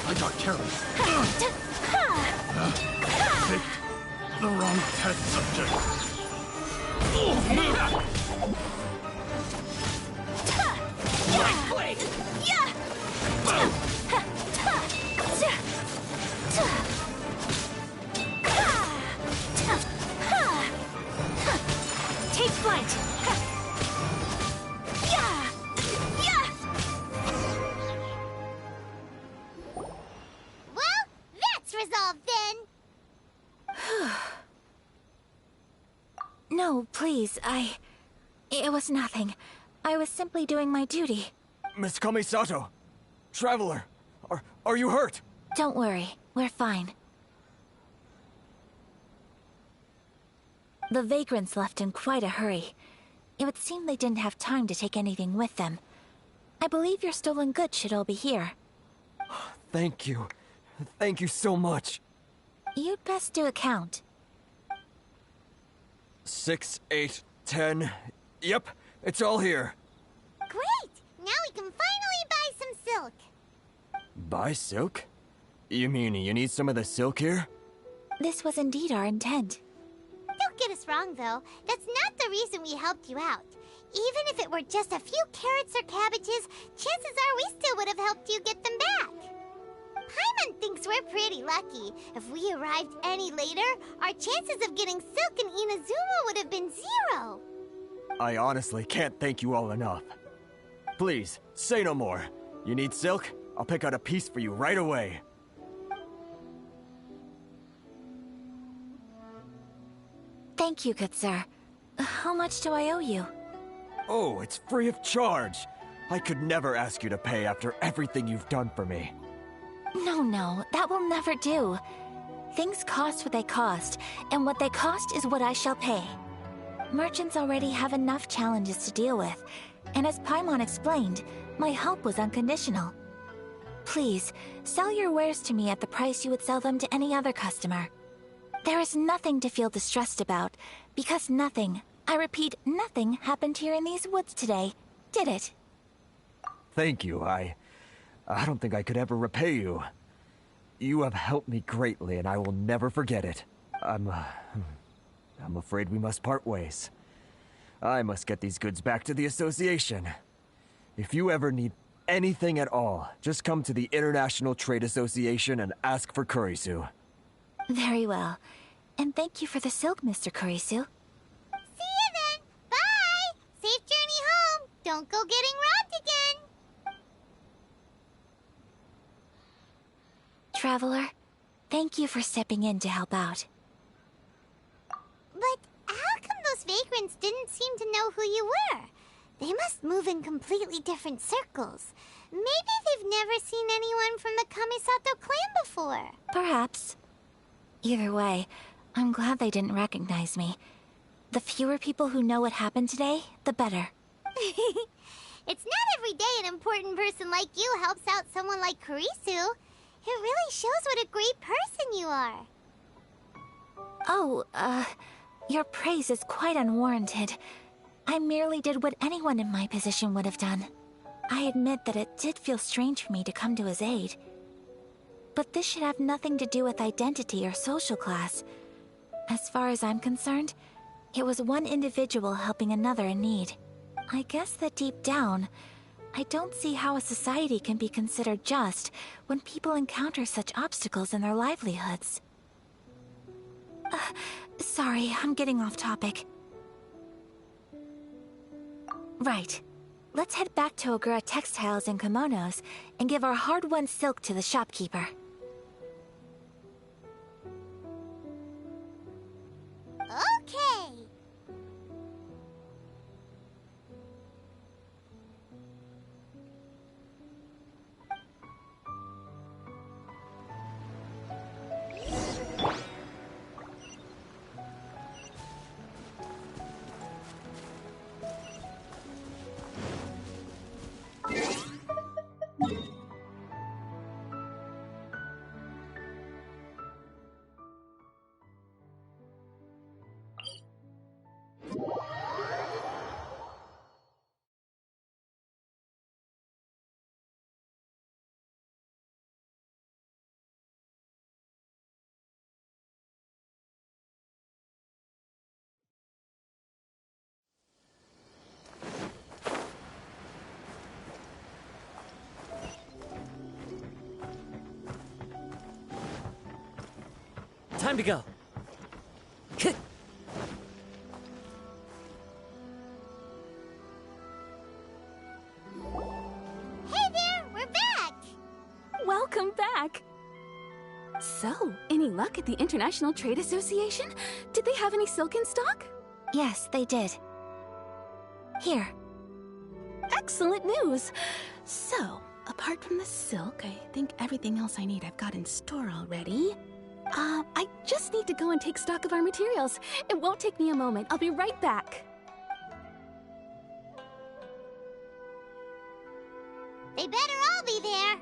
I got carried. Picked the wrong test subject. Light blade! Take flight! Well, that's resolved then. No, please, It was nothing. I was simply doing my duty. Miss Kamisato! Traveler! Are you hurt? Don't worry, we're fine. The vagrants left in quite a hurry. It would seem they didn't have time to take anything with them. I believe your stolen goods should all be here. Thank you. Thank you so much. You'd best do a count. 6, 8, 10... Yep, it's all here. Great! Now we can finally buy some silk. Buy silk? You mean you need some of the silk here? This was indeed our intent. Don't get us wrong, though. That's not the reason we helped you out. Even if it were just a few carrots or cabbages, chances are we still would have helped you get them back. Paimon thinks we're pretty lucky. If we arrived any later, our chances of getting silk in Inazuma would have been 0. I honestly can't thank you all enough. Please, say no more. You need silk? I'll pick out a piece for you right away. Thank you, good sir. How much do I owe you? Oh, it's free of charge. I could never ask you to pay after everything you've done for me. No, that will never do. Things cost what they cost, and what they cost is what I shall pay. Merchants already have enough challenges to deal with, and as Paimon explained, my help was unconditional. Please, sell your wares to me at the price you would sell them to any other customer. There is nothing to feel distressed about, because nothing, I repeat, nothing happened here in these woods today, did it? Thank you. I don't think I could ever repay you. You have helped me greatly, and I will never forget it. I'm afraid we must part ways. I must get these goods back to the association. If you ever need anything at all, just come to the International Trade Association and ask for Kurisu. Very well. And thank you for the silk, Mr. Kurisu. See you then! Bye! Safe journey home! Don't go getting robbed again! Traveler, thank you for stepping in to help out. But how come those vagrants didn't seem to know who you were? They must move in completely different circles. Maybe they've never seen anyone from the Kamisato clan before. Perhaps. Either way, I'm glad they didn't recognize me. The fewer people who know what happened today, the better. It's not every day an important person like you helps out someone like Kurisu. It really shows what a great person you are. Oh, Your praise is quite unwarranted. I merely did what anyone in my position would have done. I admit that it did feel strange for me to come to his aid. But this should have nothing to do with identity or social class. As far as I'm concerned, it was one individual helping another in need. I guess that deep down, I don't see how a society can be considered just when people encounter such obstacles in their livelihoods. Sorry, I'm getting off topic. Right. Let's head back to Ogura Textiles and Kimonos and give our hard-won silk to the shopkeeper. Okay. Time to go. Hey there, we're back! Welcome back! So, any luck at the International Trade Association? Did they have any silk in stock? Yes, they did. Here. Excellent news! So, apart from the silk, I think everything else I need I've got in store already. I just need to go and take stock of our materials. It won't take me a moment. I'll be right back. They better all be there.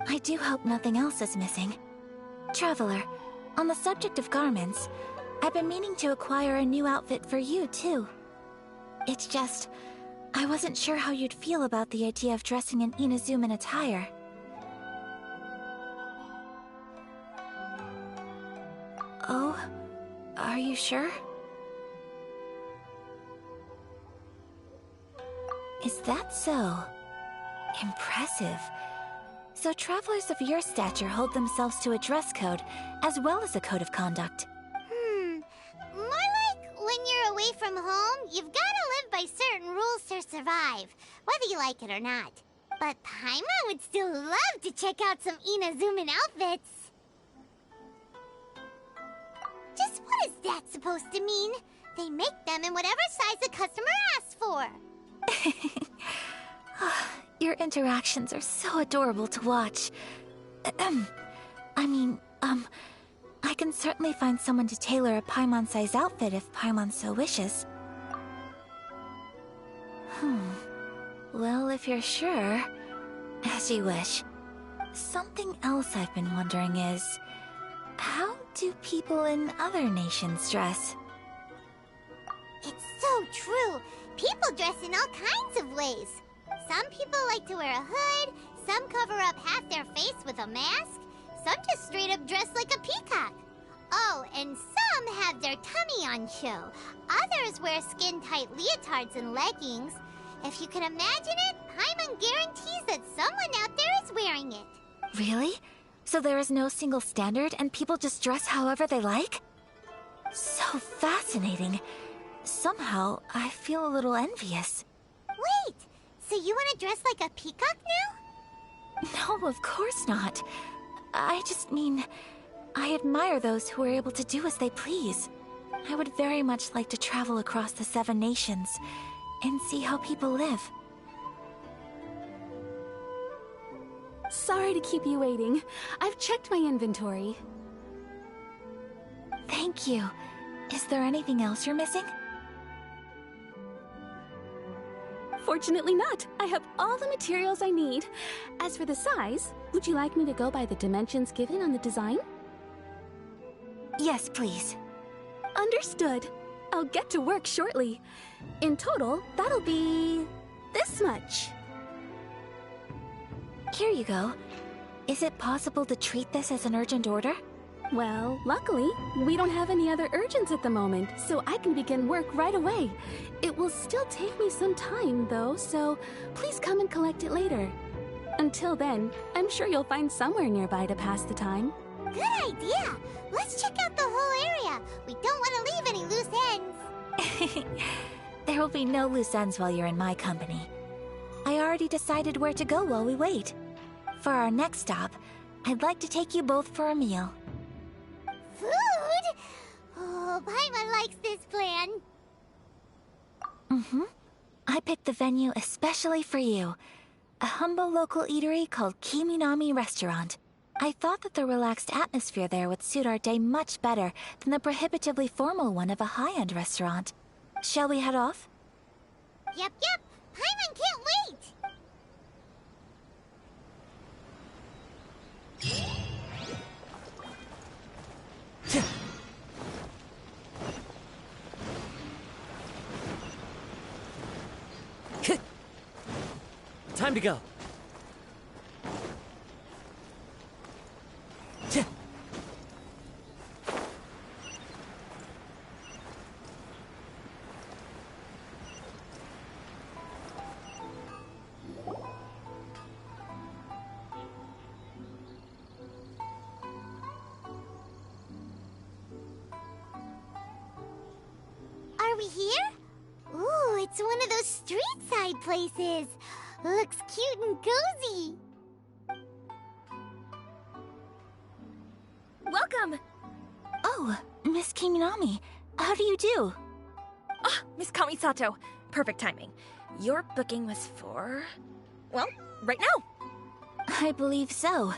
I do hope nothing else is missing. Traveler, on the subject of garments, I've been meaning to acquire a new outfit for you, too. It's just, I wasn't sure how you'd feel about the idea of dressing in Inazuman attire. Oh, are you sure? Is that so? Impressive. So travelers of your stature hold themselves to a dress code, as well as a code of conduct. More like when you're away from home, you've gotta live by certain rules to survive, whether you like it or not. But Paimon would still love to check out some Inazuman outfits. Just what is that supposed to mean? They make them in whatever size the customer asks for. Your interactions are so adorable to watch. I can certainly find someone to tailor a Paimon-size outfit if Paimon so wishes. Well, if you're sure, as you wish. Something else I've been wondering is, how do people in other nations dress? It's so true. People dress in all kinds of ways. Some people like to wear a hood, some cover up half their face with a mask, some just straight up dress like a peacock. Oh, and some have their tummy on show. Others wear skin-tight leotards and leggings. If you can imagine it, Paimon guarantees that someone out there is wearing it. Really? So there is no single standard and people just dress however they like? So fascinating. Somehow, I feel a little envious. Wait! So you want to dress like a peacock now? No, of course not. I just mean, I admire those who are able to do as they please. I would very much like to travel across the 7 nations and see how people live. Sorry to keep you waiting. I've checked my inventory. Thank you. Is there anything else you're missing? Fortunately not. I have all the materials I need. As for the size, would you like me to go by the dimensions given on the design? Yes, please. Understood. I'll get to work shortly. In total, that'll be this much. Here you go. Is it possible to treat this as an urgent order? Well, luckily, we don't have any other urgents at the moment, so I can begin work right away. It will still take me some time, though, so please come and collect it later. Until then, I'm sure you'll find somewhere nearby to pass the time. Good idea! Let's check out the whole area. We don't want to leave any loose ends. There will be no loose ends while you're in my company. I already decided where to go while we wait. For our next stop, I'd like to take you both for a meal. Food? Oh, Paimon likes this plan. I picked the venue especially for you. A humble local eatery called Kiminami Restaurant. I thought that the relaxed atmosphere there would suit our day much better than the prohibitively formal one of a high-end restaurant. Shall we head off? Yep. Paimon can't wait! Time to go. Are we here? Ooh, it's one of those street-side places. Looks cute and cozy. Welcome! Oh, Miss Kiminami, how do you do? Ah, Miss Kamisato. Perfect timing. Your booking was for... well, right now. I believe so.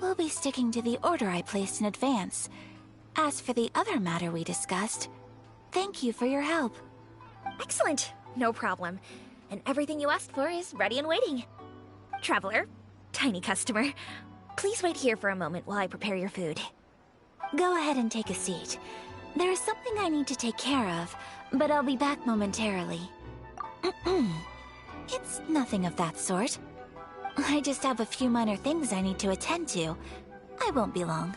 We'll be sticking to the order I placed in advance. As for the other matter we discussed, thank you for your help. Excellent. No problem. And everything you asked for is ready and waiting. Traveler, tiny customer, please wait here for a moment while I prepare your food. Go ahead and take a seat. There is something I need to take care of, but I'll be back momentarily. It's nothing of that sort. I just have a few minor things I need to attend to. I won't be long.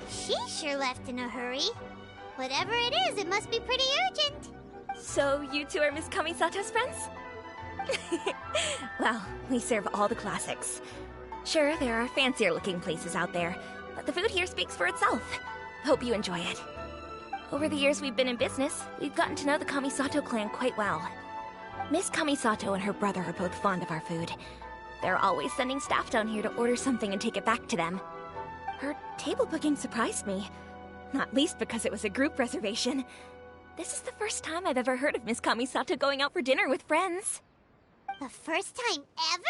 She sure left in a hurry. Whatever it is, it must be pretty urgent. So you two are Miss Kamisato's friends? Well, we serve all the classics. Sure, there are fancier-looking places out there, but the food here speaks for itself. Hope you enjoy it. Over the years we've been in business, we've gotten to know the Kamisato clan quite well. Miss Kamisato and her brother are both fond of our food. They're always sending staff down here to order something and take it back to them. Her table booking surprised me, not least because it was a group reservation. This is the first time I've ever heard of Miss Kamisato going out for dinner with friends. The first time ever?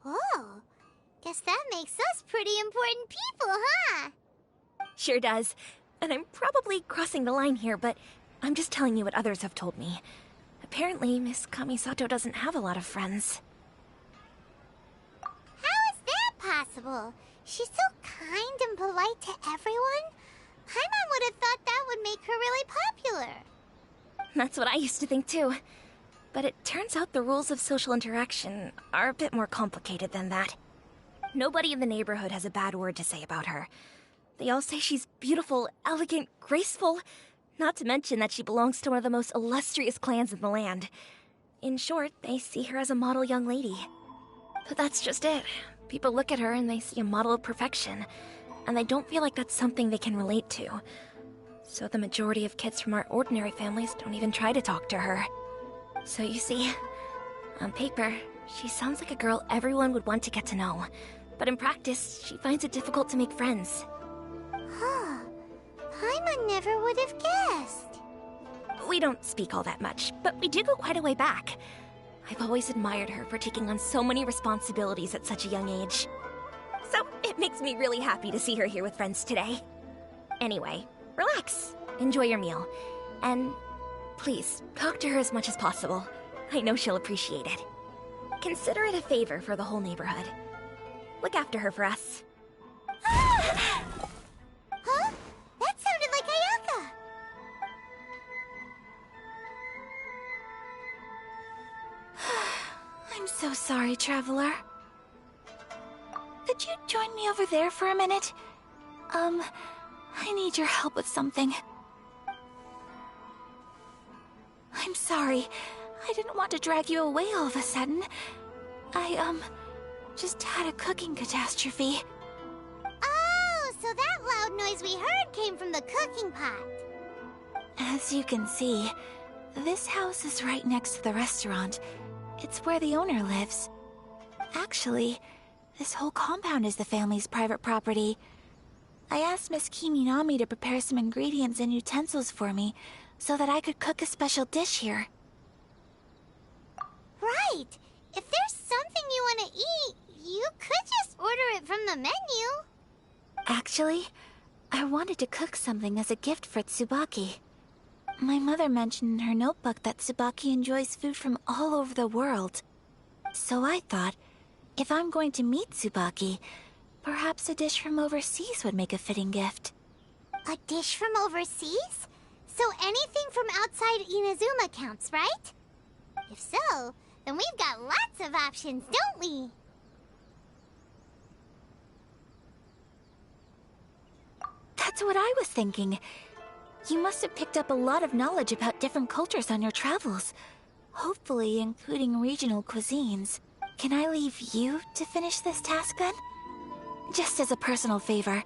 Oh, guess that makes us pretty important people, huh? Sure does. And I'm probably crossing the line here, but I'm just telling you what others have told me. Apparently, Miss Kamisato doesn't have a lot of friends. How is that possible? She's so kind and polite to everyone. Paimon would have thought that would make her really popular. That's what I used to think too. But it turns out the rules of social interaction are a bit more complicated than that. Nobody in the neighborhood has a bad word to say about her. They all say she's beautiful, elegant, graceful, not to mention that she belongs to one of the most illustrious clans in the land. In short, they see her as a model young lady. But that's just it. People look at her and they see a model of perfection, and they don't feel like that's something they can relate to. So the majority of kids from our ordinary families don't even try to talk to her. So you see, on paper, she sounds like a girl everyone would want to get to know. But in practice, she finds it difficult to make friends. Huh. Paimon never would have guessed. We don't speak all that much, but we do go quite a way back. I've always admired her for taking on so many responsibilities at such a young age. So it makes me really happy to see her here with friends today. Anyway, relax, enjoy your meal, and please, talk to her as much as possible. I know she'll appreciate it. Consider it a favor for the whole neighborhood. Look after her for us. Huh? That sounded like Ayaka! I'm so sorry, Traveler. Could you join me over there for a minute? I need your help with something. I'm sorry. I didn't want to drag you away all of a sudden. I, just had a cooking catastrophe. Oh, so that loud noise we heard came from the cooking pot. As you can see, this house is right next to the restaurant. It's where the owner lives. Actually, this whole compound is the family's private property. I asked Miss Kiminami to prepare some ingredients and utensils for me, so that I could cook a special dish here. Right! If there's something you want to eat, you could just order it from the menu. Actually, I wanted to cook something as a gift for Tsubaki. My mother mentioned in her notebook that Tsubaki enjoys food from all over the world. So I thought, if I'm going to meet Tsubaki, perhaps a dish from overseas would make a fitting gift. A dish from overseas? So anything from outside Inazuma counts, right? If so, then we've got lots of options, don't we? That's what I was thinking. You must have picked up a lot of knowledge about different cultures on your travels. Hopefully including regional cuisines. Can I leave you to finish this task then? Just as a personal favor.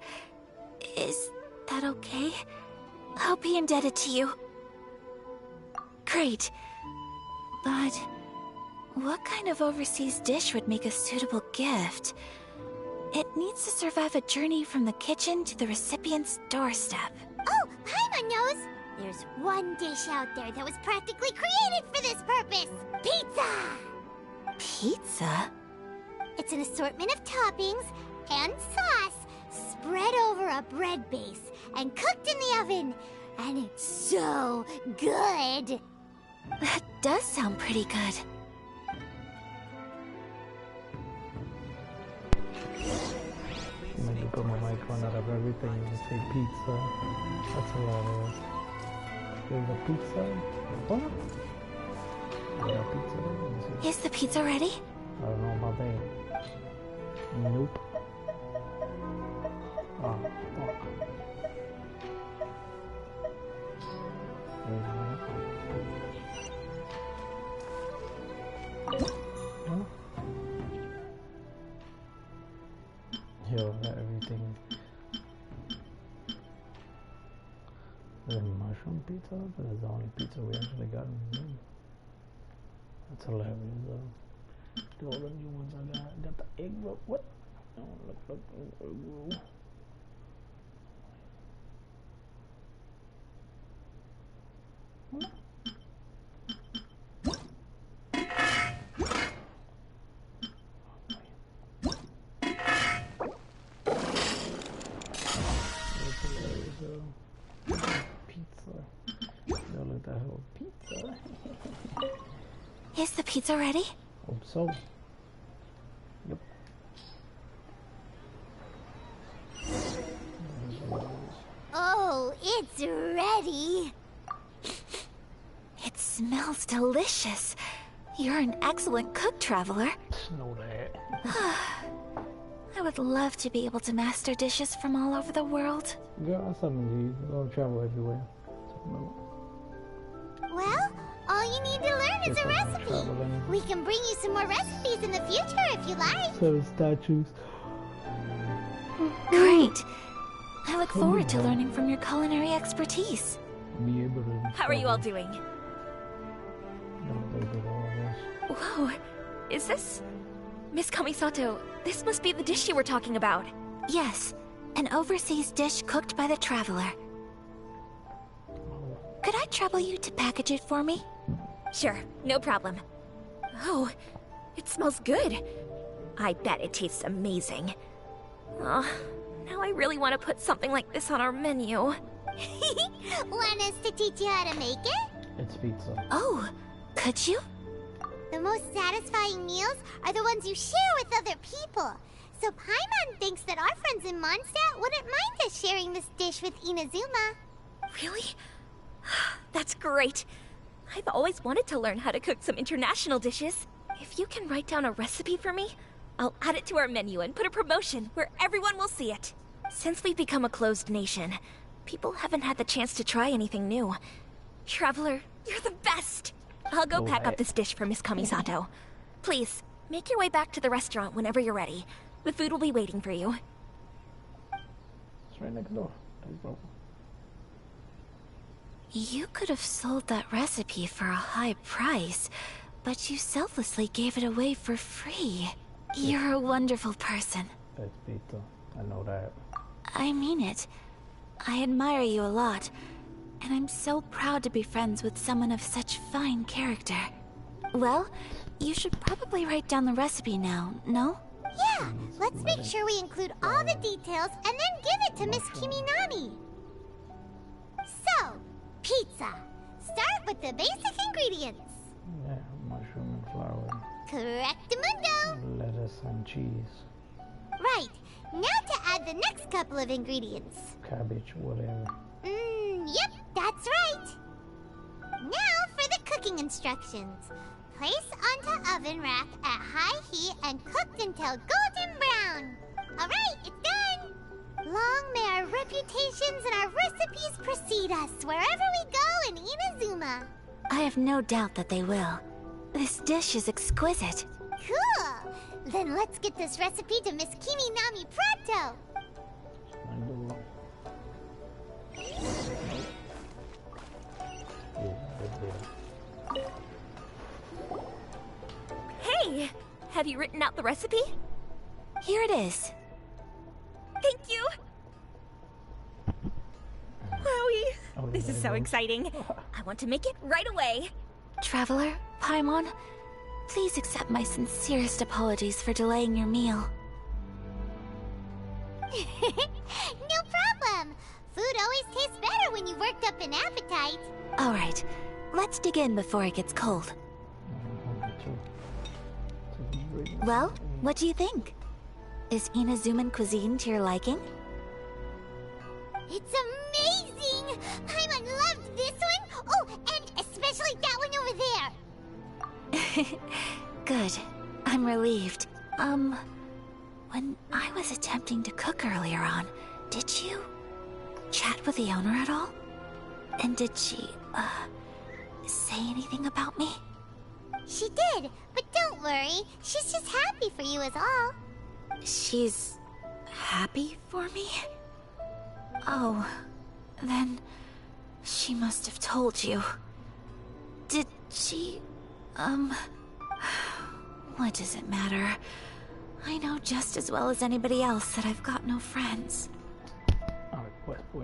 Is that okay? I'll be indebted to you. Great. But what kind of overseas dish would make a suitable gift? It needs to survive a journey from the kitchen to the recipient's doorstep. Oh, Paimon knows! There's one dish out there that was practically created for this purpose! Pizza! Pizza? It's an assortment of toppings and sauce spread over a bread base and cooked in the oven. And it's so good! That does sound pretty good. Maybe put my mic on out of everything and say pizza. That's hilarious. There's a pizza? What? Yeah, pizza. Is the pizza ready? I don't know about that. Nope. Oh, fuck. Huh? Yo, got everything. There's mushroom pizza? That's the only pizza we actually got in the room. That's hilarious though. The all the new ones I got the egg roll. What? Oh, look, egg roll. Pizza. Is the pizza ready? Hope so. Yep. Oh, it's ready! It smells delicious. You're an excellent cook, Traveler. Know that. I would love to be able to master dishes from all over the world. Girl, I summon you. Go travel everywhere. Well, all you need to learn is a recipe. We can bring you some more recipes in the future if you like. 7 statues. Great. I look forward to learning from your culinary expertise. Be able to. How are you all doing? Whoa, is this... Miss Kamisato, this must be the dish you were talking about. Yes, an overseas dish cooked by the Traveler. Could I trouble you to package it for me? Sure, no problem. Oh, it smells good. I bet it tastes amazing. Oh, now I really want to put something like this on our menu. Want us to teach you how to make it? It's pizza. Oh, could you? The most satisfying meals are the ones you share with other people. So Paimon thinks that our friends in Mondstadt wouldn't mind us sharing this dish with Inazuma. Really? That's great. I've always wanted to learn how to cook some international dishes. If you can write down a recipe for me, I'll add it to our menu and put a promotion where everyone will see it. Since we've become a closed nation, people haven't had the chance to try anything new. Traveler, you're the best! I'll go pack up this dish for Miss Kamisato. Please, make your way back to the restaurant whenever you're ready. The food will be waiting for you. It's right next door. Let's go. You could have sold that recipe for a high price, but you selflessly gave it away for free. You're a wonderful person. That's pizza. I know that. I mean it. I admire you a lot, and I'm so proud to be friends with someone of such fine character. Well, you should probably write down the recipe now, no? Yeah, let's make sure we include all the details and then give it to Miss Kiminami. So, pizza. Start with the basic ingredients. Yeah, mushroom and flour. Correctamundo. Lettuce and cheese. Right. Now to add the next couple of ingredients. Cabbage, whatever. Yep, that's right. Now for the cooking instructions. Place onto oven rack at high heat and cooked until golden brown. Alright, it's done. Long may our reputations and our recipes precede us wherever we go in Inazuma. I have no doubt that they will. This dish is exquisite. Cool. Then let's get this recipe to Miss Kiminami pronto. Hey! Have you written out the recipe? Here it is. Thank you! Wowie! This is so exciting. I want to make it right away. Traveler, Paimon, please accept my sincerest apologies for delaying your meal. No problem. Food always tastes better when you've worked up an appetite. All right, let's dig in before it gets cold. Well, what do you think? Is Inazuman cuisine to your liking? It's amazing! Paimon loved this one! Oh, and especially that one over there! Good. I'm relieved. When I was attempting to cook earlier on, did you chat with the owner at all? And did she, say anything about me? She did, but don't worry. She's just happy for you is all. She's happy for me? Oh, then she must have told you. Did she, what does it matter? I know just as well as anybody else that I've got no friends.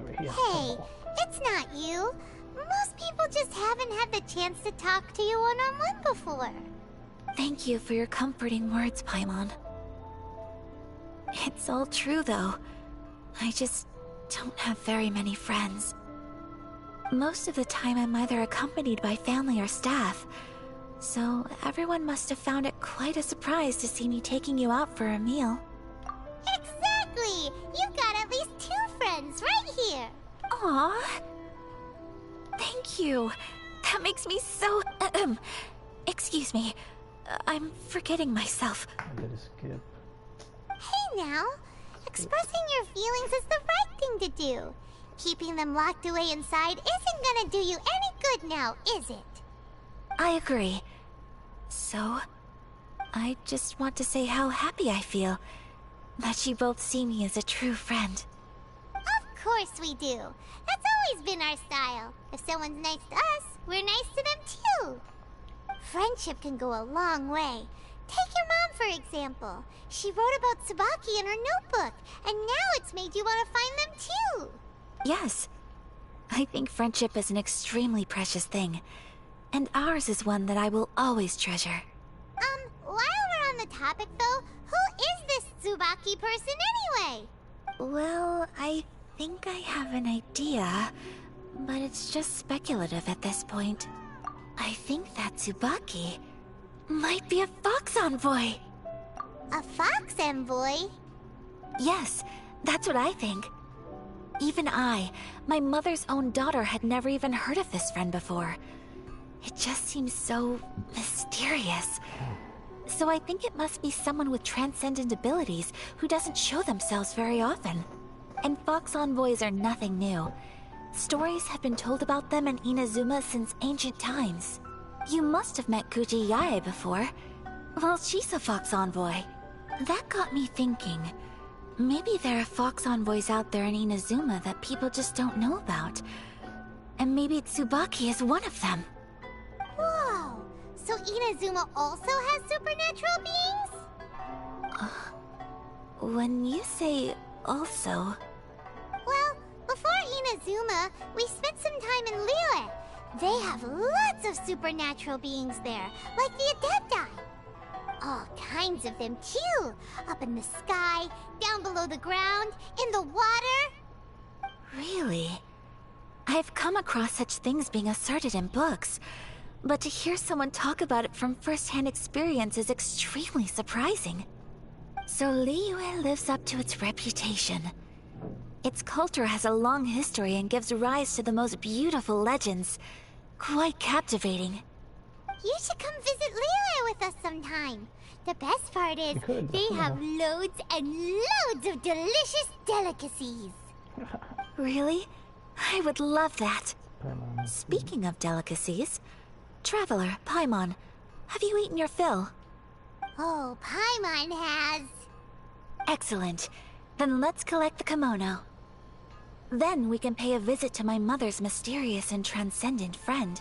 Hey, it's not you. Most people just haven't had the chance to talk to you one-on-one before. Thank you for your comforting words, Paimon. It's all true, though. I just don't have very many friends. Most of the time I'm either accompanied by family or staff, so everyone must have found it quite a surprise to see me taking you out for a meal. Exactly! You've got at least 2 friends right here! Aww. Thank you. That makes me so... Excuse me. I'm forgetting myself. I did a skip. Hey now! Expressing your feelings is the right thing to do. Keeping them locked away inside isn't gonna do you any good now, is it? I agree. So, I just want to say how happy I feel that you both see me as a true friend. Of course we do. That's always been our style. If someone's nice to us, we're nice to them too. Friendship can go a long way. Take your mom, for example. She wrote about Tsubaki in her notebook, and now it's made you want to find them too. Yes. I think friendship is an extremely precious thing, and ours is one that I will always treasure. While we're on the topic though, who is this Tsubaki person anyway? Well, I think I have an idea, but it's just speculative at this point. I think that Tsubaki might be a fox envoy. A fox envoy? Yes, that's what I think. Even I, my mother's own daughter, had never even heard of this friend before. It just seems so mysterious. So I think it must be someone with transcendent abilities who doesn't show themselves very often. And fox envoys are nothing new. Stories have been told about them in Inazuma since ancient times. You must have met Kuji Yae before. Well, she's a fox envoy. That got me thinking. Maybe there are fox envoys out there in Inazuma that people just don't know about. And maybe Tsubaki is one of them. Whoa! So Inazuma also has supernatural beings? When you say also... Well, before Inazuma, we spent some time in Liyue. They have lots of supernatural beings there, like the Adepti. All kinds of them too. Up in the sky, down below the ground, in the water. Really? I've come across such things being asserted in books, but to hear someone talk about it from first-hand experience is extremely surprising. So Liyue lives up to its reputation. Its culture has a long history and gives rise to the most beautiful legends. Quite captivating. You should come visit Liyue with us sometime. The best part is, they have loads and loads of delicious delicacies. Really? I would love that. Speaking of delicacies, Traveler, Paimon, have you eaten your fill? Oh, Paimon has. Excellent. Then let's collect the kimono. Then we can pay a visit to my mother's mysterious and transcendent friend.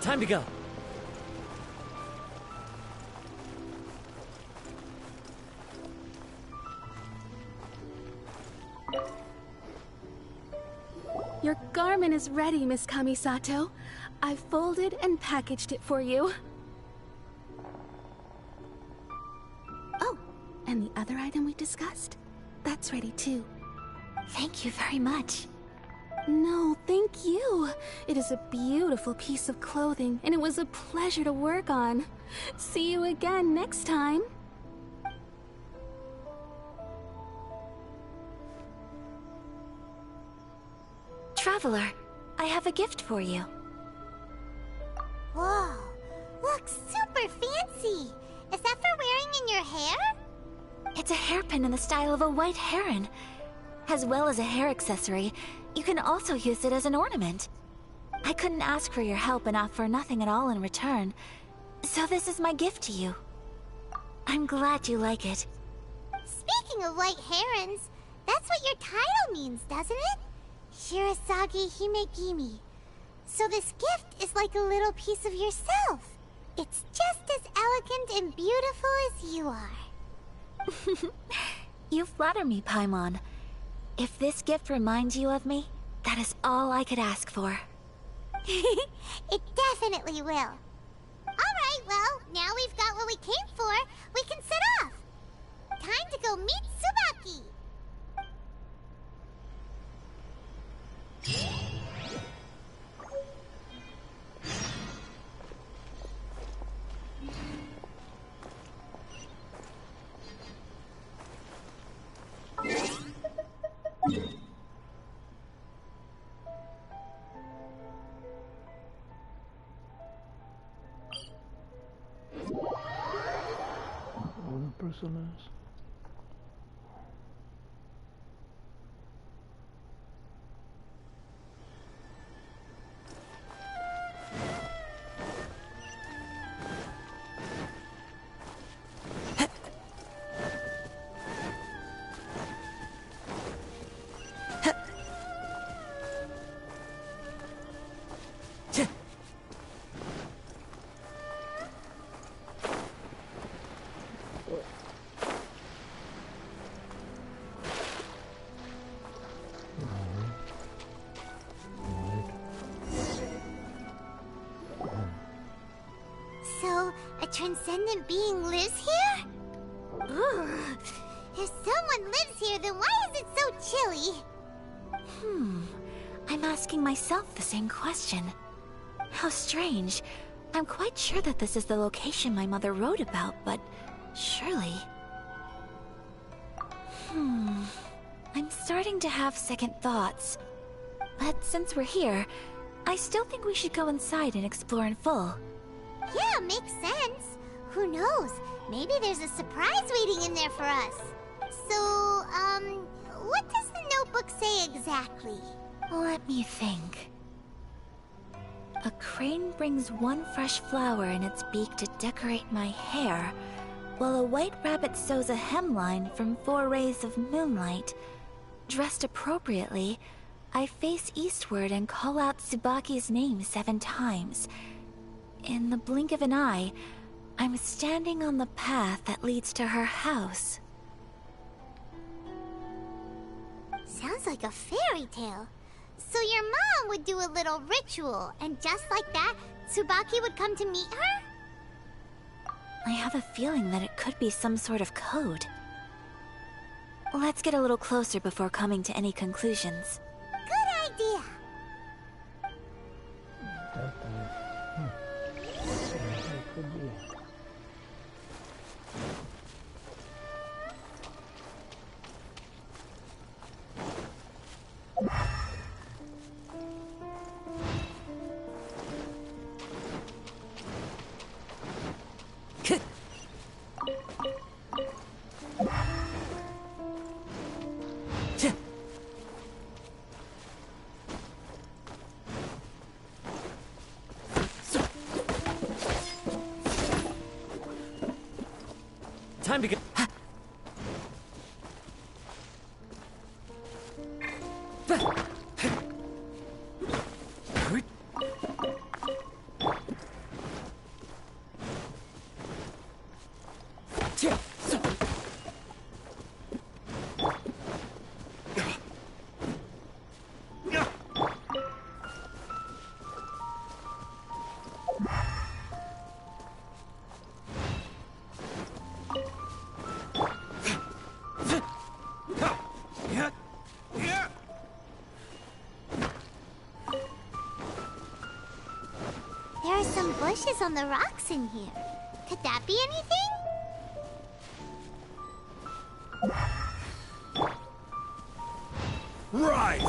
Time to go. Your garment is ready, Miss Kamisato. I've folded and packaged it for you. Oh, and the other item we discussed? That's ready too. Thank you very much. No, thank you. It is a beautiful piece of clothing, and it was a pleasure to work on. See you again next time. Traveler, I have a gift for you. Whoa, looks super fancy. Is that for wearing in your hair? It's a hairpin in the style of a white heron. As well as a hair accessory, you can also use it as an ornament. I couldn't ask for your help and offer nothing at all in return, so this is my gift to you. I'm glad you like it. Speaking of white herons, that's what your title means, doesn't it? Shirasagi Himegimi. So this gift is like a little piece of yourself. It's just as elegant and beautiful as you are. You flatter me, Paimon. If this gift reminds you of me, that is all I could ask for. It definitely will. Alright, well, now we've got what we came for. We can set off. Time to go meet Tsubaki. Personas. transcendent being lives here? Ugh. If someone lives here, then why is it so chilly? I'm asking myself the same question. How strange. I'm quite sure that this is the location my mother wrote about, but surely... I'm starting to have second thoughts. But since we're here, I still think we should go inside and explore in full. Yeah, makes sense. Who knows? Maybe there's a surprise waiting in there for us. So, what does the notebook say exactly? Let me think. A crane brings one fresh flower in its beak to decorate my hair, while a white rabbit sews a hemline from 4 rays of moonlight. Dressed appropriately, I face eastward and call out Tsubaki's name 7 times. In the blink of an eye, I'm standing on the path that leads to her house. Sounds like a fairy tale. So your mom would do a little ritual, and just like that, Tsubaki would come to meet her? I have a feeling that it could be some sort of code. Let's get a little closer before coming to any conclusions. Good idea. Time to go. There are some bushes on the rocks in here. Could that be anything? Right!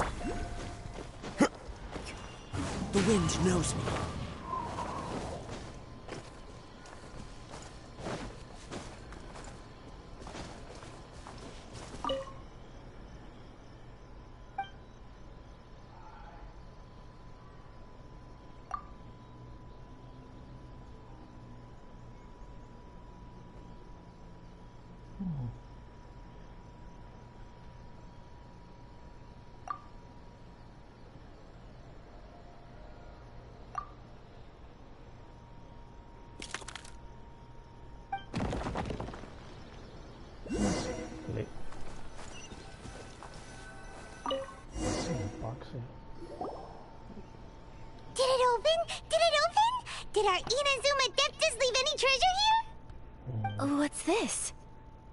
The wind knows me. Did it open? Did it open? Did our Inazuma Adeptus leave any treasure here? What's this?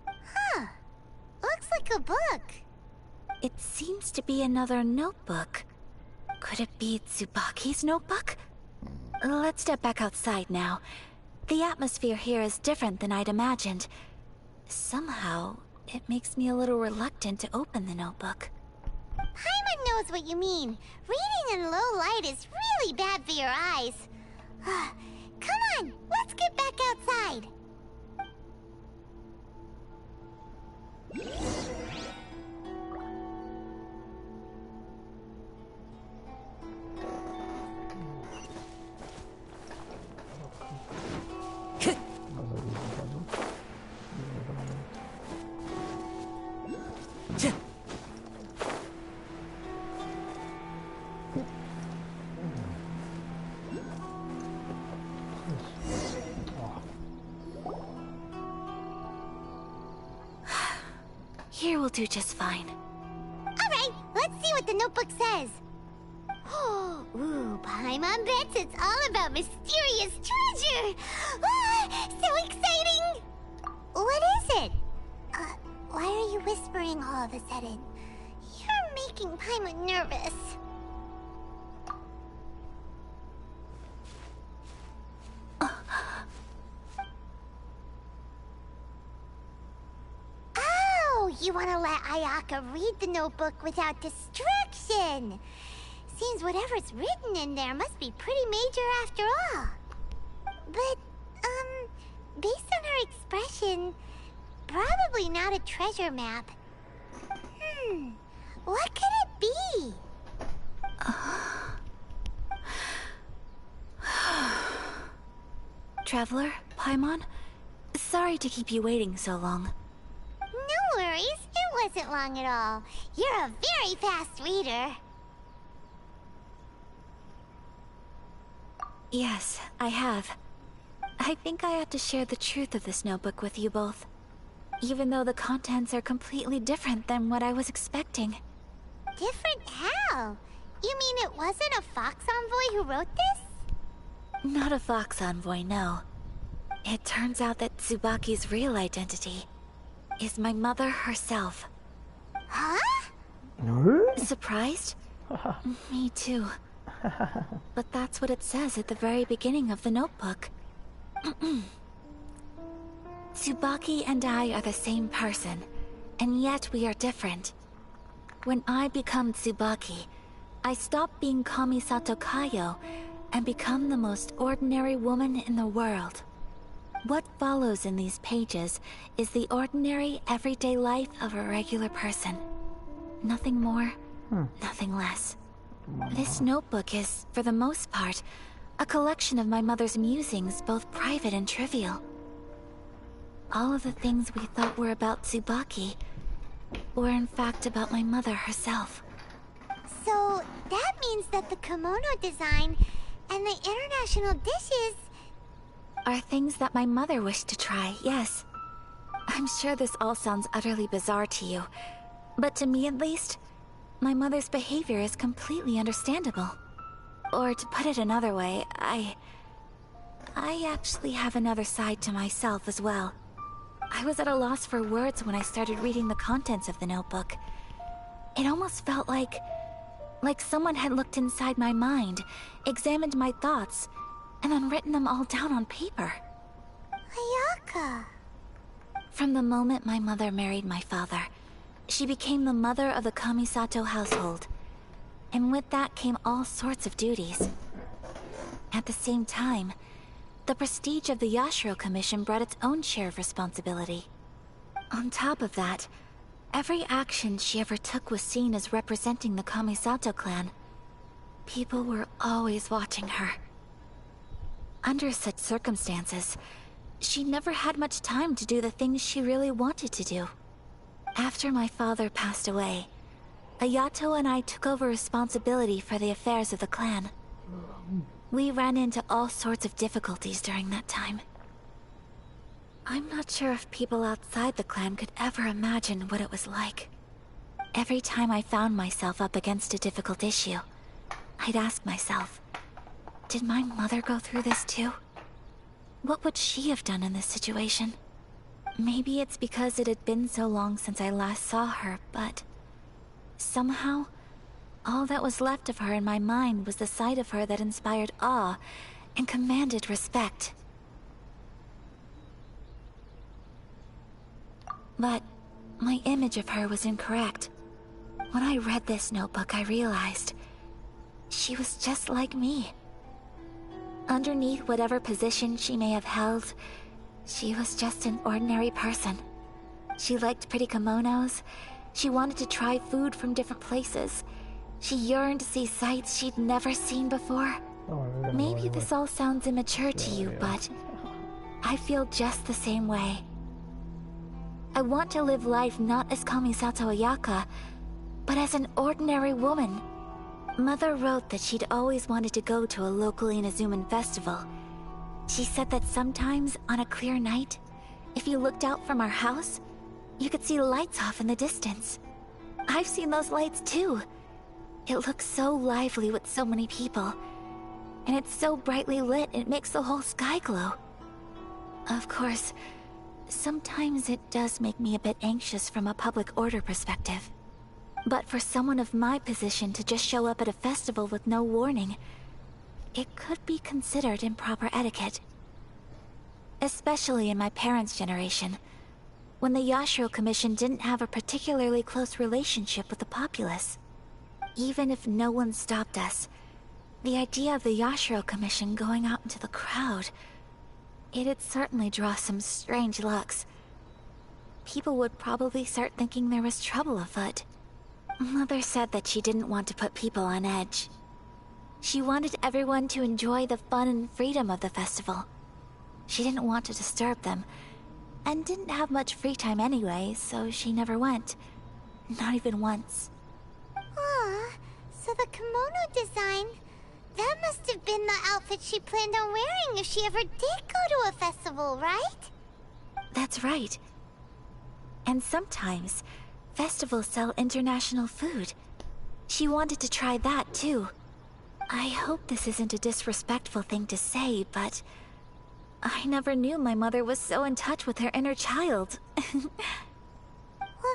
Huh. Looks like a book. It seems to be another notebook. Could it be Tsubaki's notebook? Let's step back outside now. The atmosphere here is different than I'd imagined. Somehow, it makes me a little reluctant to open the notebook. Paimon knows what you mean. Reading in low light is really bad for your eyes. Come on, let's get back outside. Here will do just fine. Alright, let's see what the notebook says. Ooh, Paimon bets it's all about mysterious treasure. So exciting! What is it? Why are you whispering all of a sudden? You're making Paimon nervous. Oh, you want to let Ayaka read the notebook without distraction. Seems whatever's written in there must be pretty major after all. But, based on her expression, probably not a treasure map. What could it be? Traveler, Paimon, sorry to keep you waiting so long. No worries, it wasn't long at all. You're a very fast reader. Yes, I have. I think I ought to share the truth of this notebook with you both. Even though the contents are completely different than what I was expecting. Different how? You mean it wasn't a Fox Envoy who wrote this? Not a Fox Envoy, no. It turns out that Tsubaki's real identity is my mother herself. Huh? Surprised? Me too. But that's what it says at the very beginning of the notebook. Tsubaki and I are the same person, and yet we are different. When I become Tsubaki, I stop being Kamisato Kayo and become the most ordinary woman in the world. What follows in these pages is the ordinary, everyday life of a regular person. Nothing more, nothing less. This notebook is, for the most part, a collection of my mother's musings, both private and trivial. All of the things we thought were about Tsubaki were in fact about my mother herself. So, that means that the kimono design and the international dishes are things that my mother wished to try, yes. I'm sure this all sounds utterly bizarre to you, but to me at least, my mother's behavior is completely understandable. Or to put it another way, I actually have another side to myself as well. I was at a loss for words when I started reading the contents of the notebook. It almost felt like someone had looked inside my mind, examined my thoughts, and then written them all down on paper. Ayaka. From the moment my mother married my father, she became the mother of the Kamisato household. And with that came all sorts of duties. At the same time, the prestige of the Yashiro Commission brought its own share of responsibility. On top of that, every action she ever took was seen as representing the Kamisato clan. People were always watching her. Under such circumstances, she never had much time to do the things she really wanted to do. After my father passed away, Ayato and I took over responsibility for the affairs of the clan. We ran into all sorts of difficulties during that time. I'm not sure if people outside the clan could ever imagine what it was like. Every time I found myself up against a difficult issue, I'd ask myself, did my mother go through this too? What would she have done in this situation? Maybe it's because it had been so long since I last saw her, but somehow, all that was left of her in my mind was the side of her that inspired awe and commanded respect. But my image of her was incorrect. When I read this notebook, I realized she was just like me. Underneath whatever position she may have held, she was just an ordinary person. She liked pretty kimonos. She wanted to try food from different places. She yearned to see sights she'd never seen before. Maybe this all sounds immature to you, but I feel just the same way. I want to live life not as Kamisato Ayaka, but as an ordinary woman. Mother wrote that she'd always wanted to go to a local Inazuman festival. She said that sometimes, on a clear night, if you looked out from our house, you could see lights off in the distance. I've seen those lights too. It looks so lively with so many people. And it's so brightly lit, it makes the whole sky glow. Of course, sometimes it does make me a bit anxious from a public order perspective. But for someone of my position to just show up at a festival with no warning, it could be considered improper etiquette. Especially in my parents' generation, when the Yashiro Commission didn't have a particularly close relationship with the populace. Even if no one stopped us, the idea of the Yashiro Commission going out into the crowd, it'd certainly draw some strange looks. People would probably start thinking there was trouble afoot. Mother said that she didn't want to put people on edge. She wanted everyone to enjoy the fun and freedom of the festival. She didn't want to disturb them, and didn't have much free time anyway, so she never went. Not even once. Aw, so the kimono design, that must have been the outfit she planned on wearing if she ever did go to a festival, right? That's right. And sometimes, festivals sell international food. She wanted to try that too. I hope this isn't a disrespectful thing to say, but I never knew my mother was so in touch with her inner child. Well,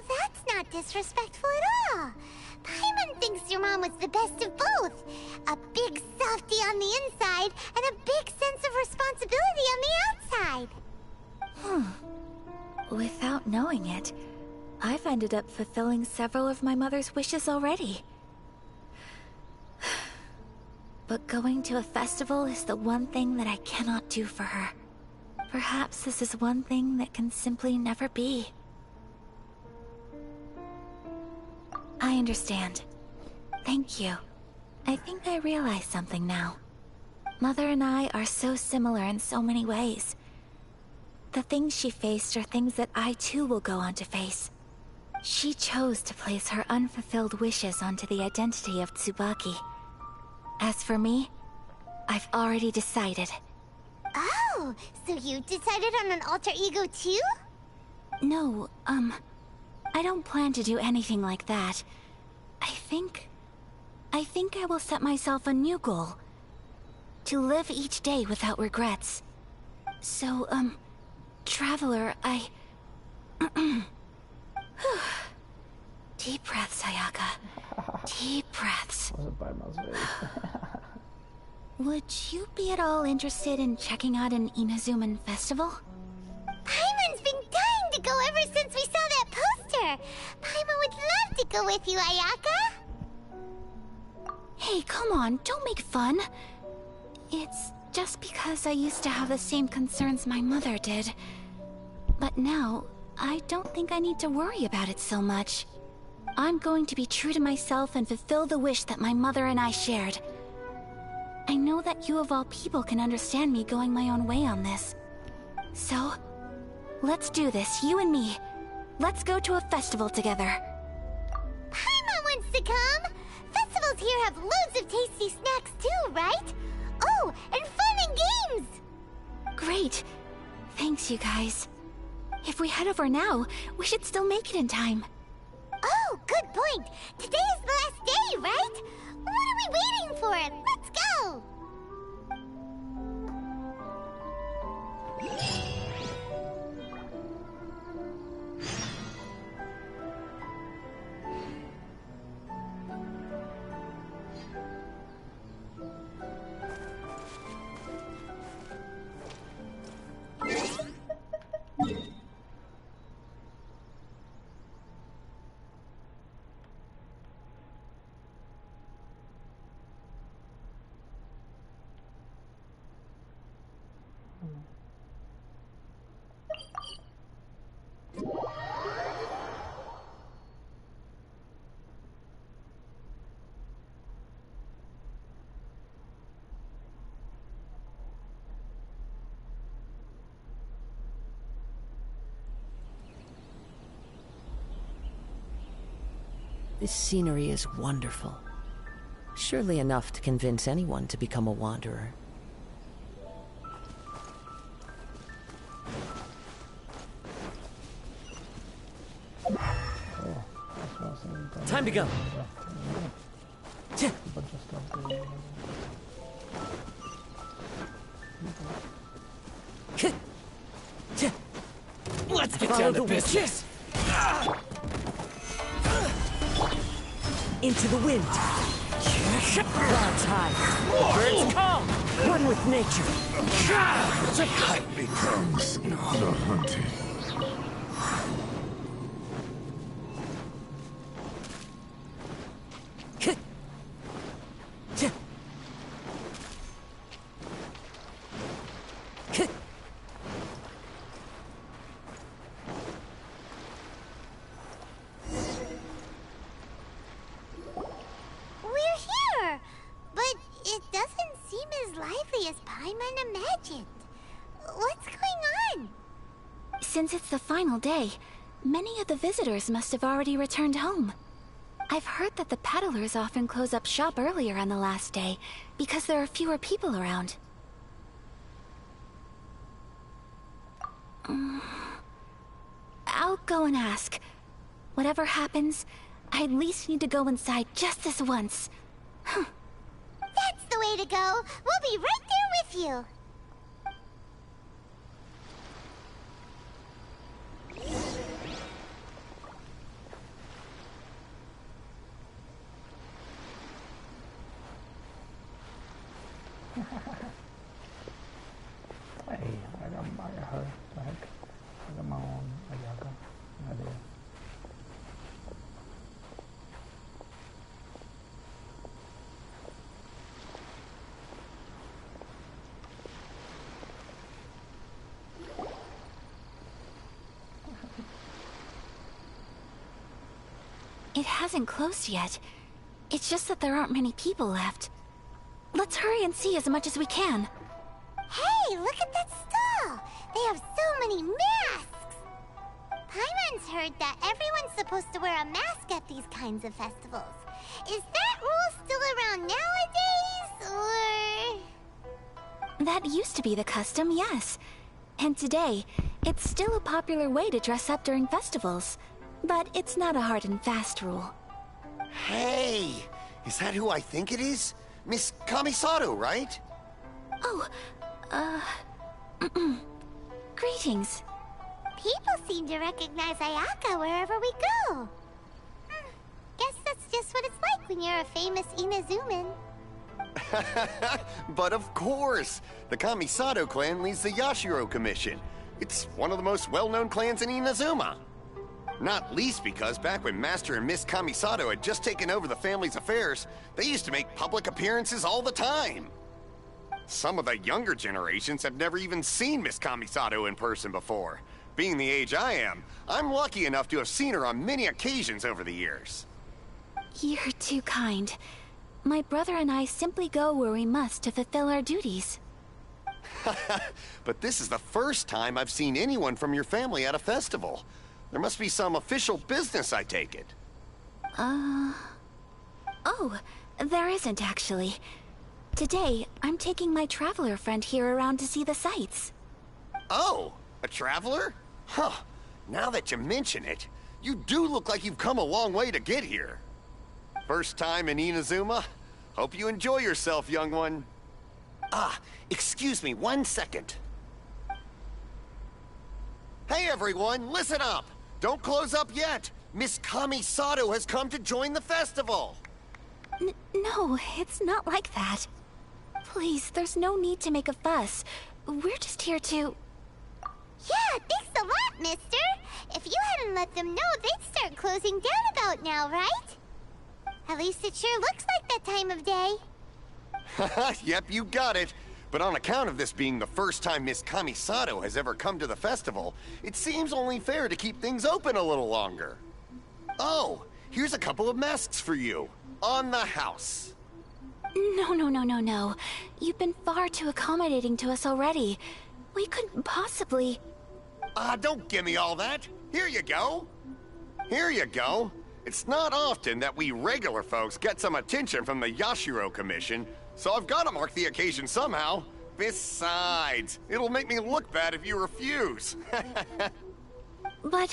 that's not disrespectful at all. Paimon thinks your mom was the best of both. A big softie on the inside, and a big sense of responsibility on the outside. Without knowing it, I've ended up fulfilling several of my mother's wishes already. But going to a festival is the one thing that I cannot do for her. Perhaps this is one thing that can simply never be. I understand. Thank you. I think I realize something now. Mother and I are so similar in so many ways. The things she faced are things that I too will go on to face. She chose to place her unfulfilled wishes onto the identity of Tsubaki. As for me, I've already decided. Oh, so you decided on an alter ego too? No, I don't plan to do anything like that. I think I will set myself a new goal. To live each day without regrets. So, Traveler, Deep breaths, Ayaka. Deep breaths. Would you be at all interested in checking out an Inazuman festival? Paimon's been dying to go ever since we saw that poster. Paimon would love to go with you, Ayaka. Hey, come on, don't make fun. It's just because I used to have the same concerns my mother did. But now, I don't think I need to worry about it so much. I'm going to be true to myself and fulfill the wish that my mother and I shared. I know that you of all people can understand me going my own way on this. So, let's do this, you and me. Let's go to a festival together. Paimon wants to come! Festivals here have loads of tasty snacks too, right? Oh, and fun and games! Great. Thanks, you guys. If we head over now, we should still make it in time. Oh, good point. Today is the last day, right? What are we waiting for? Let's go! This scenery is wonderful. Surely enough to convince anyone to become a wanderer. Time to go. Let's get Follow down to the business. Into the wind. Clouds high. The birds come. One with nature. It becomes the hunted. We're here! But it doesn't seem as lively as Paimon imagined. What's going on? Since it's the final day, many of the visitors must have already returned home. I've heard that the peddlers often close up shop earlier on the last day because there are fewer people around. I'll go and ask. Whatever happens, I at least need to go inside just this once. That's the way to go. We'll be right there with you. Hey, I got her. The heck? I got my own Ayaka. No idea. It hasn't closed yet. It's just that there aren't many people left. Let's hurry and see as much as we can. Hey, look at that stall! They have so many masks! Paimon's heard that everyone's supposed to wear a mask at these kinds of festivals. Is that rule still around nowadays, or...? That used to be the custom, yes. And today, it's still a popular way to dress up during festivals. But it's not a hard and fast rule. Hey! Is that who I think it is? Miss Kamisato, right? Oh, greetings. People seem to recognize Ayaka wherever we go. Guess that's just what it's like when you're a famous Inazuman. But of course! The Kamisato clan leads the Yashiro Commission. It's one of the most well-known clans in Inazuma. Not least because back when Master and Miss Kamisato had just taken over the family's affairs, they used to make public appearances all the time. Some of the younger generations have never even seen Miss Kamisato in person before. Being the age I am, I'm lucky enough to have seen her on many occasions over the years. You're too kind. My brother and I simply go where we must to fulfill our duties. But this is the first time I've seen anyone from your family at a festival. There must be some official business, I take it. Oh, there isn't actually. Today, I'm taking my traveler friend here around to see the sights. Oh, a traveler? Huh. Now that you mention it, you do look like you've come a long way to get here. First time in Inazuma? Hope you enjoy yourself, young one. Ah, excuse me 1 second. Hey everyone, listen up! Don't close up yet! Miss Kamisato has come to join the festival! No, it's not like that. Please, there's no need to make a fuss. We're just here to... Yeah, thanks a lot, mister! If you hadn't let them know, they'd start closing down about now, right? At least it sure looks like that time of day. Yep, you got it. But on account of this being the first time Miss Kamisato has ever come to the festival, it seems only fair to keep things open a little longer. Oh, here's a couple of masks for you. On the house. No. You've been far too accommodating to us already. We couldn't possibly... Don't give me all that. Here you go. Here you go. It's not often that we regular folks get some attention from the Yashiro Commission, so I've got to mark the occasion somehow. Besides, it'll make me look bad if you refuse. But...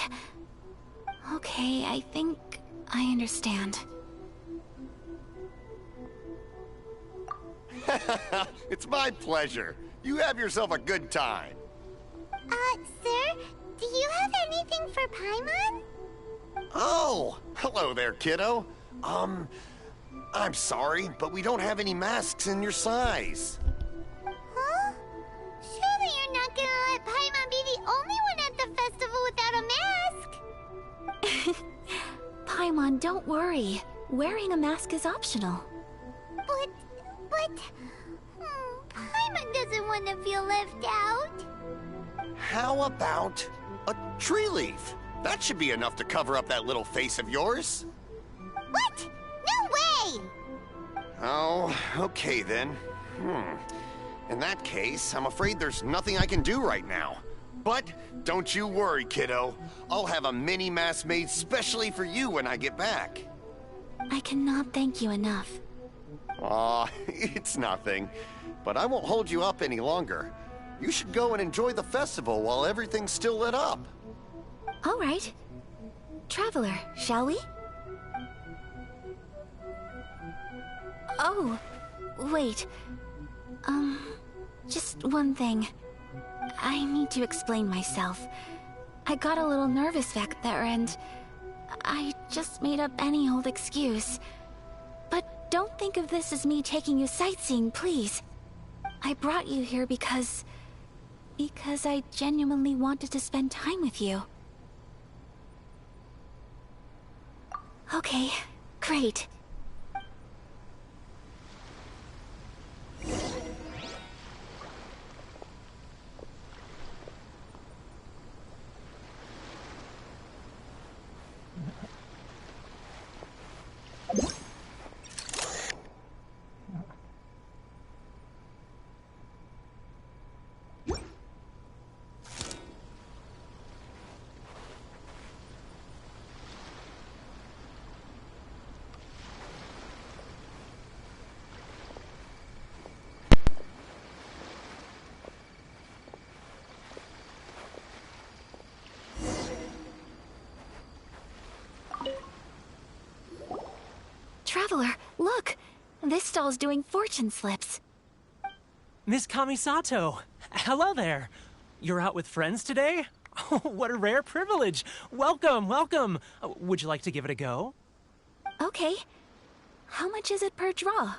Okay, I think I understand. It's my pleasure. You have yourself a good time. Sir, do you have anything for Paimon? Oh, hello there, kiddo. I'm sorry, but we don't have any masks in your size. Huh? Surely you're not gonna let Paimon be the only one at the festival without a mask? Paimon, don't worry. Wearing a mask is optional. But... Paimon doesn't want to feel left out. How about a tree leaf? That should be enough to cover up that little face of yours. What? No way! Oh, okay then. In that case, I'm afraid there's nothing I can do right now. But don't you worry, kiddo. I'll have a mini mask made specially for you when I get back. I cannot thank you enough. Aw, it's nothing. But I won't hold you up any longer. You should go and enjoy the festival while everything's still lit up. All right. Traveler, shall we? Oh, wait. Just one thing. I need to explain myself. I got a little nervous back there and I just made up any old excuse. But don't think of this as me taking you sightseeing, please. I brought you here because I genuinely wanted to spend time with you. Okay, great. Traveler, look! This stall's doing fortune slips. Miss Kamisato! Hello there! You're out with friends today? Oh, what a rare privilege! Welcome, welcome! Would you like to give it a go? Okay. How much is it per draw?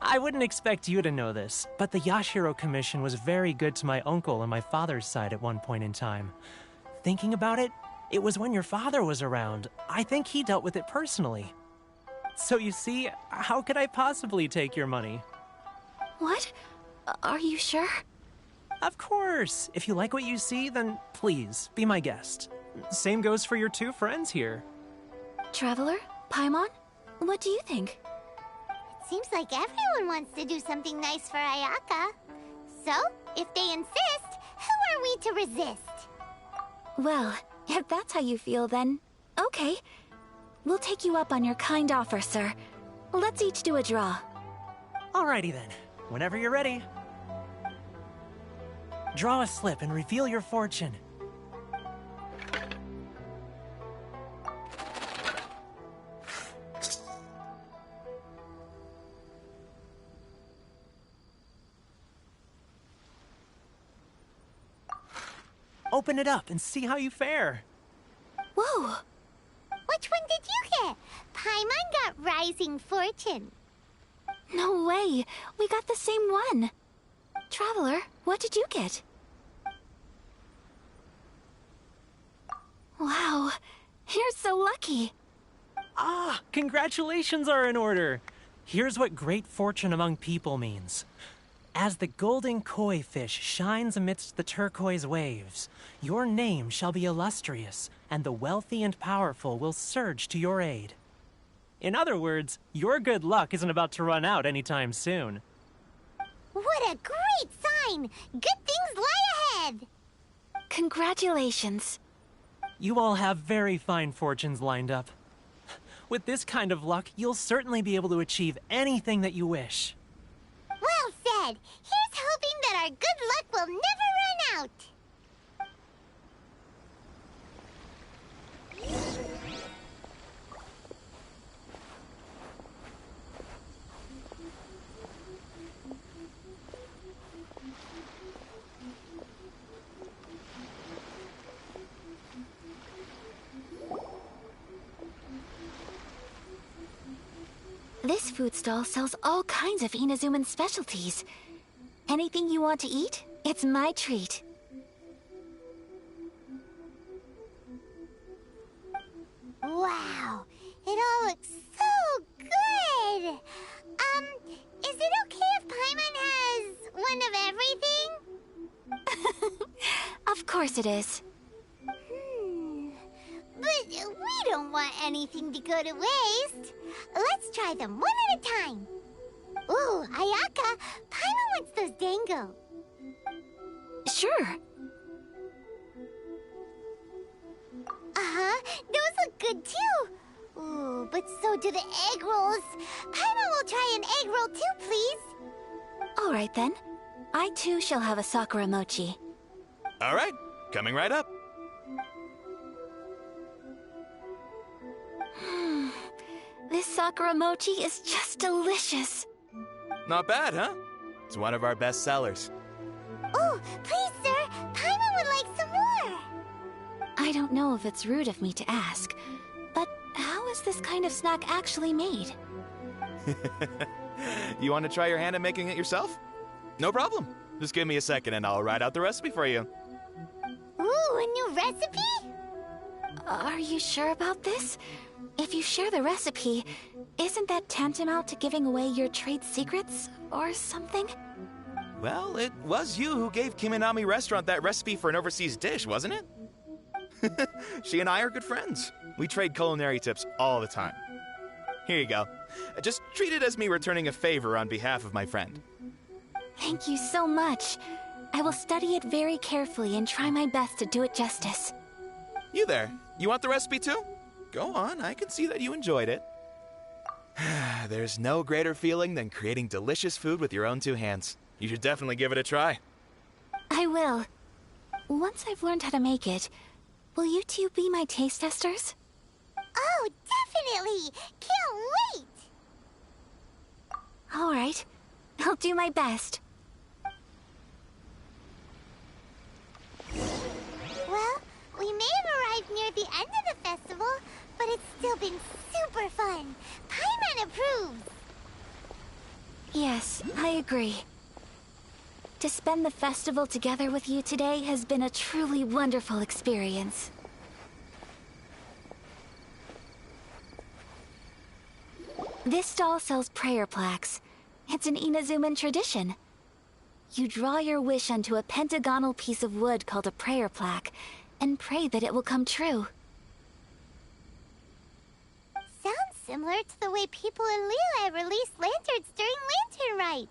I wouldn't expect you to know this, but the Yashiro Commission was very good to my uncle on my father's side at one point in time. Thinking about it, it was when your father was around. I think he dealt with it personally. So you see, how could I possibly take your money? What? Are you sure? Of course! If you like what you see, then please, be my guest. Same goes for your two friends here. Traveler? Paimon? What do you think? It seems like everyone wants to do something nice for Ayaka. So, if they insist, who are we to resist? Well, if that's how you feel, then okay. We'll take you up on your kind offer, sir. Let's each do a draw. Alrighty then. Whenever you're ready. Draw a slip and reveal your fortune. Open it up and see how you fare. Whoa! Which one did you get? Paimon got Rising Fortune. No way! We got the same one! Traveler, what did you get? Wow, you're so lucky! Ah, congratulations are in order! Here's what great fortune among people means. As the golden koi fish shines amidst the turquoise waves, your name shall be illustrious, and the wealthy and powerful will surge to your aid. In other words, your good luck isn't about to run out anytime soon. What a great sign! Good things lie ahead! Congratulations. You all have very fine fortunes lined up. With this kind of luck, you'll certainly be able to achieve anything that you wish. Well said! Here's hoping that our good luck will never run out! This food stall sells all kinds of Inazuman specialties. Anything you want to eat, it's my treat. Wow, it all looks so good! Is it okay if Paimon has one of everything? Of course it is. But we don't want anything to go to waste. Let's try them one at a time. Ooh, Ayaka, Paimon wants those dango. Sure. Uh-huh, those look good too. Ooh, but so do the egg rolls. Paimon will try an egg roll too, please. All right then. I too shall have a Sakura mochi. All right, coming right up. This Sakura mochi is just delicious. Not bad, huh? It's one of our best sellers. Oh, please, sir. Paimon would like some more. I don't know if it's rude of me to ask, but how is this kind of snack actually made? You want to try your hand at making it yourself? No problem. Just give me a second and I'll write out the recipe for you. Ooh, a new recipe? Are you sure about this? If you share the recipe, isn't that tantamount to giving away your trade secrets or something? Well, it was you who gave Kiminami Restaurant that recipe for an overseas dish, wasn't it? She and I are good friends. We trade culinary tips all the time. Here you go. Just treat it as me returning a favor on behalf of my friend. Thank you so much. I will study it very carefully and try my best to do it justice. You there, you want the recipe too? Go on, I can see that you enjoyed it. There's no greater feeling than creating delicious food with your own two hands. You should definitely give it a try. I will. Once I've learned how to make it, will you two be my taste testers? Oh, definitely! Can't wait! All right. I'll do my best. Well, we may have arrived near the end of the festival, but it's still been super fun. Paimon approves. Yes, I agree. To spend the festival together with you today has been a truly wonderful experience. This stall sells prayer plaques. It's an Inazuman tradition. You draw your wish onto a pentagonal piece of wood called a prayer plaque, and pray that it will come true. Sounds similar to the way people in Liyue release lanterns during Lantern Rite.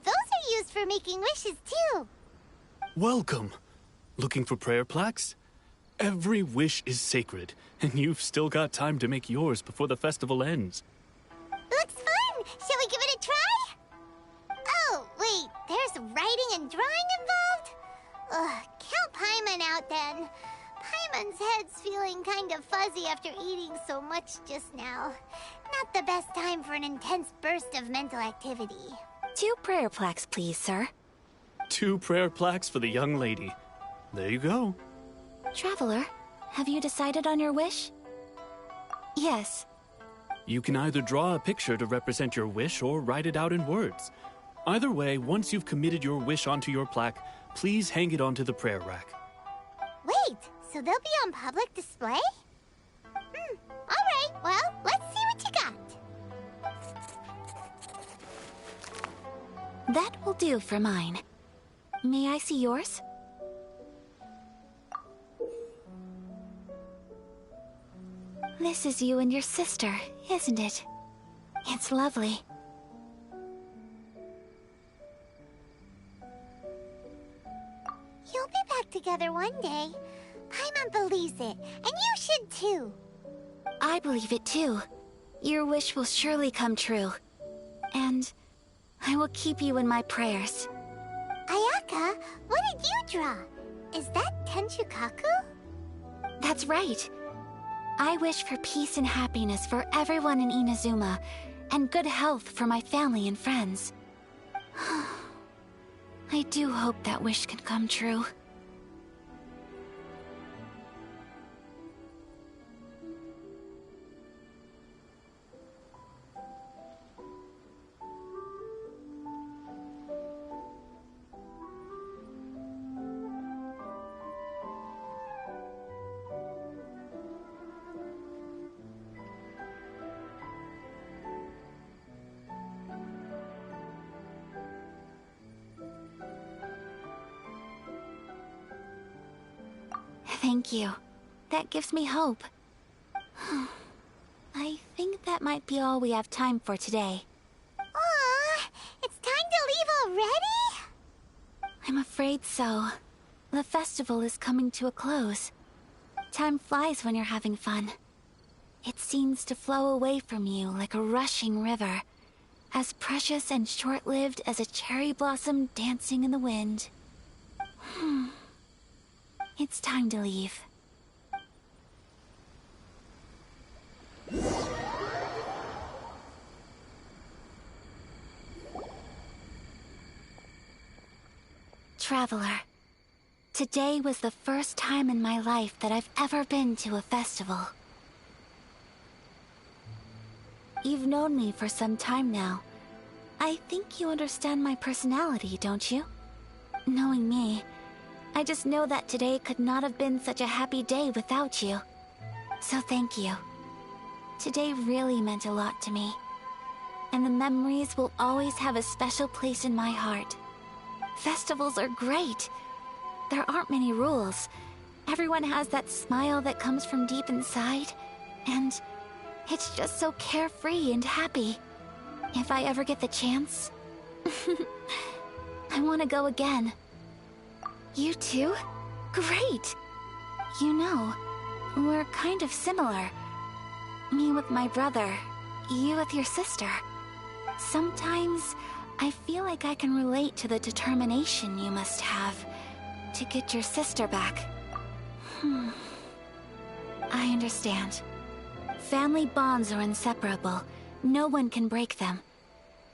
Those are used for making wishes too. Welcome. Looking for prayer plaques? Every wish is sacred, and you've still got time to make yours before the festival ends. Looks fun! Shall we give it a try? Oh, wait, there's writing and drawing involved? Ugh, count Paimon out then. Paimon's head's feeling kind of fuzzy after eating so much just now. Not the best time for an intense burst of mental activity. 2 prayer plaques, please, sir. 2 prayer plaques for the young lady. There you go. Traveler, have you decided on your wish? Yes. You can either draw a picture to represent your wish or write it out in words. Either way, once you've committed your wish onto your plaque, please hang it onto the prayer rack. Wait, so they'll be on public display? Alright, well, let's see what you got. That will do for mine. May I see yours? This is you and your sister, isn't it? It's lovely. You'll be back together one day. Paimon believes it, and you should too. I believe it too. Your wish will surely come true. And I will keep you in my prayers. Ayaka, what did you draw? Is that Tenshukaku? That's right. I wish for peace and happiness for everyone in Inazuma, and good health for my family and friends. I do hope that wish can come true. Thank you. That gives me hope. I think that might be all we have time for today. Aw, it's time to leave already? I'm afraid so. The festival is coming to a close. Time flies when you're having fun. It seems to flow away from you like a rushing river, as precious and short-lived as a cherry blossom dancing in the wind. It's time to leave. Traveler, today was the first time in my life that I've ever been to a festival. You've known me for some time now. I think you understand my personality, don't you? Knowing me, I just know that today could not have been such a happy day without you. So thank you. Today really meant a lot to me. And the memories will always have a special place in my heart. Festivals are great. There aren't many rules. Everyone has that smile that comes from deep inside. And it's just so carefree and happy. If I ever get the chance, I want to go again. You too? Great! You know, we're kind of similar. Me with my brother, you with your sister. Sometimes I feel like I can relate to the determination you must have to get your sister back. I understand. Family bonds are inseparable. No one can break them.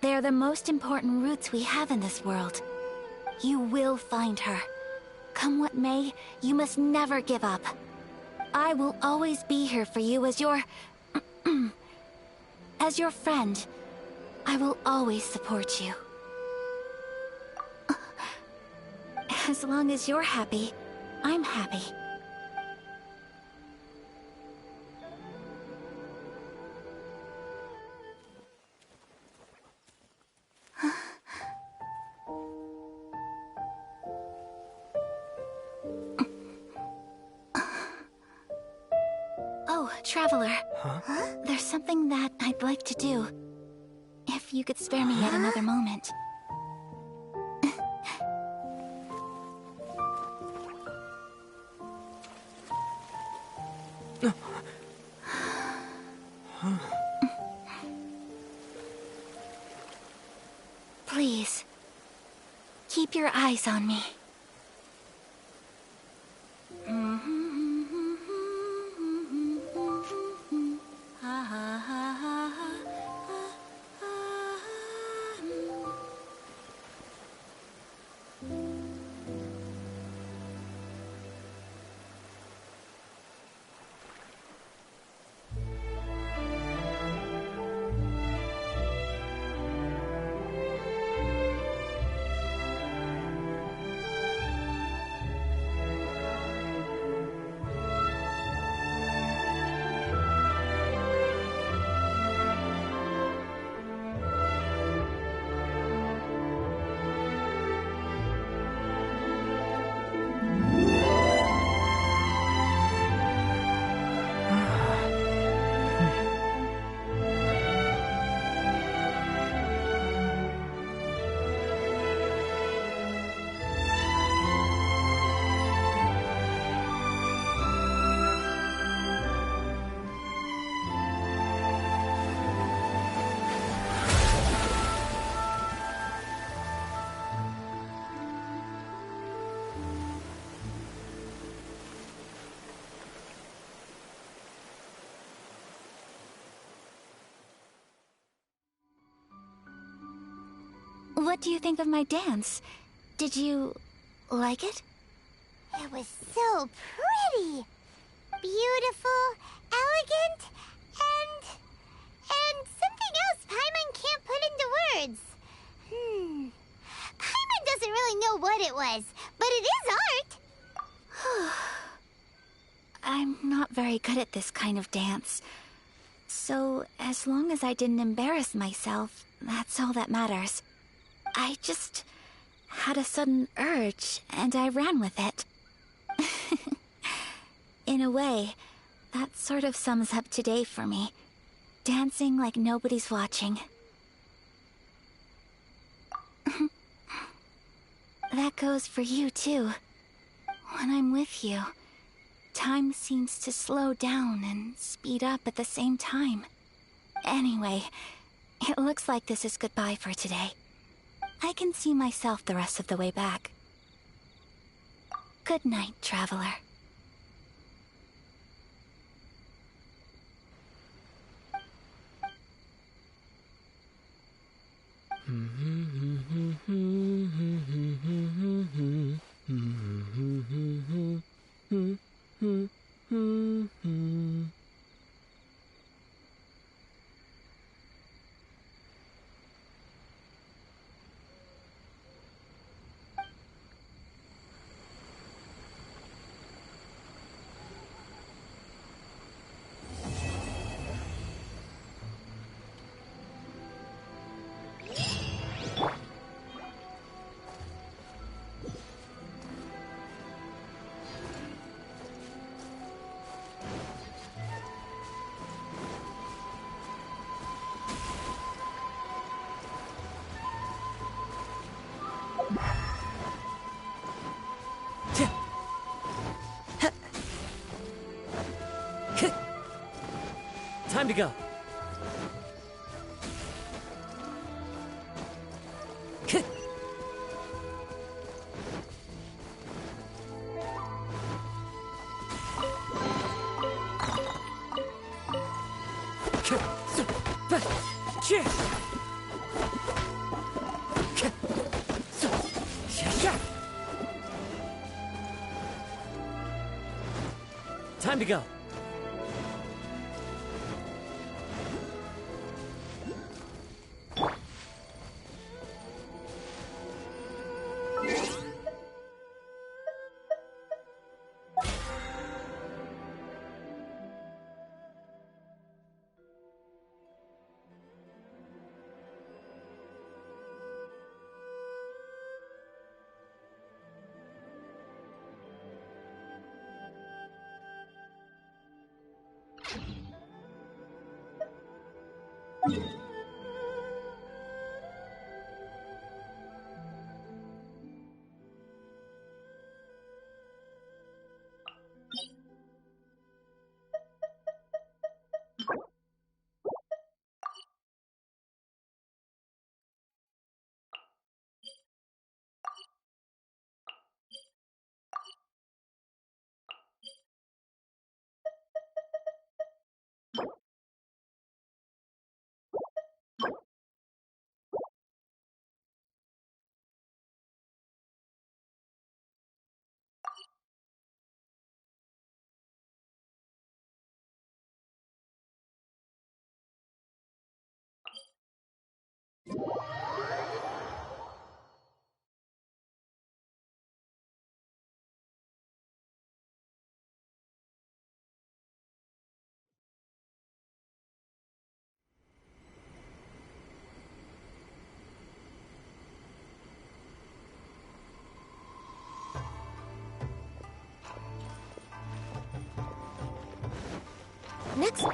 They are the most important roots we have in this world. You will find her. Come what may, you must never give up. I will always be here for you as your... as your friend. I will always support you. As long as you're happy, I'm happy. Oh, Traveler. Huh? There's something that I'd like to do. If you could spare me yet another moment. Please, keep your eyes on me. What do you think of my dance? Did you like it? It was so pretty. Beautiful, elegant, and something else Paimon can't put into words. Paimon doesn't really know what it was, but it is art. I'm not very good at this kind of dance. So, as long as I didn't embarrass myself, that's all that matters. I just had a sudden urge, and I ran with it. In a way, that sort of sums up today for me. Dancing like nobody's watching. That goes for you, too. When I'm with you, time seems to slow down and speed up at the same time. Anyway, it looks like this is goodbye for today. I can see myself the rest of the way back. Good night, traveler. Time to go. Time to go. Next.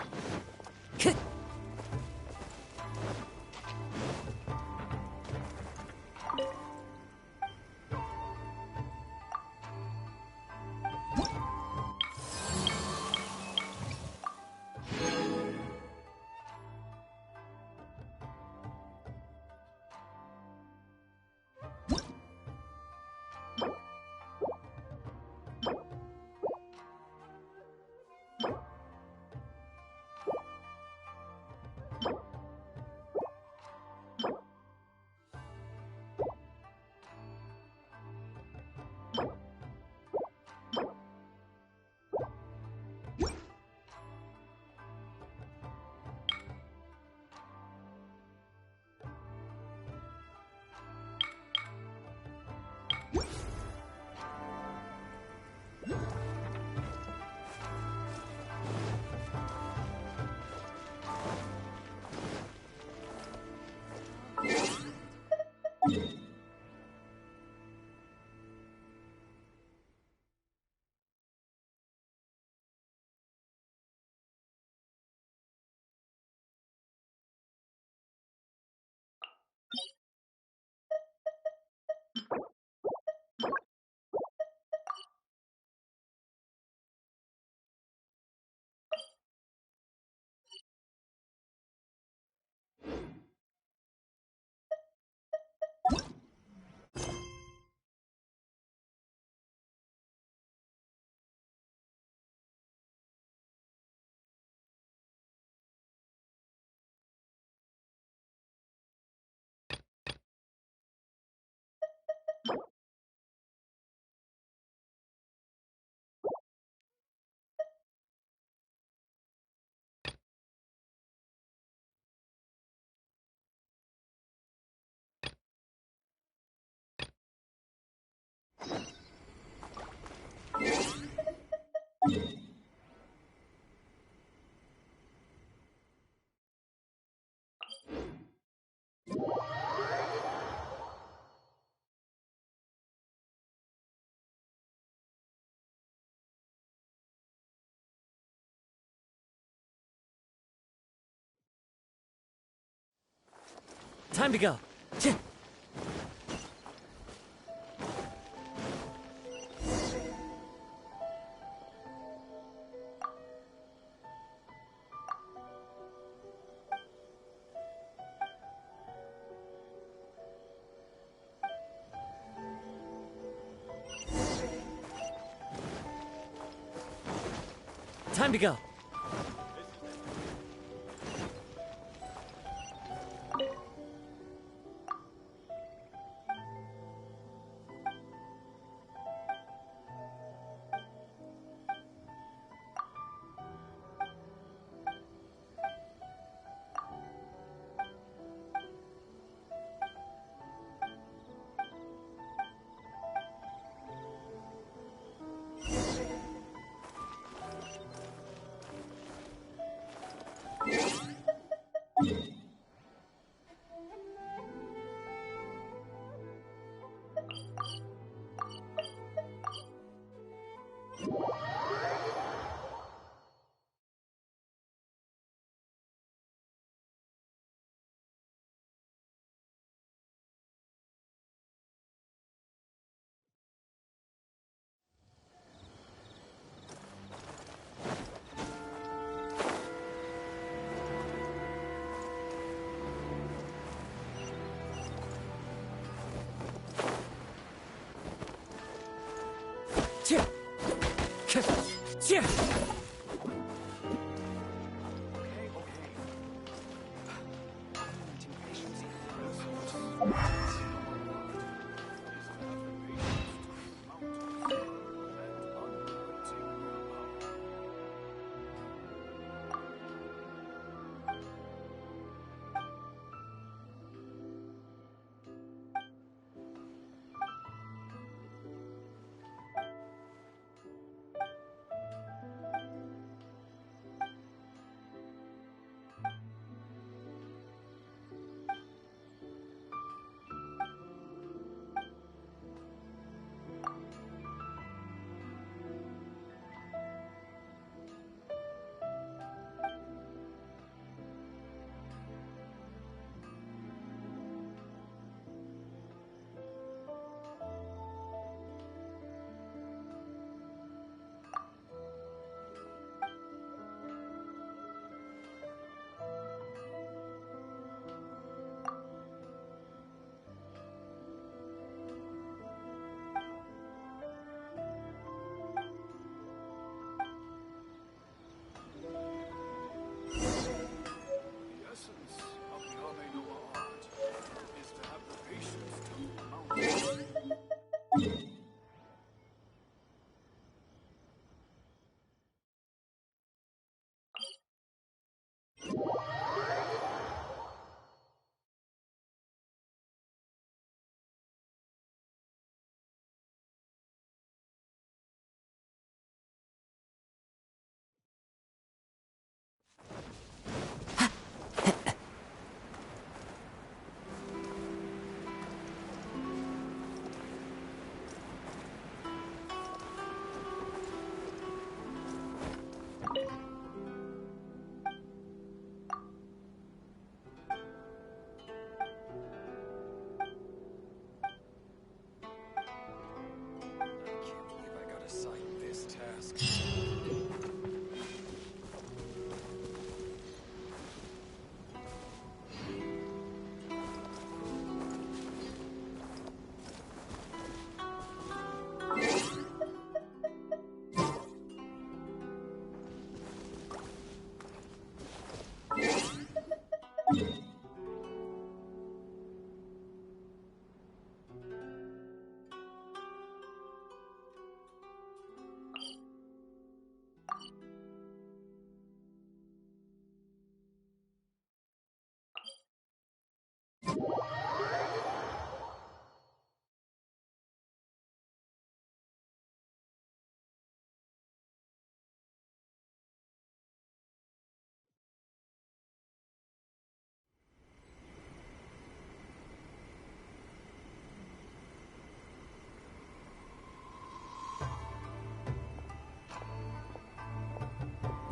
Time to go. Time to go.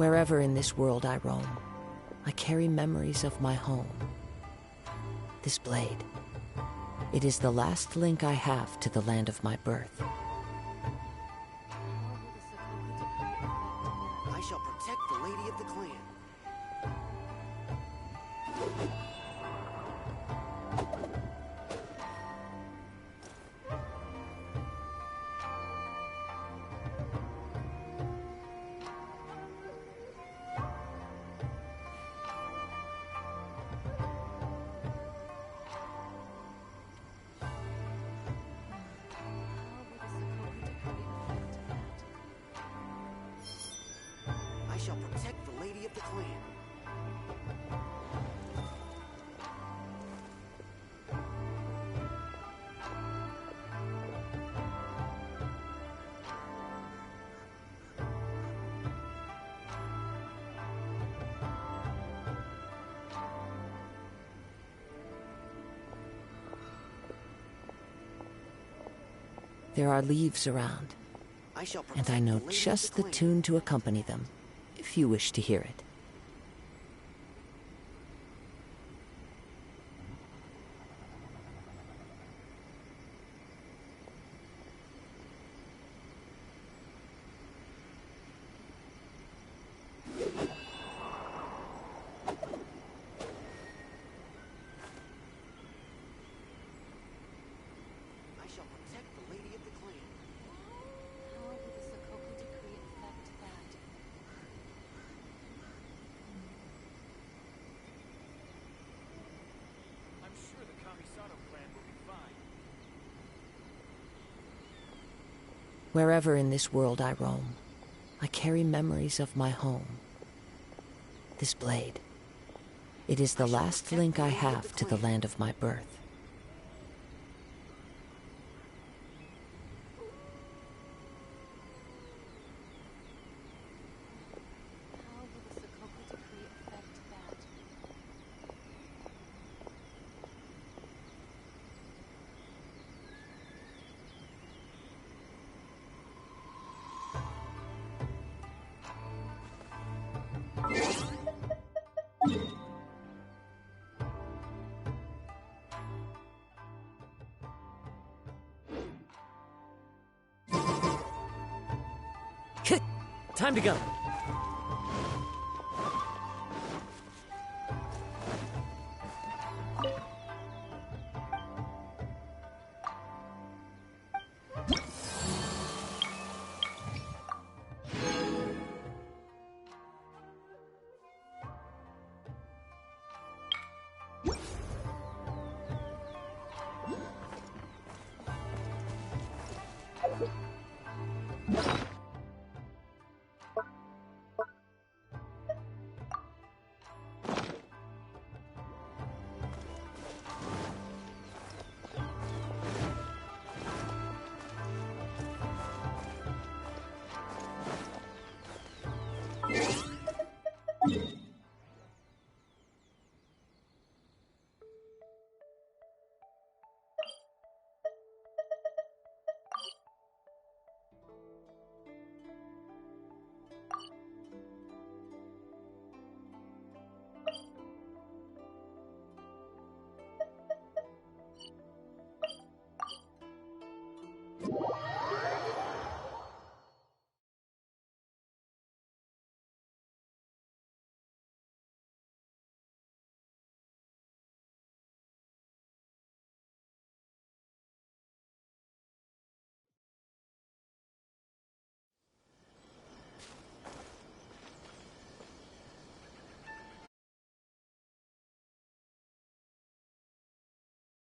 Wherever in this world I roam, I carry memories of my home. This blade. It is the last link I have to the land of my birth. I shall protect the lady of the clan. I shall protect the lady of the clan. There are leaves around, and I know just the tune to accompany them, if you wish to hear it. I shall protect the lady of the clan. How will the Sokoku decree affect that? I'm sure the Kamisato clan will be fine. Wherever in this world I roam, I carry memories of my home. This blade. It is the last link I have to the land of my birth. How will the Sokoku decree affect that? Time to go. Yeah.